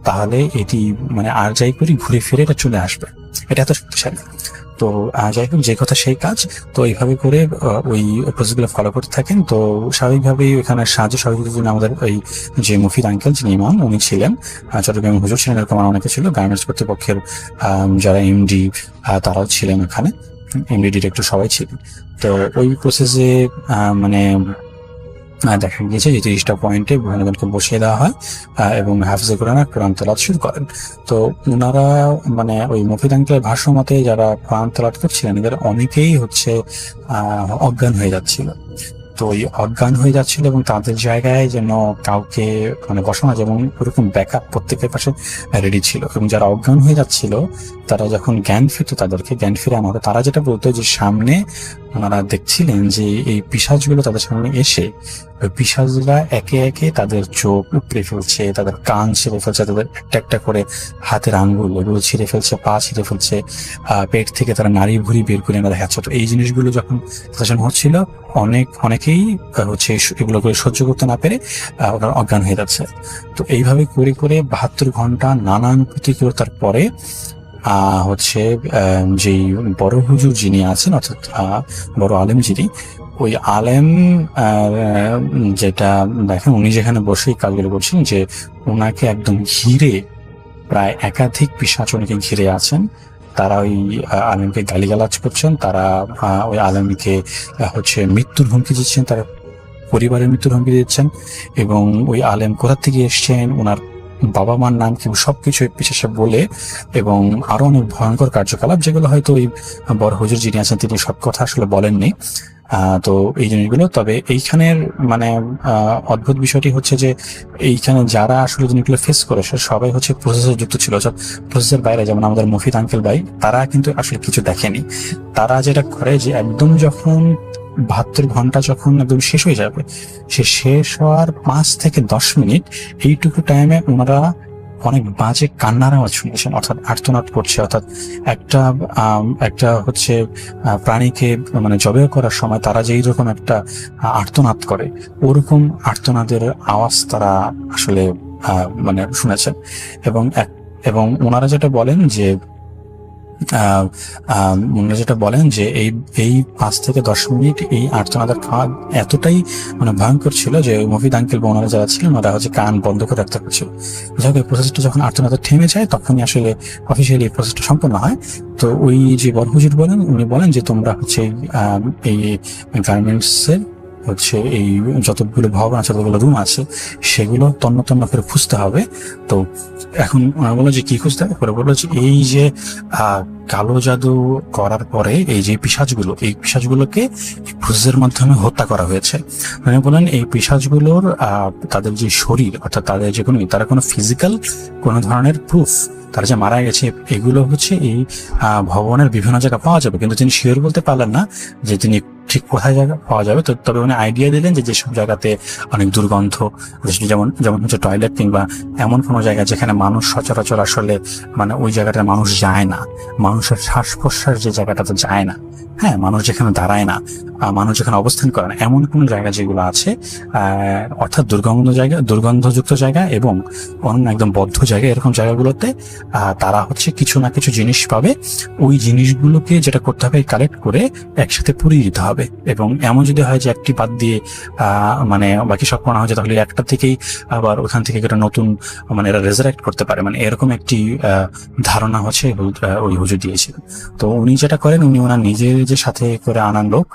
তাহলে এটি মানে আর যাই করি ঘুরে ফিরে এটা চলে আসবে, এটা এত শক্তিশালী। তো যাই হোক, যে কথা সেই কাজ। তো এইভাবে করে ওই প্রসেসগুলো ফলো করতে থাকেন। তো স্বাভাবিকভাবেই এখানে সাহায্য সহযোগিতার জন্য আমাদের ওই যে মুফিদ আঙ্কেল যিনি ইমাম, উনি ছিলেন, চট্টগ্রাম হুজুর ছিলেন, এরকম অনেকে ছিল, গার্মেন্টস কর্তৃপক্ষের যারা এমডি তারাও ছিলেন ওখানে, এমডি ডিরেক্টর সবাই ছিলেন। তো ওই প্রসেসে মানে দেখা গিয়েছে যে 30টা পয়েন্টে বিভিন্ন জনকে বসিয়ে দেওয়া হয় এবং হাফিজে কোরআন তেলাওয়াত শুরু করেন। তো ওনারা মানে ওই মফিদ আঙ্কেলের ভাষ্য মতে যারা কোরআন তেলাওয়াত করছিলেন এদের অনেকেই হচ্ছে অজ্ঞান হয়ে যাচ্ছিল। তো ওই অজ্ঞান হয়ে যাচ্ছিল এবং তাদের জায়গায় যেন কাউকে মানে বসানো, যেমন ওরকম ব্যাকআপ প্রত্যেকের পাশে রেডি ছিল। এবং যারা অজ্ঞান হয়ে যাচ্ছিল তারা যখন জ্ঞান ফিরতো, তাদেরকে জ্ঞান ফিরে আনা হতো, তারা যেটা বলতো যে সামনে ওনারা দেখছিলেন যে এই পিশাচগুলো তাদের সামনে এসে ওই পিশাচগুলা একে একে তাদের চোখ উপড়ে ফেলছে, তাদের কান ছিঁড়ে ফেলছে, তাদের একটা একটা করে হাতের আঙ্গুল এগুলো ছিঁড়ে ফেলছে, পা ছিঁড়ে ফেলছে, পেট থেকে তারা নাড়ি ভুড়ি বের করে এনে দেখাচ্ছে। তো এই জিনিসগুলো যখন হচ্ছিল অনেকেই হচ্ছে এগুলো করে সহ্য করতে না পেরে ওনারা অজ্ঞান হয়ে যাচ্ছে। তো এইভাবে করে করে 72 ঘন্টা নানান প্রতিকূলতার পরে হচ্ছে যেই বড় হুজুর যিনি আছেন, অর্থাৎ বড় আলেম যিনি, ওই আলেম যেটা দেখেন উনি যেখানে বসে কাজগুলো করছিলেন, যে ওনাকে একদম ঘিরে প্রায় একাধিক পিশাচ উনাকে ঘিরে আছেন। তারা ওই আলেমকে গালিগালাজ করছেন, তারা ওই আলেমকে হচ্ছে মৃত্যুর হুমকি দিচ্ছেন, তারা পরিবারের মৃত্যুর হুমকি দিচ্ছেন। এবং ওই আলেম কোথা থেকে এসছেন, ওনার বাবা মার নাম কি, সবকিছু পিছাসে বলে এবং আরো অনেক ভয়ঙ্কর কার্যকলাপ, যেগুলো হয়তো ওই বড় হুজুর যিনি আছেন তিনি সব কথা আসলে বলেননি। তো এই জিনিসগুলো, তবে এইখানের মানে অদ্ভুত বিষয়টি হচ্ছে যে এইখানে যারা আসলে জিনিসগুলো ফেস করে সবাই হচ্ছে প্রসেসে যুক্ত ছিল। প্রসেসের বাইরে যেমন আমাদের মফিদ আঙ্কেল ভাই, তারা কিন্তু আসলে কিছু দেখেনি। তারা যেটা করে যে একদম যখন 72 ঘন্টা যখন একদম শেষ হয়ে যাবে, সে শেষ হওয়ার 5 থেকে 10 মিনিট এইটুকু টাইমে ওনারা অনেক বাজে কান্নার আওয়াজ শুনেছেন, অর্থাৎ আর্তনাদ করছে। অর্থাৎ একটা হচ্ছে প্রাণীকে মানে জবাই করার সময় তারা যে এইরকম একটা আর্তনাদ করে, ওরকম আর্তনাদের আওয়াজ তারা আসলে মানে শুনেছেন। এবং ওনারা যেটা বলেন যে এই 5 থেকে 10 মিনিট এই আর্তনাদের খাওয়া এতটাই মানে ভয়ঙ্কর ছিল যে মফিদ আঙ্কেল বা ওনারা যারা ছিলেন ওরা হচ্ছে কান বন্ধ করে রাখতে পারছিল। যাই হোক, এই প্রসেসটা যখন আর্তনাদের থেমে যায় তখনই আসলে অফিসিয়ালি এই প্রসেসটা সম্পন্ন হয়। তো ওই যে বড় হুজুর উনি বলেন যে তোমরা হচ্ছে এই গার্মেন্টসের হচ্ছে এই যতগুলো ভবন আছে, যতগুলো রুম আছে, সেগুলো তন্ন তন্ন করে খুঁজতে হবে। তো এখন ওনারা বললো যে কি খুঁজতে হবে, পরে বললো যে এই যে কালো জাদু করার পরে এই যে এই পিশাচগুলোকে প্রসেসের মাধ্যমে হত্যা করা হয়েছে। মানে বলেন এই পিশাচগুলোর তাদের যে শরীর, অর্থাৎ তাদের যে তারা কোনো ফিজিক্যাল কোনো ধরনের প্রুফ তারা যে মারা গেছে এগুলো হচ্ছে এই ভবনের বিভিন্ন জায়গায় পাওয়া যাবে, কিন্তু তিনি শিওর বলতে পারলেন না যে তিনি ঠিক কোথায় জায়গা পাওয়া যাবে। তো তবে উনি আইডিয়া দিলেন যে যেসব জায়গাতে অনেক দুর্গন্ধ, যেমন হচ্ছে টয়লেট কিংবা এমন কোনো জায়গা যেখানে মানুষ সচরাচর আসলে মানে ওই জায়গাটা মানুষ যায় না, মানুষের শ্বাস প্রশ্বাস যে জায়গাটাতে যায় না, হ্যাঁ, মানুষ যেখানে দাঁড়ায় না, মানুষ যেখানে অবস্থান করে না, এমন কোন জায়গা যেগুলো আছে অর্থাৎ দুর্গন্ধযুক্ত জায়গা এবং অন্য একদম বদ্ধ জায়গা, এরকম জায়গাগুলোতে তারা হচ্ছে কিছু না কিছু জিনিস পাবে। ওই জিনিসগুলোকে যেটা করতে হবে কালেক্ট করে একসাথে পুড়িয়ে দিতে হবে। এবং এমন যদি হয় যে একটি বাদ দিয়ে মানে বাকি সব করা হয়েছে, তাহলে একটা থেকেই আবার ওখান থেকে একটা নতুন মানে এরা রেজারেক্ট করতে পারে, মানে এরকম একটি ধারণা হচ্ছে ওই হুজুর দিয়েছিল। তো উনি যেটা করেন, উনি ওনার নিজের যে সাথে করে আনান লোক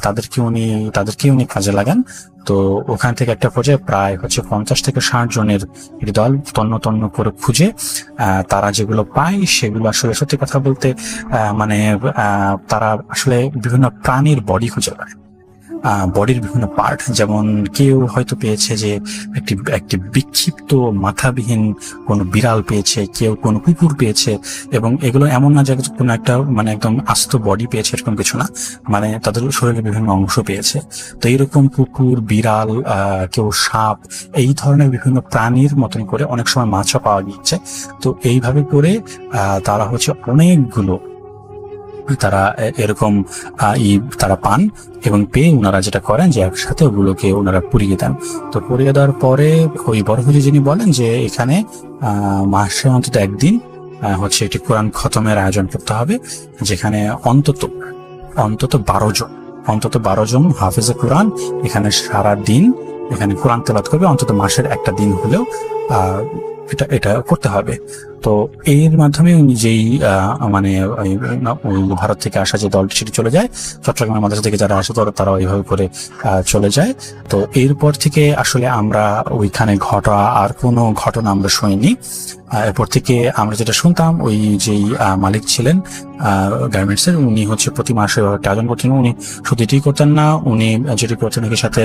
তাদেরকে উনি কাজে লাগান। তো ওখান থেকে একটা পর্যায়ে প্রায় হচ্ছে 50 থেকে 60 জনের একটি দল তন্ন করে খুঁজে তারা যেগুলো পায় সেগুলো আসলে সত্যি কথা বলতে মানে তারা আসলে বিভিন্ন প্রাণীর বডি খুঁজে পায়, বডির বিভিন্ন পার্ট। যেমন কেউ হয়তো পেয়েছে যে একটি বিক্ষিপ্ত মাথাবিহীন কোনো বিড়াল পেয়েছে, কেউ কোনো কুকুর পেয়েছে। এবং এগুলো এমন না যে কোনো একটা মানে একদম আস্ত বডি পেয়েছে, এরকম কিছু না, মানে তাদের শরীরের বিভিন্ন অংশ পেয়েছে। তো এইরকম কুকুর, বিড়াল, কেউ সাপ, এই ধরনের বিভিন্ন প্রাণীর মতন করে অনেক সময় মাছও পাওয়া গিয়েছে। তো এইভাবে করে তারা হচ্ছে অনেকগুলো তারা এরকম তারা পান এবং পেয়ে ওনারা যেটা করেন যে একসাথে ওগুলোকে ওনারা পুড়িয়ে দেন। তো পুড়িয়ে দেওয়ার পরে ওই বড় হুজুর যিনি বলেন যে এখানে মাসে অন্তত একদিন হচ্ছে একটি কোরআন খতমের আয়োজন করতে হবে, যেখানে অন্তত 12 জন হাফেজে কোরআন এখানে সারা দিন এখানে কোরআন তেলাওয়াত করবে, অন্তত মাসের একটা দিন হলেও এটা এটা করতে হবে। তো এর মাধ্যমে উনি যেই মানে ওই ভারত থেকে আসা যে দলটি সেটি চলে যায়, চট্টগ্রামের মাদ্রাসা থেকে যারা আসে তারা ওইভাবে করে চলে যায়। তো এরপর থেকে আসলে আমরা ওইখানে ঘটা আর কোনো ঘটনা আমরা শুনিনি। এরপর থেকে আমরা যেটা শুনতাম, ওই যেই মালিক ছিলেন গার্মেন্টস এর, উনি হচ্ছে প্রতি মাসে টাকা করতেন। উনি শুধু এটাই করতেন না, উনি যেটি করতেন এর সাথে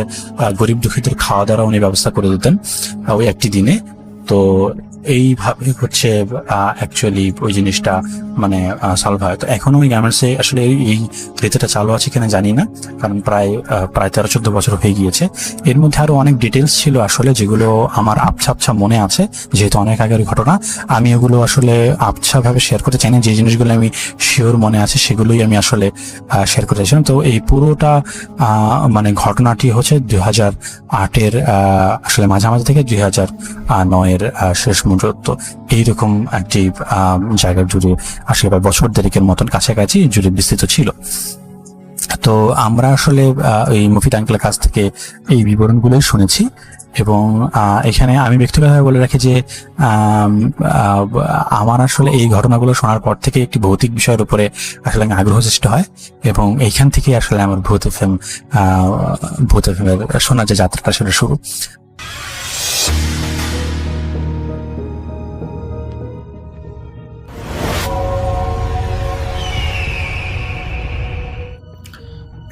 গরিব দুঃখীদের খাওয়া দাওয়া উনি ব্যবস্থা করে দিতেন ওই একটি দিনে। তো এইভাবে হচ্ছে অ্যাকচুয়ালি ওই জিনিসটা মানে সলভ হয়। তো এখনো ওই গার্মেন্টসে আসলে এই রীতিটা চালু আছে কিনা জানি না, কারণ প্রায় 13-14 বছর হয়ে গিয়েছে। এর মধ্যে আরো অনেক ডিটেলস ছিল আসলে, যেগুলো আমার আবছা আবছা মনে আছে, যেহেতু অনেক আগের ঘটনা। আমি এগুলো আসলে আবছা ভাবে শেয়ার করতে চাই না, যে জিনিসগুলো আমি শিওর মনে আছে সেগুলোই আমি আসলে শেয়ার করতে চাইছিলাম। তো এই পুরোটা ঘটনাটি হচ্ছে 2008-এর আসলে মাঝামাঝি থেকে 2009-এর শেষ মুহূর্ত, এইরকম একটি জায়গা জুড়ে আসলে প্রায় বছর দেড়েকের মতন কাছাকাছি জুড়ে বিস্তৃত ছিল। তো আমরা আসলে এই মুফিদ আঙ্কেলের কাছ থেকে এই বিবরণগুলোই শুনেছি। এবং এখানে আমি ব্যক্তিগতভাবে বলে রাখি যে আমার আসলে এই ঘটনাগুলো শোনার পর থেকে একটি ভৌতিক বিষয়ের উপরে আসলে আগ্রহ সৃষ্টি হয়, এবং এইখান থেকে আসলে আমার ভূত এফএম এর শোনার যে যাত্রাটা সেটা শুরু।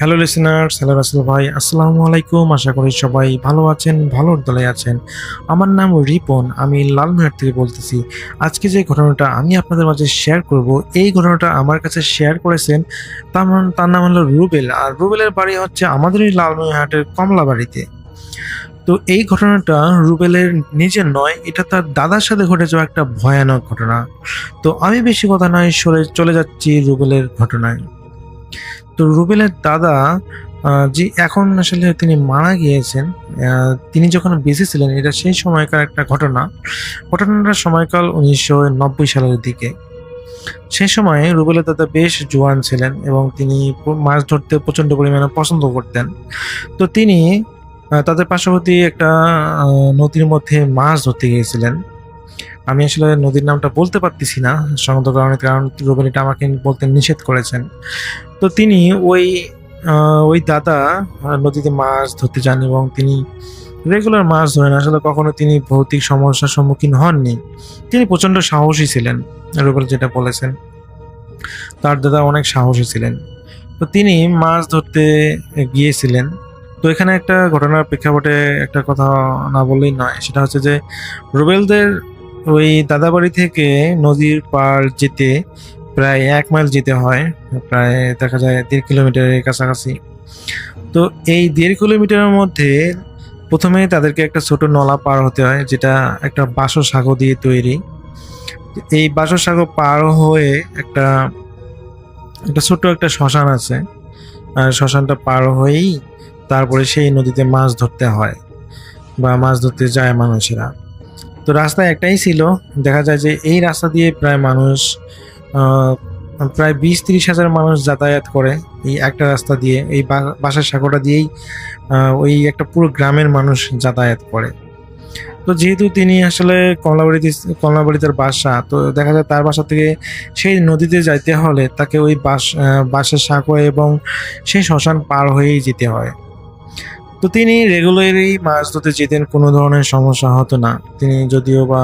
হ্যালো লিসেনার্স, হ্যালো রাসেল ভাই, আসসালামু আলাইকুম। আশা করি সবাই ভালো আছেন, ভালোর দলে আছেন। আমার নাম রিপন, আমি লালমনিরহাট থেকে বলতেছি। আজকে যে ঘটনাটা আমি আপনাদের মাঝে শেয়ার করব, এই ঘটনাটা আমার কাছে শেয়ার করেছেন তার নাম হলো রুবেল। আর রুবেলের বাড়ি হচ্ছে আমাদের এই লালমনিরহাটের কমলাবাড়িতে। তো এই ঘটনাটা রুবেলের নিজের নয়, এটা তার দাদার সাথে ঘটে যাওয়া একটা ভয়ানক ঘটনা। তো আমি বেশি কথা নয়, চলে যাচ্ছি রুবেলের ঘটনায়। তো রুবেলের দাদা যে এখন আসলে তিনি মারা গিয়েছেন, তিনি যখন বেঁচে ছিলেন, এটা সেই সময়কার একটা ঘটনাটার সময়কাল 1990 সালের দিকে। সেই সময়ে রুবেলের দাদা বেশ জোয়ান ছিলেন এবং তিনি মাছ ধরতে প্রচণ্ড পরিমাণে পছন্দ করতেন। তো তিনি তাদের পার্শ্ববর্তী একটা নদীর মধ্যে মাছ ধরতে গিয়েছিলেন। আমি আসলে নদীর নামটা বলতে পারতেছি না সঙ্গত কারণে, কারণ রুবেল এটা আমাকে বলতে নিষেধ করেছেন। তো তিনি ওই দাদা নদীতে মাছ ধরতে যান এবং তিনি রেগুলার মাছ ধরেন। আসলে কখনো তিনি ভৌতিক সমস্যার সম্মুখীন হননি। তিনি প্রচণ্ড সাহসী ছিলেন, রুবেল যেটা বলেছেন, তার দাদা অনেক সাহসী ছিলেন। তো তিনি মাছ ধরতে গিয়েছিলেন। তো এখানে একটা ঘটনার প্রেক্ষাপটে একটা কথা না বললেই নয়, সেটা হচ্ছে যে রুবেলদের ওই দাদাবাড়ি থেকে নদীর পার যেতে প্রায় 1 মাইল যেতে হয়, প্রায় দেখা যায় 1.5 কিলোমিটারের কাছাকাছি। তো এই 1.5 কিলোমিটারের মধ্যে প্রথমে তাদেরকে একটা ছোট নলা পার হতে হয়, যেটা একটা বাঁশের সাঁকো দিয়ে তৈরি। এই বাঁশের সাঁকো পার হয়ে একটা ছোট একটা শ্মশান আছে, আর শ্মশানটা পার হয়েই তারপরে সেই নদীতে মাছ ধরতে হয় বা মাছ ধরতে যায় মানুষেরা। তো রাস্তা একটাই ছিল, দেখা যায় যে এই রাস্তা দিয়ে প্রায় 20-30 হাজার মানুষ যাতায়াত করে এই একটা রাস্তা দিয়ে। এই বাঁশের সাঁকোটা দিয়েই ওই একটা পুরো গ্রামের মানুষ যাতায়াত করে। তো যেহেতু তিনি আসলে কমলাবাড়ি তার বাসা, তো দেখা যায় তার বাসা থেকে সেই নদীতে যাইতে হলে তাকে ওই বাঁশের সাঁকো এবং সেই শ্মশান পার হয়েই যেতে হয়। তো তিনি রেগুলারই মাছ ধরতে যেতেন, কোনো ধরনের সমস্যা হতো না। তিনি যদিও বা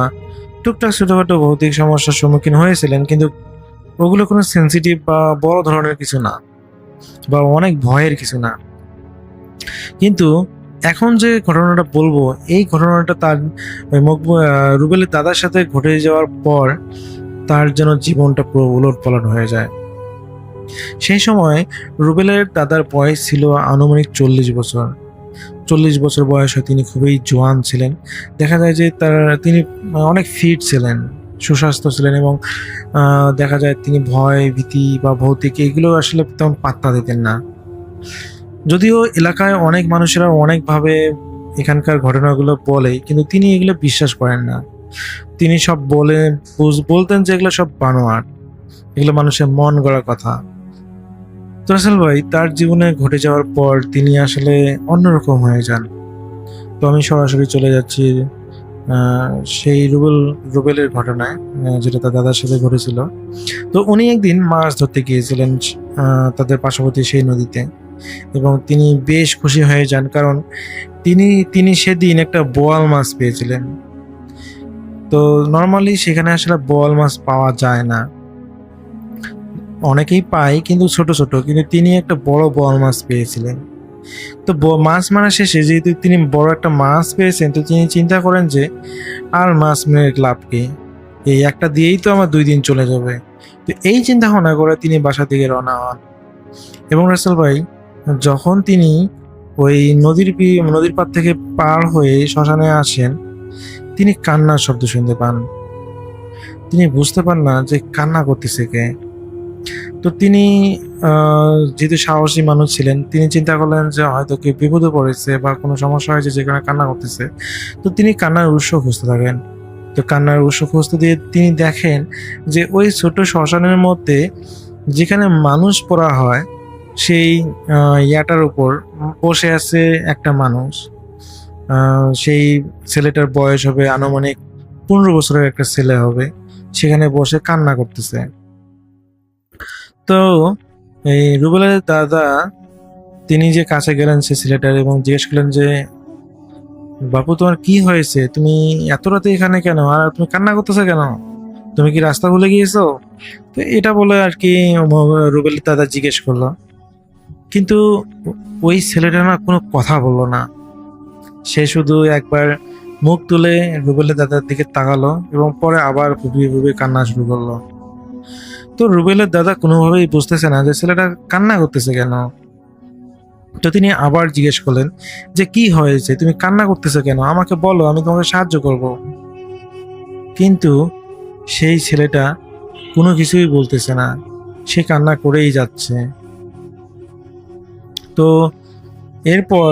টুকটাক ছোটখাটো ভৌতিক সমস্যার সম্মুখীন হয়েছিলেন, কিন্তু ওগুলো কোনো সেন্সিটিভ বা বড় ধরনের কিছু না বা অনেক ভয়ের কিছু না। কিন্তু এখন যে ঘটনাটা বলবো, এই ঘটনাটা তার রুবেলের দাদার সাথে ঘটে যাওয়ার পর তার যেন জীবনটা পুরো উলটপালট হয়ে যায়। সেই সময় রুবেলের দাদার বয়স ছিল আনুমানিক 40 বছর। 40 বছর বয়সে তিনি খুবই জোয়ান ছিলেন। দেখা যায় যে তিনি অনেক ফিট ছিলেন, সুস্বাস্থ্য ছিলেন, এবং দেখা যায় তিনি ভয় ভীতি বা ভৌতিক এগুলো আসলে তেমন পাত্তা দিতেন না। যদিও এলাকায় অনেক মানুষেরা অনেকভাবে এখানকার ঘটনাগুলো বলে, কিন্তু তিনি এগুলো বিশ্বাস করেন না। তিনি সব বলতেন যে এগুলো সব বানোয়াট, এগুলো মানুষের মন গড়া কথা। তো রাসেল ভাই, তার জীবনে ঘটে যাওয়ার পর তিনি আসলে অন্যরকম হয়ে যান। তো আমি সরাসরি চলে যাচ্ছি সেই রুবেলের ঘটনায়, যেটা তার দাদার সাথে ঘটেছিল। তো উনি একদিন মাছ ধরতে গিয়েছিলেন তাদের পার্শ্ববর্তী সেই নদীতে, এবং তিনি বেশ খুশি হয়ে যান, কারণ তিনি সেদিন একটা বোয়াল মাছ পেয়েছিলেন। তো নর্মালি সেখানে আসলে বোয়াল মাছ পাওয়া যায় না, অনেকেই পায় কিন্তু ছোট ছোট, কিন্তু তিনি একটা বড় বোয়াল মাছ পেয়েছিলেন। তো মাছ মারা শেষে যেহেতু তিনি বড় একটা মাছ পেয়েছেন, তো তিনি চিন্তা করেন যে আর মাছ মেরে লাভ কি, এই একটা দিয়েই তো আমার 2 দিন চলে যাবে। তো এই চিন্তা ভাবনা করে তিনি বাসা থেকে রওনা হন। এবং রাসেল ভাই, যখন তিনি ওই নদীর পাড় থেকে পার হয়ে শ্মশানে আসেন, তিনি কান্নার শব্দ শুনতে পান। তিনি বুঝতে পান না যে কান্না করতেছে কে। তো তিনি যেহেতু সাহসী মানুষ ছিলেন, তিনি চিন্তা করলেন যে হয়তো কেউ বিপদে পড়েছে বা কোনো সমস্যা হয়েছে যেখানে কান্না করতেছে। তো তিনি কান্নার উৎস খুঁজতে থাকেন। তো কান্নার উৎস খুঁজতে দিয়ে তিনি দেখেন যে ওই ছোট শ্মশানের মধ্যে যেখানে মানুষ পোড়া হয়, সেই ইয়াটার উপর বসে আছে একটা মানুষ। সেই ছেলেটার বয়স হবে আনুমানিক 15 বছরের একটা ছেলে হবে, সেখানে বসে কান্না করতেছে। তো এই রুবেলের দাদা তিনি যে কাছে গেলেন সে ছেলেটার এবং জিজ্ঞেস করলেন যে, বাপু তোমার কি হয়েছে, তুমি এত রাতে এখানে কেন, আর তুমি কান্না করতেছো কেন, তুমি কি রাস্তা ভুলে গিয়েছো? তো এটা বলে আর কি রুবেলের দাদা জিজ্ঞেস করলো, কিন্তু ওই ছেলেটা না কোনো কথা বললো না। সে শুধু একবার মুখ তুলে রুবেলের দাদার দিকে তাকালো এবং পরে আবার ফুপিয়ে ফুপিয়ে কান্না শুরু করলো। তো রুবেলের দাদা কোনোভাবেই বুঝতেছে না যে ছেলেটা কান্না করতেছে কেন। তো তিনি আবার জিজ্ঞেস করলেন যে কি হয়েছে, তুমি কান্না করতেছো কেন, আমাকে বলো, আমি তোমাকে সাহায্য করব। কিন্তু সেই ছেলেটা কোনো কিছুই বলতেছে না, সে কান্না করেই যাচ্ছে। তো এরপর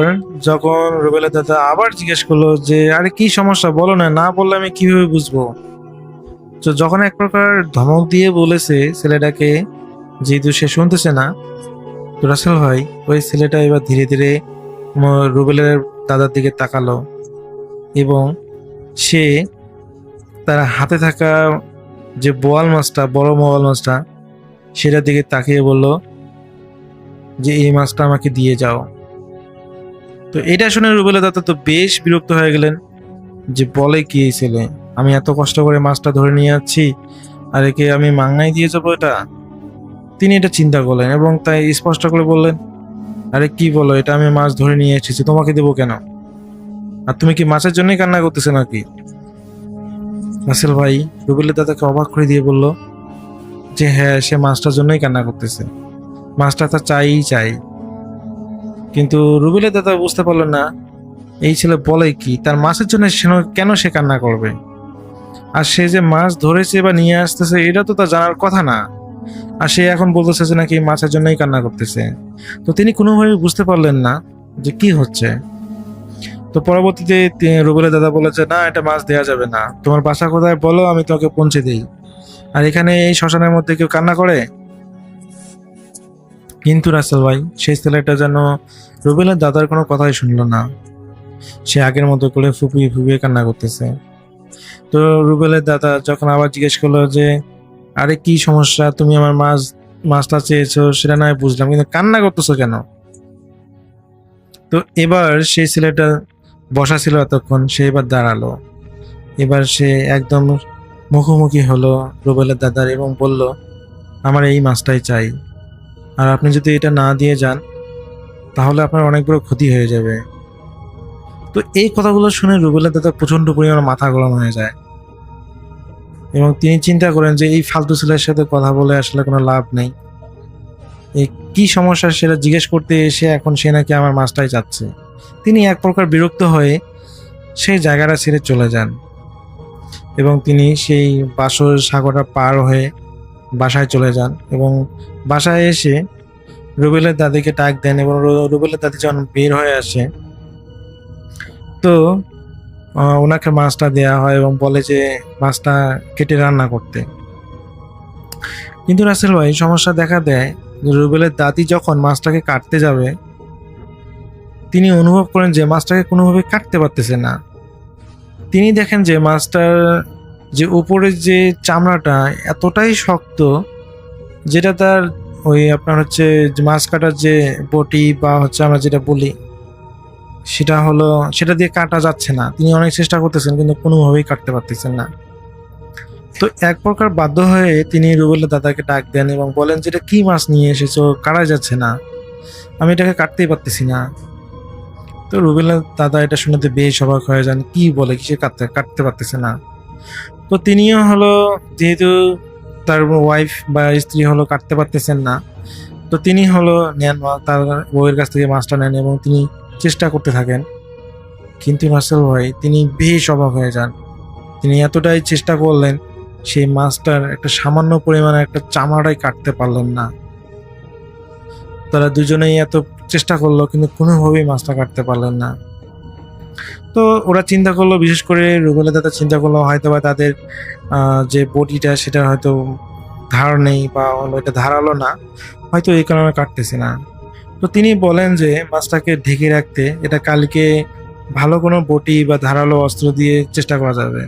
যখন রুবেলের দাদা আবার জিজ্ঞেস করলো যে আরে কি সমস্যা, বলো না, না বললে আমি কিভাবে বুঝবো। তো যখন এক প্রকার ধমক দিয়ে বলেছে ছেলেটাকে, যেহেতু সে শুনতেছে না, তো রাসেল ভাই ওই ছেলেটা এবার ধীরে ধীরে রুবেলের দাদার দিকে তাকালো এবং সে তার হাতে থাকা যে বোয়াল মাছটা, বড় বোয়াল মাছটা, সেটার দিকে তাকিয়ে বলল যে এই মাছটা আমাকে দিয়ে যাও। তো এটা শুনে রুবেলের দাদা তো বেশ বিরক্ত হয়ে গেলেন, যে বলে কি এই ছেলে, আমি এত কষ্ট করে মাছটা ধরে নিয়ে যাচ্ছি আর একে আমি মাংনায় দিয়ে যাবো এটা। তিনি এটা চিন্তা করলেন এবং তাই স্পষ্ট করে বললেন, আরে কি বলো, এটা আমি মাছ ধরে নিয়ে এসেছি, তোমাকে দেবো কেন, আর তুমি কি মাছের জন্যই কান্না করতেছো নাকি? রাসেল ভাই রুবেলের দাদাকে অবাক করে দিয়ে বলল যে হ্যাঁ, সে মাছটার জন্যই কান্না করতেছে, মাছটা তার চাই। কিন্তু রুবেলের দাদা বুঝতে পারলেন না এই ছেলে বলে কি, তার মাছের জন্য কেন সে কান্না করবে, আর সে যে মাছ ধরেছে বা নিয়ে আসতেছে এটা তো তার জানার কথা না, আর সে এখন বলতেছে যে নাকি মাছের জন্যই কান্না করতেছে। তো তিনি কোনোভাবে বুঝতে পারলেন না যে কি হচ্ছে। তো পরবর্তীতে রুবেলের দাদা বলেছে, না এটা মাছ দেওয়া যাবে না, তোমার বাসা কোথায় বলো, আমি তোমাকে পৌঁছে দিই, আর এখানে এই শ্মশানের মধ্যে কেউ কান্না করে। কিন্তু রাসেল ভাই সেই ছেলেটা যেন রুবেলের দাদার কোনো কথাই শুনলো না, সে আগের মতো করে ফুপিয়ে ফুপিয়ে কান্না করতেছে। তো রুবেলের দাদা যখন আবার জিজ্ঞেস করলো যে আরে কি সমস্যা, তুমি আমার মাছটা চেয়েছো সেটা নয় বুঝলাম, কিন্তু কান্না করতেছো কেন? তো এবার সেই ছেলেটা বসা ছিল এতক্ষণ, সে এবার দাঁড়ালো, এবার সে একদম মুখোমুখি হলো রুবেলের দাদার এবং বলল, আমার এই মাছটাই চাই, আর আপনি যদি এটা না দিয়ে যান তাহলে আপনার অনেক বড় ক্ষতি হয়ে যাবে। তো এই কথাগুলো শুনে রুবেলের দাদা প্রচন্ড পরিমাণে মাথা গরম হয়ে যায় এবং তিনি চিন্তা করেন যে এই ফালতু ছেলের সাথে কথা বলে আসলে কোনো লাভ নেই, এই কি সমস্যা সেটা জিজ্ঞেস করতে এসে এখন সে নাকি আমার মাছটাই চাচ্ছে। তিনি এক প্রকার বিরক্ত হয়ে সেই জায়গাটা ছেড়ে চলে যান এবং তিনি সেই বাসর সাগরটা পার হয়ে বাসায় চলে যান এবং বাসায় এসে রুবেলের দাদিকে ডাক দেন এবং রুবেলের দাদি যখন বের হয়ে আসে তো ওনাকে মাছটা দেয়া হয় এবং বলে যে মাছটা কেটে রান্না করতে। কিন্তু রাসেল ভাই সমস্যা দেখা দেয়, রুবেলের দাদি যখন মাছটাকে কাটতে যাবে তিনি অনুভব করেন যে মাছটাকে কোনোভাবে কাটতে পারতেছে না। তিনি দেখেন যে মাছটার যে উপরের যে চামড়াটা এতটাই শক্ত, যেটা তার ওই আপনার হচ্ছে যে মাছ কাটার যে বটি বা হচ্ছে আমরা যেটা বলি সেটা দিয়ে কাটা যাচ্ছে না। তিনি অনেক চেষ্টা করতেছেন কিন্তু কোনোভাবেই কাটতে পারতেছেন না। তো এক প্রকার বাধ্য হয়ে তিনি রুবেলের দাদাকে ডাক দেন এবং বলেন যে এটা কি মাছ নিয়ে এসেছো, কাটা যাচ্ছে না, আমি এটাকে কাটতেই পারতেছি না। তো রুবেলের দাদা এটা শুনতে বেশ অবাক হয়ে যান, কি বলে, কিসে কাটতে পারতেছে না। তো তিনিও যেহেতু তার ওয়াইফ বা স্ত্রী কাটতে পারতেছেন না, তো তিনি তার বউয়ের কাছ থেকে মাছটা নেন এবং তিনি চেষ্টা করতে থাকেন। কিন্তু রাসেল ভাই তিনি বেশ অবাক হয়ে যান। তিনি এতটাই চেষ্টা করলেন, সেই মাছটার একটা সামান্য পরিমাণে একটা চামড়াটাই কাটতে পারলেন না। তারা দুজনেই এত চেষ্টা করলো কিন্তু কোনোভাবেই মাছটা কাটতে পারলেন না। তো ওরা চিন্তা করলো, বিশেষ করে রুবেলের দাদা চিন্তা করলো হয়তো বা তাদের যে বডিটা সেটা হয়তো ধার নেই বা এটা ধারালো না, হয়তো এই কারণে কাটতেছে না। তো তিনি বলেন যে মাছটাকে ঢেকে রাখতে এটা কালকে ভালো কোনো বটি বা ধারালো অস্ত্র দিয়ে চেষ্টা করা যাবে।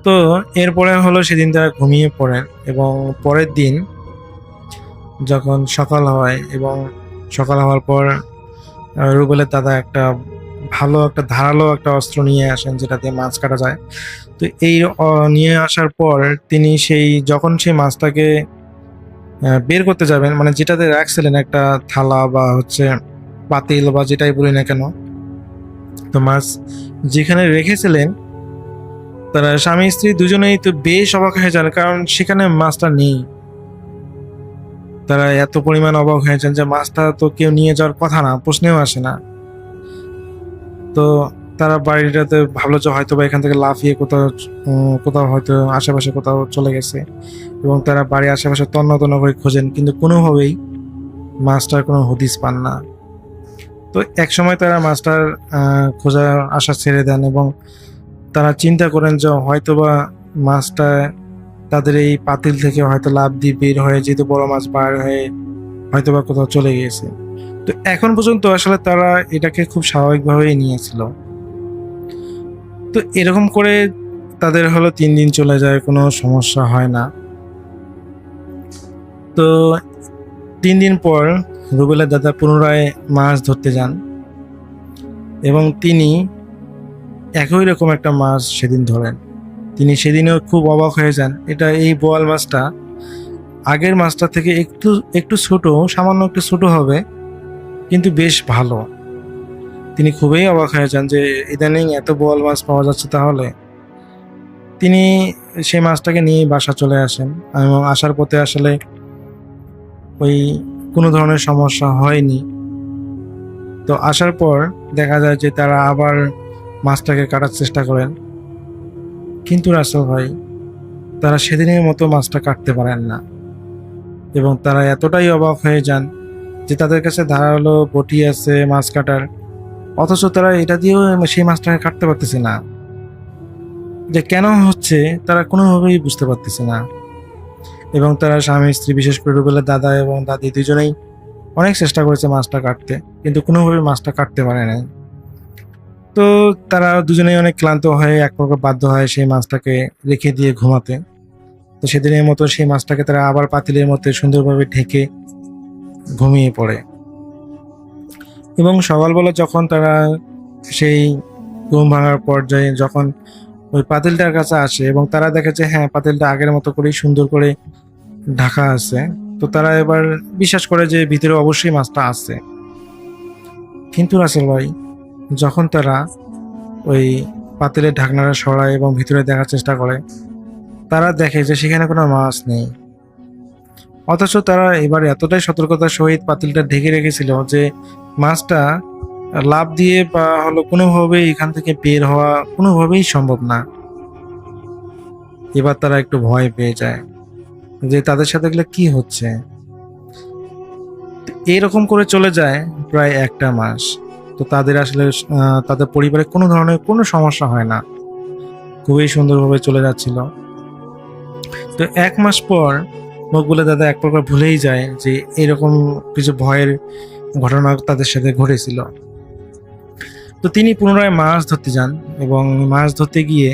তো এরপরে সেদিন তারা ঘুমিয়ে পড়েন এবং পরের দিন যখন সকাল হয় এবং সকাল হওয়ার পর রুবেলের দাদা একটা ভালো একটা ধারালো একটা অস্ত্র নিয়ে আসেন যেটা দিয়ে মাছ কাটা যায়। তো এই নিয়ে আসার পর তিনি যখন সেই মাছটাকে বের করতে যাবেন, মানে যেটাতে রাখছিলেন একটা থালা বা হচ্ছে পাতিল বা যেটাই বলি না কেন, তো মাছ যেখানে রেখেছিলেন তারা স্বামী স্ত্রী দুজনেই তো বেশ অবাক হয়ে যান, কারণ সেখানে মাছটা নেই। তারা এত পরিমাণ অবাক হয়ে যান যে মাছটা তো কেউ নিয়ে যাওয়ার কথা না, প্রশ্নেও আসে না। তো তারা বাড়িটাতে ভাবলো যে হয়তো বা এখান থেকে লাফিয়ে কোথাও হয়তো আশেপাশে কোথাও চলে গেছে এবং তারা বাড়ির আশেপাশে তন্ন তন্ন করে খোঁজেন কিন্তু কোনোভাবেই মাছটার কোনো হদিস পান না। তো এক সময় তারা মাছটার খোঁজার আশা ছেড়ে দেন এবং তারা চিন্তা করেন যে হয়তোবা মাছটা তাদের এই পাতিল থেকে হয়তো লাফ দিয়ে বের হয়ে, যেহেতু বড় মাছ বার হয়ে হয়তোবা কোথাও চলে গিয়েছে। তো এখন পর্যন্ত আসলে তারা এটাকে খুব স্বাভাবিকভাবেই নিয়েছিল। তো এরকম করে তাদের 3 দিন চলে যায়, কোনো সমস্যা হয় না। তো 3 দিন পর রুবেলের দাদা পুনরায় মাছ ধরতে যান এবং তিনি একই রকম একটা মাছ সেদিন ধরেন। তিনি সেদিনেও খুব অবাক হয়ে যান, এই বোয়াল মাছটা আগের মাছটা থেকে একটু ছোট, সামান্য একটু ছোট হবে কিন্তু বেশ ভালো। তিনি খুবই অবাক হয়ে যান যে ইদানিং এত বোয়াল মাছ পাওয়া যাচ্ছে। তাহলে তিনি সেই মাছটাকে নিয়ে বাসা চলে আসেন এবং আসার পথে আসলে ওই কোনো ধরনের সমস্যা হয়নি। তো আসার পর দেখা যায় যে তারা আবার মাছটাকে কাটার চেষ্টা করেন, কিন্তু রাসেল ভাই তারা সেদিনের মতো মাছটা কাটতে পারেন না এবং তারা এতটাই অবাক হয়ে যান যে তাদের কাছে ধারালো বটি আছে মাছ কাটার, অথচ তারা এটা দিয়েও সেই মাছটাকে কাটতে পারতেছে না। যে কেন হচ্ছে তারা কোনোভাবেই বুঝতে পারতেছে না। এবং তারা স্বামী স্ত্রী, বিশেষ করে রুবেলের দাদা এবং দাদি দুজনেই অনেক চেষ্টা করেছে মাছটা কাটতে, কিন্তু কোনোভাবে মাছটা কাটতে পারে নাই। তো তারা দুজনেই অনেক ক্লান্ত হয়ে এক প্রকার বাধ্য হয় সেই মাছটাকে রেখে দিয়ে ঘুমাতে। তো সেদিনের মতো সেই মাছটাকে তারা আবার পাতিলের মধ্যে সুন্দরভাবে ঢেকে ঘুমিয়ে পড়ে এবং সকালবেলা যখন তারা সেই ঘুম ভাঙার পর্যায়ে যখন ওই পাতিলটার কাছে আসে এবং তারা দেখে যে হ্যাঁ, পাতিলটা আগের মতো করেই সুন্দর করে ঢাকা আছে, তো তারা এবার বিশ্বাস করে যে ভিতরে অবশ্যই মাছটা আছে। কিন্তু রাসেল ভাই যখন তারা ওই পাতিলের ঢাকনাটা সরায় এবং ভিতরে দেখার চেষ্টা করে, তারা দেখে যে সেখানে কোনো মাছ নেই। অথচ তারা এবার এতটাই সতর্কতার সহিত পাতিলটা ঢেকে রেখেছিল যে মাছটা লাফ দিয়ে বা কোনোভাবেই এখান থেকে বের হওয়া কোনোভাবেই সম্ভব না। এবার তারা একটু ভয় পেয়ে যায় যে তাদের সাথে এগুলো কি হচ্ছে। এরকম করে চলে যায় প্রায় 1টা মাস। তো তাদের আসলে তাদের পরিবারে কোনো ধরনের কোনো সমস্যা হয় না, খুবই সুন্দরভাবে চলে যাচ্ছিল। তো 1 মাস পর মকবুলের দাদা এক প্রকার ভুলেই যায় যে এরকম কিছু ভয়ের ঘটনা তাদের সাথে ঘটেছিল। তো তিনি পুনরায় মাছ ধরতে যান এবং মাছ ধরতে গিয়ে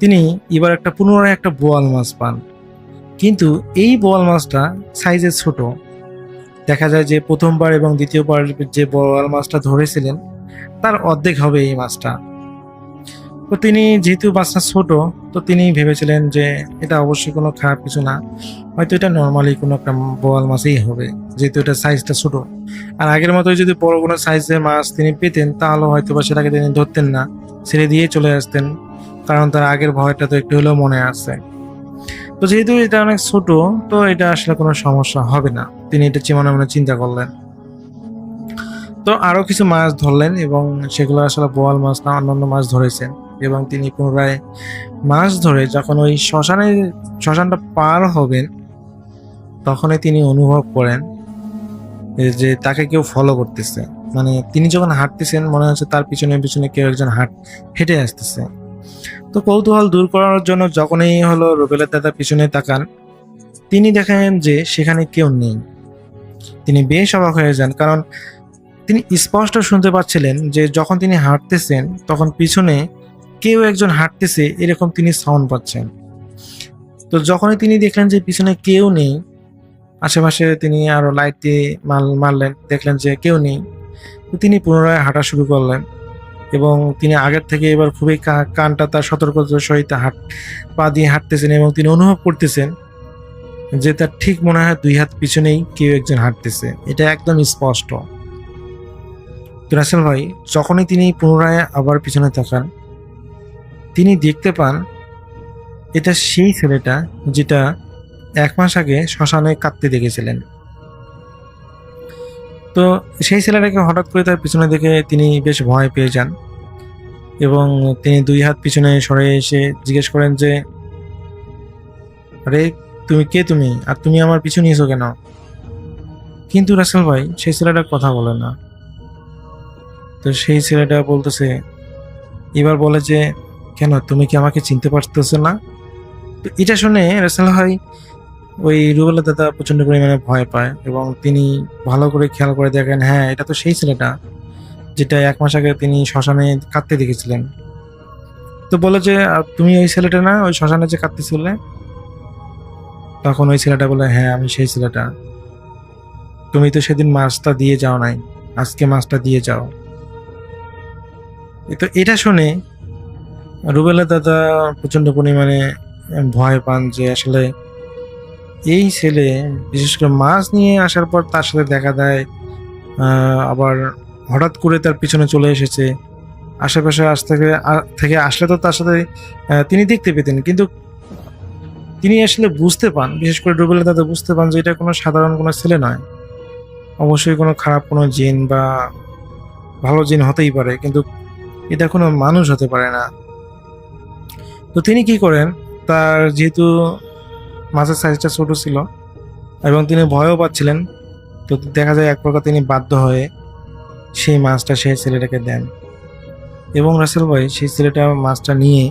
তিনি এবার পুনরায় একটা বোয়াল মাছ পান। কিন্তু এই বোয়াল মাছটা সাইজে ছোট। দেখা যায় যে প্রথমবার এবং দ্বিতীয়বার যে বোয়াল মাছটা ধরেছিলেন তার অর্ধেক হবে এই মাছটা। তো তিনি যেহেতু মাছটা ছোট, তো তিনি ভেবেছিলেন যে এটা অবশ্যই কোনো খারাপ কিছু না, হয়তো এটা নর্মালি কোনো একটা বোয়াল মাছই হবে, যেহেতু এটা সাইজটা ছোট। আর আগের মতোই যদি বড় কোনো সাইজের মাছ তিনি পেতেন তাহলে হয়তো বা সেটাকে তিনি ধরতেন না, ছেড়ে দিয়ে চলে আসতেন, কারণ তার আগের ভয়টা তো একটু হলেও মনে আছে। তো যেহেতু এটা অনেক ছোট, তো এটা আসলে কোনো সমস্যা হবে না, তিনি এটা মনে মনে চিন্তা করলেন। তো আরো কিছু মাছ ধরলেন এবং সেগুলো আসলে বোয়াল মাছ না, অন্যান্য মাছ ধরেছেন। এবং তিনি পুনরায় মাছ ধরে যখন ওই শ্মশানটা পার হবেন, তখনই তিনি অনুভব করেন যে তাকে কেউ ফলো করতেছে। মানে তিনি যখন হাঁটতেছেন মনে হচ্ছে তার পিছনে পিছনে কেউ একজন হেঁটে আসতেছে। তো কৌতূহল দূর করার জন্য যখনই রুবেলের দাদা পিছনে তাকান, তিনি দেখেন যে সেখানে কেউ নেই। তিনি বেশ অবাক হয়ে যান, কারণ তিনি স্পষ্ট শুনতে পাচ্ছিলেন যে যখন তিনি হাঁটতেছেন তখন পিছনে কেউ একজন হাঁটতেছে, এরকম তিনি সাউন্ড পাচ্ছেন। তো যখনই তিনি দেখলেন যে পিছনে কেউ নেই, আশেপাশে তিনি আরো লাইট দিয়ে মারলেন, দেখলেন যে কেউ নেই। তো তিনি পুনরায় হাঁটা শুরু করলেন এবং তিনি আগের থেকে এবার খুবই কানটা তার সতর্কতার সহিত পা দিয়ে হাঁটতেছেন এবং তিনি অনুভব করতেছেন যে তার ঠিক মনে হয় 2 হাত পিছনেই কেউ একজন হাঁটতেছে, এটা একদম স্পষ্ট। তো রাসেল ভাই যখনই তিনি পুনরায় আবার পিছনে তাকান, তিনি দেখতে পান এটা সেই ছেলেটা যেটা 1 মাস আগে শ্মশানে কাঁদতে দেখেছিলেন। তো সেই ছেলেটাকে হঠাৎ করে তার পিছনে দেখে তিনি বেশ ভয় পেয়ে যান এবং তিনি 2 হাত পিছনে সরে এসে জিজ্ঞেস করেন যে, আরে তুমি কে, তুমি আর তুমি আমার পিছু নিয়েছো কেন? কিন্তু রাসেল ভাই সেই ছেলেটা কথা বলে না। তো সেই ছেলেটা বলতেছে, এবার বলে যে, কেন তুমি কি আমাকে চিনতে পারতেছো না? তো এটা শুনে রাসেল ভাই ওই রুবেলের দাদা প্রচন্ড পরিমাণে ভয় পায় এবং তিনি ভালো করে খেয়াল করে দেখেন, হ্যাঁ এটা তো সেই ছেলেটা যেটা 1 মাস আগে তিনি শ্মশানে কাঁদতে দেখেছিলেন। তো বলে যে, তুমি ওই ছেলেটা না, ওই শ্মশানে যে কাঁদতেছিলে? তখন ওই ছেলেটা বলে, হ্যাঁ আমি সেই ছেলেটা। তুমি তো সেদিন মাছটা দিয়ে যাও নাই, আজকে মাছটা দিয়ে যাও। তো এটা শুনে রুবেলের দাদা প্রচন্ড পরিমাণে ভয় পান যে আসলে এই ছেলে বিশেষ করে মাছ নিয়ে আসার পর তার সাথে দেখা দেয়, আবার হঠাৎ করে তার পিছনে চলে এসেছে। আশেপাশে থেকে আসলে তো তার সাথে তিনি দেখতে পেতেন, কিন্তু তিনি আসলে বুঝতে পান, বিশেষ করে রুবেলের দাদা বুঝতে পান যে এটা কোনো সাধারণ কোনো ছেলে নয়, অবশ্যই কোনো খারাপ কোনো জিন বা ভালো জিন হতেই পারে, কিন্তু এটা কোনো মানুষ হতে পারে না। তো তিনি কি করেন, তার যেহেতু মাছের সাইজটা ছোট ছিল এবং তিনি ভয়ও পাচ্ছিলেন, তো দেখা যায় এক প্রকার তিনি বাধ্য হয়ে সেই মাছটা সেই ছেলেটাকে দেন এবং রাসেল ভাই সেই ছেলেটা মাছটা নিয়ে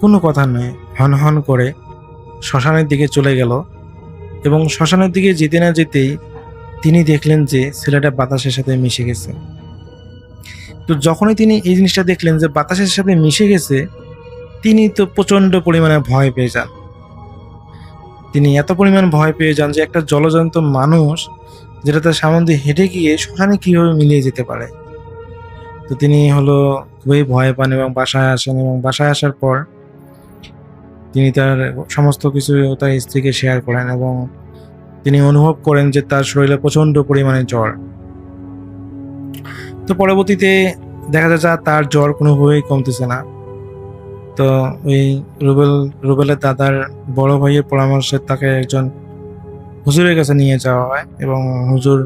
কোনো কথা নয় হন হন করে শ্মশানের দিকে চলে গেল এবং শ্মশানের দিকে যেতে না যেতেই তিনি দেখলেন যে ছেলেটা বাতাসের সাথে মিশে গেছে। তো যখনই তিনি এই জিনিসটা দেখলেন যে বাতাসের সাথে মিশে গেছে, তিনি তো প্রচন্ড পরিমাণে ভয় পেয়ে যান। তিনি এত পরিমাণ ভয় পেয়ে যান যে একটা জলজন্ত মানুষ যেটা তার সামনে দিয়ে হেঁটে গিয়ে শ্মশানে কিভাবে মিলিয়ে যেতে পারে। তো তিনি খুবই ভয় পান এবং বাসায় আসেন এবং বাসায় আসার পর তিনি তার সমস্ত কিছু তার স্ত্রীকে শেয়ার করেন এবং তিনি অনুভব করেন যে তার শরীরে প্রচন্ড পরিমাণে জ্বর। তো পরবর্তীতে দেখা যায় যে তার জ্বর কোনোভাবেই কমতেছে না। তো ওই রুবেলের দাদার বড় ভাইয়ের পরামর্শে তাকে একজন হুজুরের কাছে নিয়ে যাওয়া হয় এবং হুজুর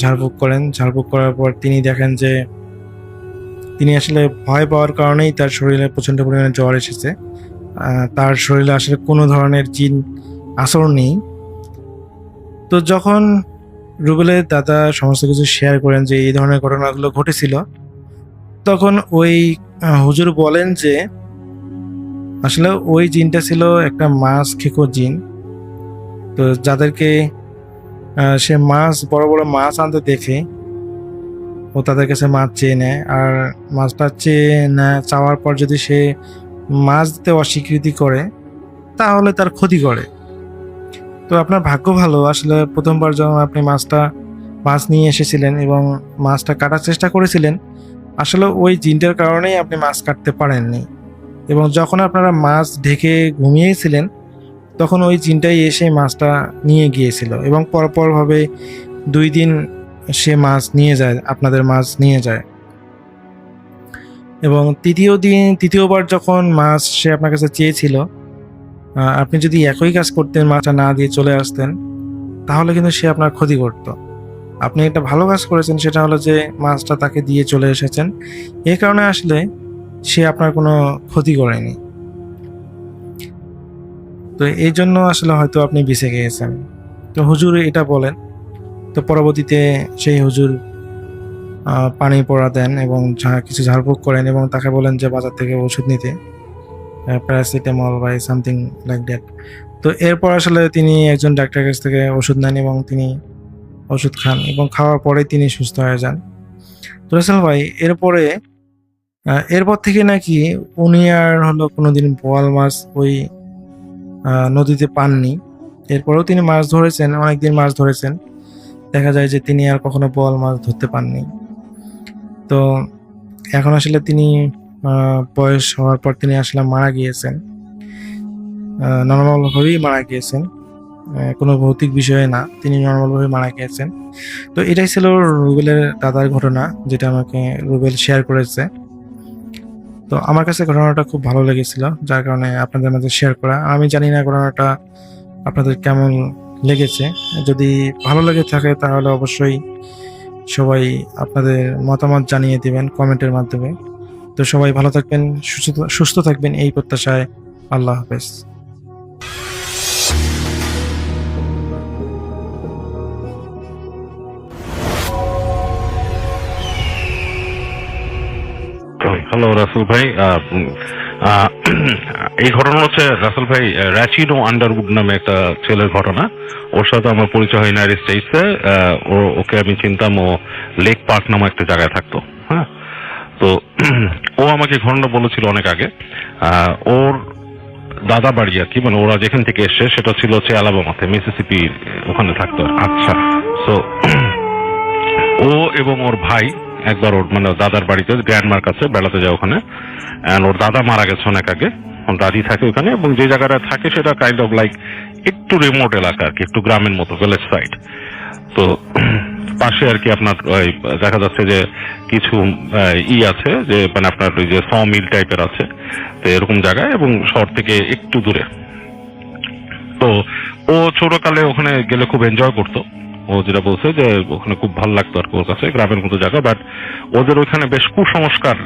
ঝাড়ফুঁক করেন। ঝাড়ফুঁক করার পর তিনি দেখেন যে তিনি আসলে ভয় পাওয়ার কারণেই তার শরীরে প্রচন্ড পরিমাণে জ্বর এসেছে। তার শরীরে আসলে কোনো ধরনের জিন আসর নেই। তো যখন রুবেলের দাদা সমস্ত কিছু শেয়ার করেন যে এই ধরনের ঘটনাগুলো ঘটেছিল, তখন ওই হুজুর বলেন যে আসলে ওই জিনটা ছিল একটা মাছ খেকো জিন। তো যাদেরকে সে বড় বড় মাছ আনতে দেখে ও তাদের কাছে মাছ চেয়ে নেয়, আর মাছটা চাওয়ার পর যদি সে মাছ দিতে অস্বীকৃতি করে তাহলে তার ক্ষতি করে। তো আপনার ভাগ্য ভালো, আসলে প্রথমবার যখন আপনি মাছ নিয়ে এসেছিলেন এবং মাছটা কাটার চেষ্টা করেছিলেন, আসলে ওই জিনটার কারণেই আপনি মাছ কাটতে পারেননি। এবং যখন আপনারা মাছ ঢেকে ঘুমিয়েছিলেন তখন ওই জিনটাই এসে মাছটা নিয়ে গিয়েছিল এবং পরপরভাবে 2 দিন সে মাছ নিয়ে যায়, আপনাদের মাছ নিয়ে যায়। এবং তৃতীয়বার যখন মাছ সে আপনার কাছে চেয়েছিল, আপনি যদি একই কাজ করতেন, মাছটা না দিয়ে চলে আসতেন, তাহলে কিন্তু সে আপনার ক্ষতি করত। আপনি একটা ভালো কাজ করেছেন, সেটা হলো যে মাছটা তাকে দিয়ে চলে এসেছেন, এই কারণে আসলে সে আপনার কোনো ক্ষতি করেনি। তো এই জন্য আসলে হয়তো আপনি বেঁচে গিয়েছেন। তো হুজুর এটা বলেন। তো পরবর্তীতে সেই হুজুর পানি পড়া দেন এবং কিছু ঝাড়ফুঁক করেন এবং তাকে বলেন যে বাজার থেকে ওষুধ নিতে, প্যারাসিটামল বা সামথিং লাইক দ্যাট। তো এরপর আসলে তিনি একজন ডাক্তারের কাছ থেকে ওষুধ নেন এবং তিনি ওষুধ খান এবং খাওয়ার পরে তিনি সুস্থ হয়ে যান। তো রাসেল ভাই, এরপর থেকে নাকি উনি আর কোনোদিন বোয়াল মাছ ওই নদীতে পাননি। এরপরেও তিনি মাছ ধরেছেন, অনেকদিন মাছ ধরেছেন, দেখা যায় যে তিনি আর কখনো বোয়াল মাছ ধরতে পাননি। তো এখন আসলে তিনি বয়স হওয়ার পর তিনি আসলে মারা গিয়েছেন, নর্মালভাবেই মারা গিয়েছেন, কোনো ভৌতিক বিষয়ে না, তিনি নর্মালভাবে মারা গিয়েছেন। তো এটাই ছিল রুবেলের দাদার ঘটনা, যেটা আমাকে রুবেল শেয়ার করেছে। তো আমার কাছে ঘটনাটা খুব ভালো লেগেছিল, যার কারণে আপনাদের মাঝে শেয়ার করা। আমি জানি না ঘটনাটা আপনাদের কেমন লেগেছে। যদি ভালো লেগে থাকে তাহলে অবশ্যই সবাই আপনাদের মতামত জানিয়ে দিবেন কমেন্টের মাধ্যমে। তো সবাই ভালো থাকবেন, সুস্থ থাকবেন, এই প্রত্যাশায় আল্লাহ হাফেজ। হ্যালো রাসেল ভাই, এই ঘটনা হচ্ছে রাসেল ভাই র্যাচিনো আন্ডারউড নামে একটা ছেলের ঘটনা। ওর সাথে আমার পরিচয় হয় ইউনাইটেড স্টেটসে। ওকে আমি চিনতাম, ও লেক পার্ক নামে একটা জায়গায় থাকতো। হ্যাঁ, তো ও আমাকে ঘটনা বলেছিল অনেক আগে। ওর দাদা বাড়ি আর কি, মানে ওরা যেখান থেকে এসছে সেটা ছিল হচ্ছে অ্যালাবামাতে, মিসিসিপি ওখানে থাকতো। আচ্ছা, তো ও এবং ওর ভাই একবার ওর মানে দাদার বাড়িতে গ্র্যান্ডমার কাছে বেড়াতে যায় ওখানে। ওর দাদা মারা গেছে অনেক আগে, দাদি থাকে ওখানে, এবং যে জায়গাটা থাকে সেটা কাইন্ড অফ লাইক একটু রিমোট এলাকা আর কি, একটু গ্রামের মতো, ভিলেজ সাইড। তো পাশে আর কি আপনার ওই দেখা যাচ্ছে যে কিছু আছে, যে মানে আপনার ওই যে স মিল টাইপের আছে, তো এরকম জায়গায়, এবং শহর থেকে একটু দূরে। তো ও ছোটকালে ওখানে গেলে খুব এনজয় করতো। ও যেটা বলছে যে ওখানে খুব ভালো লাগতো আর কি ওর কাছে, গ্রামের মতো জায়গা। বাট ওদের ওইখানে বেশ কুসংস্কার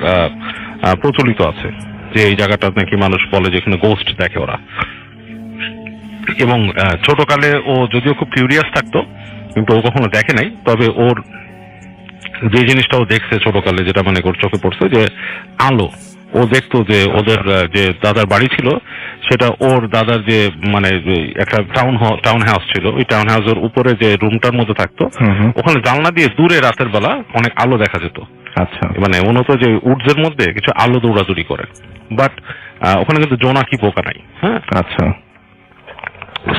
প্রচলিত আছে, যে এই জায়গাটা নাকি মানুষ বলে যে এখানে গোস্ট দেখে ওরা। এবং ছোটকালে ও যদিও খুব কিউরিয়াস থাকতো, কিন্তু ও কখনো দেখে নাই। তবে ওর যে জিনিসটা ও দেখছে ছোটকালে, যেটা মানে ওর চোখে পড়ছে, যে আলো ও দেখতো, যে ওদের যে দাদার বাড়ি ছিল সেটা ওর দাদার যে মানে একটা টাউন হাউস ছিল, ওই টাউন হাউসের উপরে যে রুমটার মধ্যে থাকতো, ওখানে জানলা দিয়ে দূরে রাতের বেলা অনেক আলো দেখা যেত। আচ্ছা, মানে মনে হতো যে উডসের মধ্যে কিছু আলো দৌড়াদৌড়ি করে, বাট ওখানে কিন্তু জোনাকি পোকা নাই। হ্যাঁ, আচ্ছা,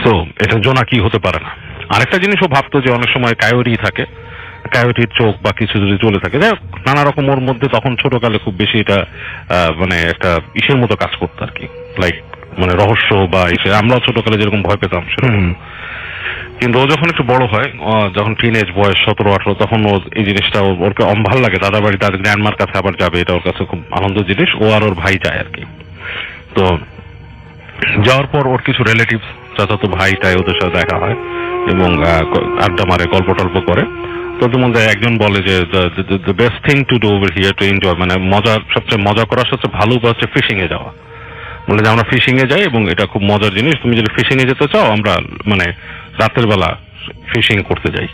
তো এটা জোনাকি হতে পারে না। আরেকটা জিনিস ও ভাবতো যে অনেক সময় কায়োরি থাকে, কায়োটির চোখ বা কিছু যদি চলে থাকে, নানা রকম ওর মধ্যে তখন ছোটকালে খুব বেশি এটা মানে একটা ইসের মতো কাজ করতো আর কি, লাইক মানে রহস্য বা ইসে। আমরাও ছোটকালে যেরকম ভয় পেতাম সেরকম। কিন্তু ও যখন একটু বড় হয়, যখন টিনেজ বয়স 17-18, তখন ও এই জিনিসটা ওরকে ভালো লাগে, দাদা বাড়ি তাদের গ্র্যান্ডমার কাছে আবার যাবে, এটা ওর কাছে খুব আনন্দের জিনিস। ও আর ওর ভাই যায় আর কি। তো যাওয়ার পর ওর কিছু রিলেটিভস, চাচাতো ভাইটাই, ওদের সাথে দেখা হয় এবং আড্ডা মারে, গল্প টল্প করে। তো তোর মধ্যে একজন বলে যে the best thing to do over here to enjoy, মানে সবচেয়ে মজা করার সবচেয়ে ভালো উপায় হচ্ছে ফিশিং এ যাওয়া। বলে যে আমরা ফিশিং এ যাই এবং এটা খুব মজার জিনিস, তুমি যদি ফিশিং এ যেতে চাও আমরা মানে রাতের বেলা ফিশিং করতে যাই।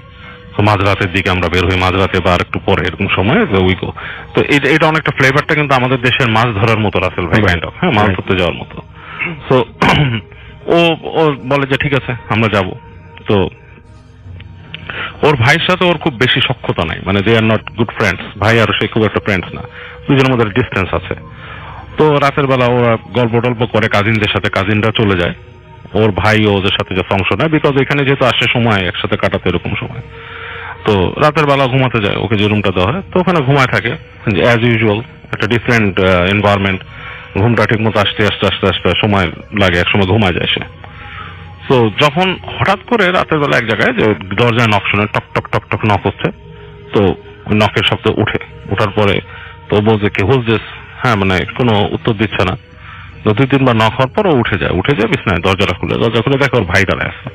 তো মাঝরাতের দিকে আমরা বের হই, মাঝরাতে বা আর একটু পরে এরকম সময় উইকো। তো এটা অনেকটা ফ্লেভারটা কিন্তু আমাদের দেশের মাছ ধরার মতো, রাসেল ভাই, কাইন্ড অফ, হ্যাঁ, মাছ ধরতে যাওয়ার মতো। তো ও বলে যে ঠিক আছে আমরা যাব। তো ও ওর ভাইয়ের সাথে ওর খুব বেশি সখ্যতা নাই, মানে দে আর নট গুড ফ্রেন্ডস, ভাই আর সে খুব একটা ফ্রেন্ডস না, দুজনের মধ্যে ডিস্টেন্স আছে। তো রাতের বেলা ওরা গল্প টল্প করে কাজিনদের সাথে, কাজিনরা চলে যায়, ওর ভাই ওদের সাথে যে অংশ নেয়, বিকজ এখানে যেহেতু আসে সময় একসাথে কাটাতে এরকম সময়। তো রাতের বেলা ঘুমাতে যায়, ওকে যে রুমটা দেওয়া হয়, তো ওখানে ঘুমায় থাকে অ্যাজ ইউজুয়াল, একটা ডিফারেন্ট এনভায়রনমেন্ট, ঘুমটা ঠিক মতো আসতে আসতে আসতে আসতে সময় লাগে, একসময় ঘুমায় যায় সে। তো যখন হঠাৎ করে রাতের বেলা এক জায়গায় যে দরজায় নক শুনে, টক টক টক টক নক হচ্ছে, তো নকের শব্দ ওঠার পরে তো বলছে কে হোজ দিস, হ্যাঁ মানে কোনো উত্তর দিচ্ছে না। তো 2-3 বার নক হওয়ার পর ও উঠে যায় বিছনায়, দরজা খুলে দেখে ওর ভাই দাঁড়ায় আছে।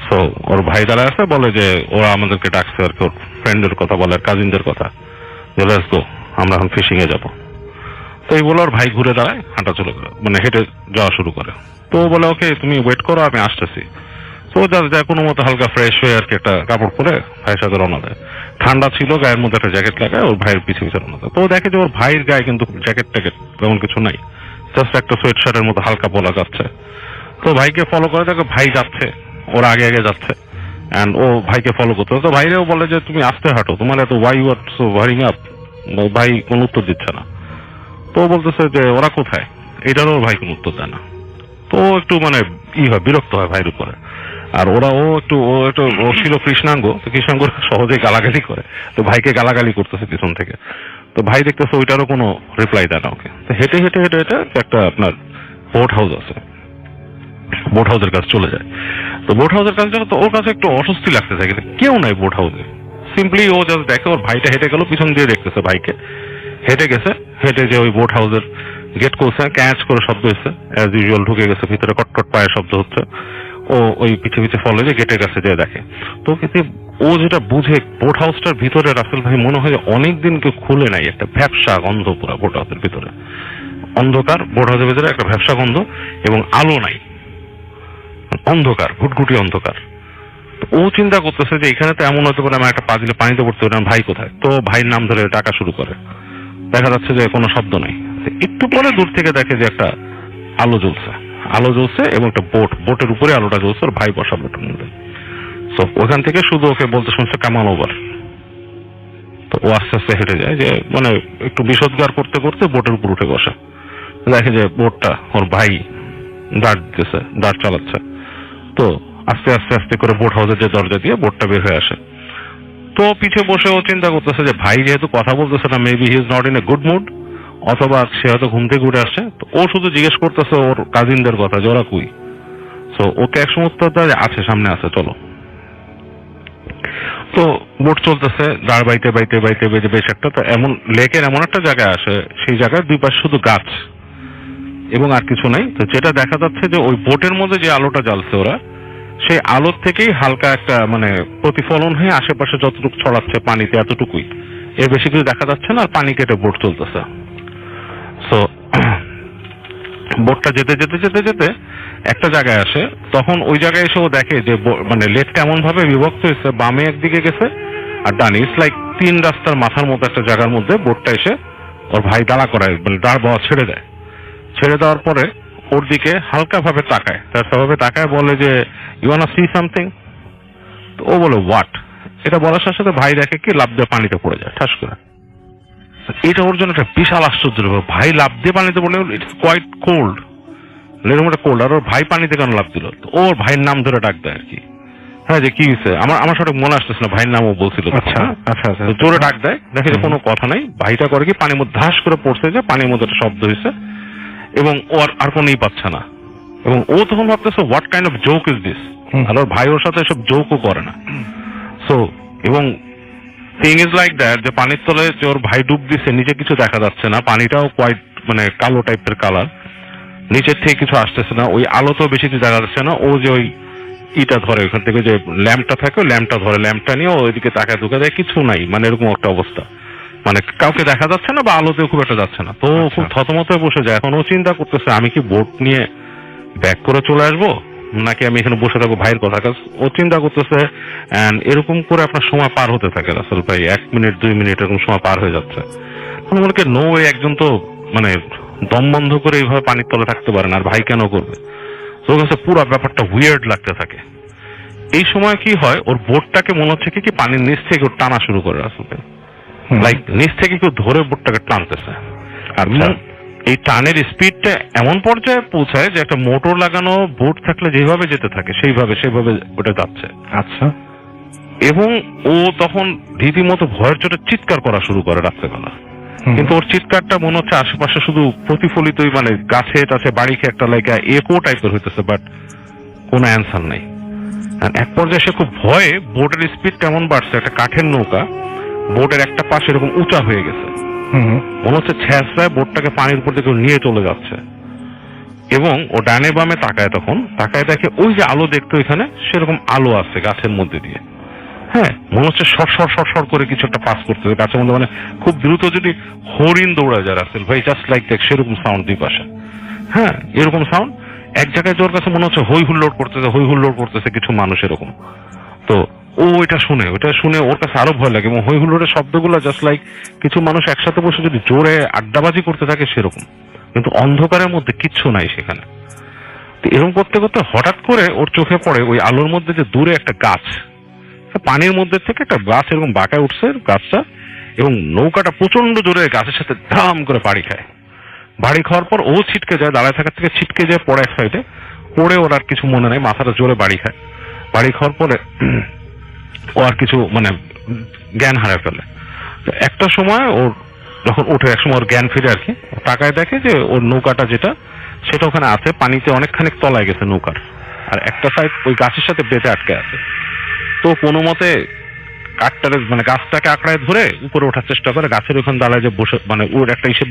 তো ওর ভাই দাঁড়ায় আছে, বলে যে ওরা আমাদেরকে ডাকছে আর কি, ওর ফ্রেন্ডের কথা বলে, কাজিনদের কথা, যে লেটস গো, আমরা এখন ফিশিং এ যাবো। তো এই বলে ওর ভাই ঘুরে দাঁড়ায়, হাঁটা চলে করে, মানে হেঁটে যাওয়া শুরু করে। তো ও বলে ওকে তুমি ওয়েট করো, আমি আসতেছি। তো যায় কোনো মতো হালকা ফ্রেশ হয়ে আর কি একটা কাপড় পরে ভাইয়ের সাথে রওনা দেয়। ঠান্ডা ছিল, গায়ের মধ্যে একটা জ্যাকেট লাগায় ওর ভাইয়ের পিছিয়ে পিছিয়ে রওনা দেয়। তো দেখে যে ওর ভাইয়ের গায়ে কিন্তু জ্যাকেট ট্যাকেট তেমন কিছু নাই, জাস্ট একটা সোয়েট শার্টের মতো হালকা পলা যাচ্ছে। তো ভাইকে ফলো করে দেখে ভাই যাচ্ছে, ওরা আগে আগে যাচ্ছে, এন্ড ও ভাইকে ফলো করতে। তো ভাইরেও বলে যে তুমি আস্তে হাঁটো, তোমার এত why you are so worrying up. ভাই কোনো উত্তর দিচ্ছে না। তো বলতেছে যে ওরা কোথায়, এটারও ওর ভাই কোনো উত্তর দেয় না। তো একটু মানে বিরক্ত হয় ভাইয়ের উপরে। আর ও ছিল কৃষ্ণাঙ্গ, তো কৃষ্ণাঙ্গ সহজেই গালাগালি করে, তো ভাইকে গালাগালি করতেছে পিছন থেকে। তো ভাই দেখতেছে ওইটারও কোনো রিপ্লাই দেয় না ওকে। তো হেঁটে হেঁটে হেঁটে হেঁটে একটা আপনার বোট হাউস আছে, বোট হাউসের কাছে চলে যায়। তো বোট হাউসের কাছে তো ওর কাছে একটু অস্বস্তি লাগতে থাকে, কেউ নাই বোট হাউসে। সিম্পলি ও জাস্ট দেখে ওর ভাইটা হেঁটে গেল, পিছন দিয়ে দেখতেছে ভাইকে হেঁটে গেছে, হেঁটে যে ওই বোট হাউসের গেট করছে, ক্যাচ করে শব্দ হচ্ছে, অ্যাজ ইউজুয়াল ঢুকে গেছে ভিতরে, কটকট পায়ের শব্দ হচ্ছে। ও ওই পিছে পিছে ফলো যে গেটের কাছে যেয়ে দেখে। তো কিন্তু ও যেটা বুঝে, বোট হাউসটার ভিতরে রাসেল ভাই মনে হয় অনেকদিন কেউ খুলে নাই, একটা ভ্যাবসা গন্ধ পুরা বোট হাউসের ভিতরে, অন্ধকার, বোট হাউসের ভিতরে একটা ভ্যাবসা গন্ধ, এবং আলো নাই, অন্ধকার, ঘুটঘুটি অন্ধকার। ও চিন্তা করতেছে যে এখানে তো এমন হতে পারে আমার একটা পা দিলে পানিতে পড়তে পারে, ভাই কোথায়। তো ভাইয়ের নাম ধরে ডাকা শুরু করে, দেখা যাচ্ছে যে কোনো শব্দ নাই। একটু পরে দূর থেকে দেখে যে একটা আলো জ্বলছে এবং একটা বোটের উপরে আলোটা জ্বলছে, ওর ভাই বসা বোটের মধ্যে। তো ওখান থেকে শুধু ওকে বলতে শুনছে কামান ওভার। তো ও আস্তে আস্তে হেঁটে যায়, যে মানে একটু বিষোদ্গার করতে করতে বোটের উপর উঠে বসে, দেখে যে বোটটা ওর ভাই দাঁড় চালাচ্ছে। তো আস্তে আস্তে আস্তে করে বোট হাউসের যে দরজা দিয়ে বোটটা বের হয়ে আসে। তো পিছে বসে ও চিন্তা করতেছে যে ভাই যেহেতু কথা বলতেছে না, maybe he is not in a good mood, অথবা সে হয়তো ঘুম থেকে উঠে আসছে। তো ও শুধু জিজ্ঞেস করতেছে ওর কাজিনদের কথা, যে ওরা কই। তো ওকে একসময় উত্তর দেয় আছে, সামনে আছে, চলো। তো বোট চলতেছে, দাঁড় বাইতে বাইতে বাইতে বাইতে বেশ একটা, তো এমন লেকের এমন একটা জায়গায় আসে, সেই জায়গায় দুই পাশে শুধু গাছ এবং আর কিছু নাই। তো যেটা দেখা যাচ্ছে যে ওই বোটের মধ্যে যে আলোটা জ্বালছে ওরা, সেই আলোর থেকেই হালকা একটা মানে প্রতিফলন হয়ে আশেপাশে যতটুকু ছড়াচ্ছে পানিতে, এতটুকুই, এর বেশি কিছু দেখা যাচ্ছে না। আর পানি কেটে বোট চলতেছে। তো বোটটা যেতে যেতে যেতে যেতে একটা জায়গায় আসে, তখন ওই জায়গায় এসে ও দেখে যে মানে লেকটা এমন ভাবে বিভক্ত হয়েছে, বামে একদিকে গেছে আর ডানে, ইটস লাইক 3 রাস্তার মাথার মতো একটা জায়গার মধ্যে বোটটা এসে ওর ভাই দাঁড়া করায়, মানে দাঁড় বাওয়া ছেড়ে দেয়। ছেড়ে দেওয়ার পরে ওর দিকে হালকা ভাবে তাকায়, তার স্বভাবে তাকায়, বলে যে you want to see something. তো ও বলে হোয়াট। এটা বলার সাথে সাথে ভাই দেখে কি লাফ দিয়ে পানিতে পড়ে যায় ঠাস করে। এটা ওর জন্য একটা বিশাল আশ্চর্য, ভাই লাফ দিয়ে পানিতে পড়লে, ইটস কোয়াইট কোল্ড, এরকম একটা কোল্ড, আর ওর ভাই পানিতে কেন লাফ দিল। তো ওর ভাইয়ের নাম ধরে ডাক দেয় আর কি, হ্যাঁ যে কি হয়েছে, আমার সঠিক মনে আসতেছে না, ভাইয়ের নামও বলছিল। আচ্ছা আচ্ছা, জোরে ডাক দেয়, দেখে যে কোনো কথা নাই। ভাইটা করে কি পানির মধ্যে ধাস করে পড়ছে, যে পানির মধ্যে একটা শব্দ হয়েছে, এবং ও আর কোনোই পাচ্ছে না। এবং ও তখন ভাবতেছে what kind of joke is this. আর ওর ভাই ওর সাথে এসব জোকও করে না। সো এবং থিং ইজ লাইক দ্যাট, যে পানির তলে যে ওর ভাই ডুব দিচ্ছে, নিচে কিছু দেখা যাচ্ছে না, পানিটাও কোয়াইট মানে কালো টাইপের কালার, নিচের থেকে কিছু আসতেছে না, ওই আলোতেও বেশি কিছু দেখা যাচ্ছে না। ও যে ওই ইটা ধরে, ওখান থেকে যে ল্যাম্পটা থাকে, ওই ল্যাম্পটা ধরে, ল্যাম্পটা নিয়ে ওইদিকে তাকায় ঢুকে দেয়, কিছু নাই, মানে এরকম একটা অবস্থা, মানে কাউকে দেখা যাচ্ছে না বা আলোতেও খুব একটা যাচ্ছে না। তো খুব থতমত হয়ে বসে যায়। এখন ও চিন্তা করতেছে আমি কি বোট নিয়ে ব্যাক করে চলে আসবো, নাকি আমি এখানে বসে থাকবো ভাইয়ের কথা। ও চিন্তা করতেছে, এরকম করে আপনার সময় পার হতে থাকে রাসেল ভাই, 1 মিনিট 2 মিনিট এরকম সময় পার হয়ে যাচ্ছে। মনে করি নো ওয়ে, একজন তো মানে দম বন্ধ করে এইভাবে পানির তলে থাকতে পারে না, আর ভাই কেন করবে। তো ওর কাছে পুরো ব্যাপারটা উইয়ার্ড লাগতে থাকে। এই সময় কি হয়, ওর বোটটাকে মনে হচ্ছে কি পানির নিচ থেকে ওর টানা শুরু করে রাসেল ভাই, লাইক নিচ থেকে কেউ ধরে বোটটাকে টানতেছে। আর এই টানের স্পিডটা এমন পর্যায়ে পৌঁছায় যে একটা মোটর লাগানো বোট থাকলে যেভাবে যেতে থাকে সেইভাবে ওটা যাচ্ছে। আচ্ছা। এবং ও তখন রীতিমতো ভয়ের চোটে চিৎকার করা শুরু করে রাত্রেবেলা। কিন্তু ওর চিৎকারটা মনে হচ্ছে আশেপাশে শুধু প্রতিফলিতই, মানে গাছে টাছে বাড়ি খেয়ে একটা লাইকা একো টাইপের হইতেছে, বাট কোনো অ্যান্সার নাই। এক পর্যায়ে সে খুব ভয়ে, বোটের স্পিড কেমন বাড়ছে, একটা কাঠের নৌকা বোটের একটা পাশে এরকম উঁচা হয়ে গেছে, মনে হচ্ছে ছ্যাঁচড়ায় বোটটাকে পানির উপর থেকে নিয়ে চলে যাচ্ছে। এবং ও ডানে বামে তাকায় দেখে ওই যে আলো দেখতো এখানে, সেরকম আলো আছে গাছের মধ্যে দিয়ে। হ্যাঁ, মনে হচ্ছে শর্ট করে কিছু একটা পাস করতেছে গাছের মধ্যে, মানে খুব দ্রুত যদি হরিণ দৌড়ায় যায় রাসেল ভাই, জাস্ট লাইক দেখ সেরকম সাউন্ড দুই পাশে। হ্যাঁ, এরকম সাউন্ড এক জায়গায় জোর কাছে মনে হচ্ছে হই হুল্লোড় করতেছে কিছু মানুষ এরকম। তো ও ওইটা শুনে ওর কাছে আরো ভয় লাগে, এবং হই হুল্লোড়ের শব্দগুলো জাস্ট লাইক কিছু মানুষ একসাথে বসে যদি জোরে আড্ডাবাজি করতে থাকে সেরকম, কিন্তু অন্ধকারের মধ্যে কিচ্ছু নাই সেখানে। তো এরকম করতে করতে হঠাৎ করে ওর চোখে পড়ে ওই আলোর মধ্যে যে দূরে একটা গাছ, পানির মধ্যে থেকে একটা গাছ এরকম বাঁকায় উঠছে গাছটা, এবং নৌকাটা প্রচন্ড জোরে গাছের সাথে ধাম করে বাড়ি খাওয়ার পর ও ছিটকে যায়, দাঁড়ায় থাকার থেকে ছিটকে যায় পড়ে এক সাইডে, পড়ে ওর আর কিছু মনে নেই, মাথাটা জোরে বাড়ি খাওয়ার পরে ও আর কিছু মানে জ্ঞান হারায় ফেলে। তো একটা সময় ওর যখন ওঠে, এক সময় ওর জ্ঞান ফিরে আর কি, তাকায় দেখে যে ওর নৌকাটা সেটা ওখানে আছে, পানিতে অনেকখানি তলায় গেছে নৌকার, আর একটা সাইড ওই গাছের সাথে বেঁধে আটকে আছে। তো কোনো মতে গাছটাকে আঁকড়ায় ধরে উপরে ওঠার চেষ্টা করে, গাছের ওখানে দাঁড়ায় যে বসে, মানে ওর একটা ইসের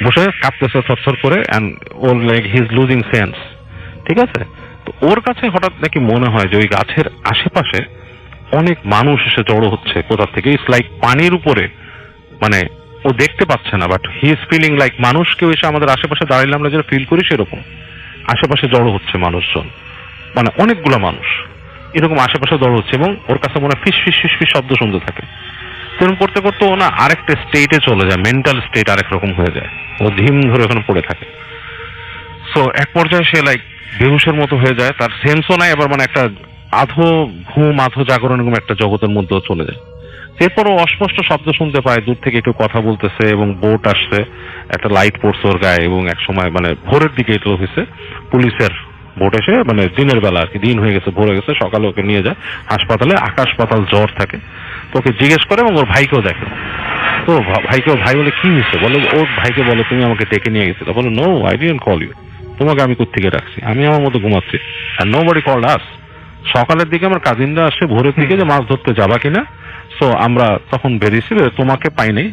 বসে কাঁপতেছে থরথর করে, and or like he is losing sense. ঠিক আছে, তো ওর কাছে হঠাৎ নাকি মনে হয় যে ওই গাছের আশেপাশে অনেক মানুষ এসে জড়ো হচ্ছে কোথা থেকে, ইটস লাইক পানির উপরে, মানে ও দেখতে পাচ্ছে না, but he is feeling like মানুষ কেউ এসে আমাদের আশেপাশে দাঁড়াইলে আমরা যেটা ফিল করি সেরকম আশেপাশে জড়ো হচ্ছে মানুষজন, মানে অনেকগুলো মানুষ এরকম আশেপাশে জড়ো হচ্ছে, এবং ওর কাছে মনে হয় ফিস ফিস শব্দ শুনতে থাকে। এরকম করতে করতে ও না আরেকটা স্টেটে চলে যায়, মেন্টাল স্টেট আরেক রকম হয়ে যায়, ও ধিম ধরে ওখানে পড়ে থাকে। সো এক পর্যায়ে সে লাইক বেহুশের মতো হয়ে যায়, তার সেন্সও নাই, আবার মানে একটা আধো ঘুম আধো জাগরণ এরকম একটা জগতের মধ্যেও চলে যায়। এরপরও অস্পষ্ট শব্দ শুনতে পায়, দূর থেকে একটু কথা বলতেছে, এবং বোট আসছে, একটা লাইট পড়ছে ওর গায়ে, এবং এক সময় মানে ভোরের দিকে এটা হয়েছে, পুলিশের বোট এসে, মানে দিনের বেলা আর কি, দিন হয়ে গেছে, ভোর হয়ে গেছে, সকালে ওকে নিয়ে যায় হাসপাতালে, আকাশ পাতাল জ্বর থাকে। তো ওকে জিজ্ঞেস করে, এবং ওর ভাইকেও দেখে। তো ভাই বলে কি হয়েছে, বলে ওর ভাইকে বলে তুমি আমাকে ডেকে নিয়ে গেছিলে, বলে no I didn't call you, তোমাকে আমি কোত্থেকে রাখছি, আমি আমার মতো ঘুমাচ্ছি, আর নোবডি কল্ড আস। সকালের দিকে আমার কাজিনরা আসে ভোরের দিকে যে মাছ ধরতে যাবা কিনা, সো আমরা তখন বেরিয়েছি, তোমাকে পাইনি,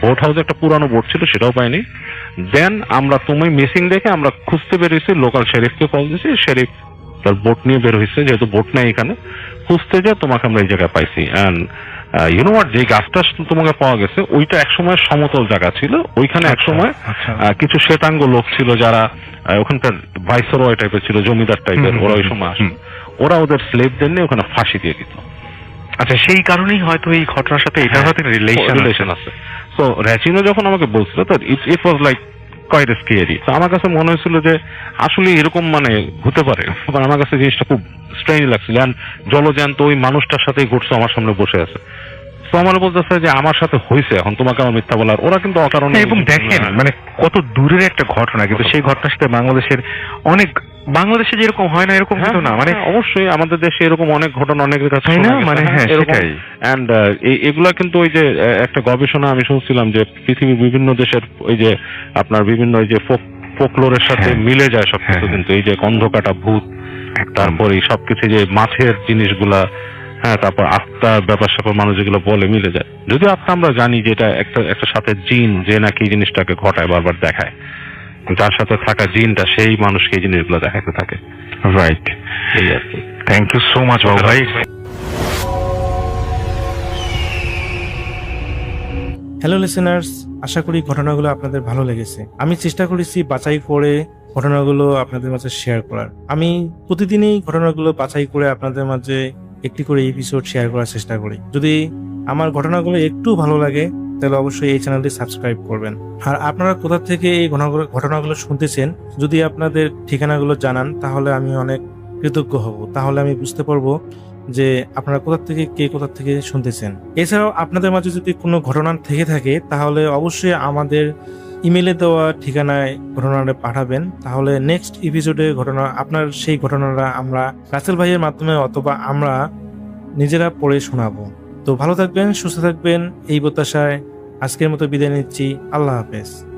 বোট হাউসে একটা পুরানো বোট ছিল সেটাও পাইনি, দেন আমরা তুমি মিসিং দেখে আমরা খুঁজতে বেরিয়েছি, লোকাল শেরিফকে কল দিয়েছি, শেরিফ তার বোট নিয়ে বের হয়েছে, যেহেতু বোট নেই এখানে, খুঁজতে যা তোমাকে আমরা এই জায়গায় পাইছি। অ্যান্ড ইউ নো হোয়াট, যে গাছটা তোমাকে পাওয়া গেছে ওইটা একসময় সমতল জায়গা ছিল, ওইখানে একসময় কিছু শ্বেতাঙ্গ লোক ছিল যারা ওখানকার ভাইসরয় টাইপের ছিল, জমিদার টাইপের, ওরা ওই সময় আসে, ওরা ওদের স্লেভদের নিয়ে ওখানে ফাঁসি দিয়ে দিত। আচ্ছা, সেই কারণেই হয়তো এই ঘটনার সাথে এটার হয়তো রিলেশন আছে। সো র্যাচিনো যখন আমাকে বলছিল, তো ইট ওয়াজ লাইক কোয়াইট স্কেরি। তো আমার কাছে মনে হয়েছিল যে আসলে এরকম মানে হতে পারে, আমার কাছে জিনিসটা খুব স্ট্রেঞ্জ লাগছিল। অ্যান্ড জলজ্যান্ত ওই মানুষটার সাথেই ঘটছে, আমার সামনে বসে আছে। তো আমার বলতেছে যে আমার সাথে হয়েছে, এখন তোমাকে আমার মিথ্যা বলার, ওরা কিন্তু অকারণে। এবং দেখেন মানে কত দূরের একটা ঘটনা, কিন্তু সেই ঘটনার সাথে বাংলাদেশে যেরকম হয় না এরকম কিন্তু না, মানে অবশ্যই আমাদের দেশে এরকম অনেক ঘটনা অনেকের কাছে হয় না, মানে হ্যাঁ সেটাই। এন্ড এগুলা কিন্তু ওই যে একটা গবেষণা আমি শুনছিলাম যে পৃথিবীর বিভিন্ন দেশের ওই যে আপনার বিভিন্ন ওই যে ফোকলোরের সাথে মিলে যায় সবকিছু, কিন্তু এই যে গন্ধকাটা ভূত, তারপর এই সবকিছু যে মাছের জিনিসগুলা, হ্যাঁ, তারপর আত্মার ব্যাপার স্যাপার মানুষ যেগুলো বলে মিলে যায়। যদিও আমরা জানি যে এটা একটা সাথে জিন যে নাকি এই জিনিসটাকে ঘটায়, বারবার দেখায়, যার সাথে থাকা জিনটা সেই মানুষকে এই জিনিসগুলো দেখাতে থাকে। রাইট, এই আর কি। থ্যাংক ইউ সো মাচ বাবু ভাই। হ্যালো লিসেনার্স, আশা করি ঘটনাগুলো আপনাদের ভালো লেগেছে। আমি চেষ্টা করেছি বাছাই করে ঘটনাগুলো আপনাদের মাঝে শেয়ার করার। আমি প্রতিদিনই ঘটনাগুলো বাছাই করে আপনাদের মাঝে একটি করে এপিসোড শেয়ার করার চেষ্টা করি। যদি আমার ঘটনাগুলো একটু ভালো লাগে তাহলে অবশ্যই এই চ্যানেলটি সাবস্ক্রাইব করবেন। আর আপনারা কোথা থেকে এই ঘটনাগুলো শুনতেছেন, যদি আপনাদের ঠিকানাগুলো জানান তাহলে আমি অনেক কৃতজ্ঞ হব। তাহলে আমি বুঝতে পারবো যে আপনারা কোথা থেকে শুনতেছেন। এছাড়াও আপনাদের মাঝে যদি কোনো ঘটনা থেকে থাকে তাহলে অবশ্যই আমাদের ইমেলে দেওয়া ঠিকানায় ঘটনাটা পাঠাবেন। তাহলে নেক্সট এপিসোডে আপনার সেই ঘটনাটা আমরা রাসেল ভাইয়ের মাধ্যমে অথবা আমরা নিজেরা পড়ে শোনাবো। তো ভালো থাকবেন, সুস্থ থাকবেন, এই প্রত্যাশায় আজকের মতো বিদায় নিচ্ছি। আল্লাহ হাফেজ।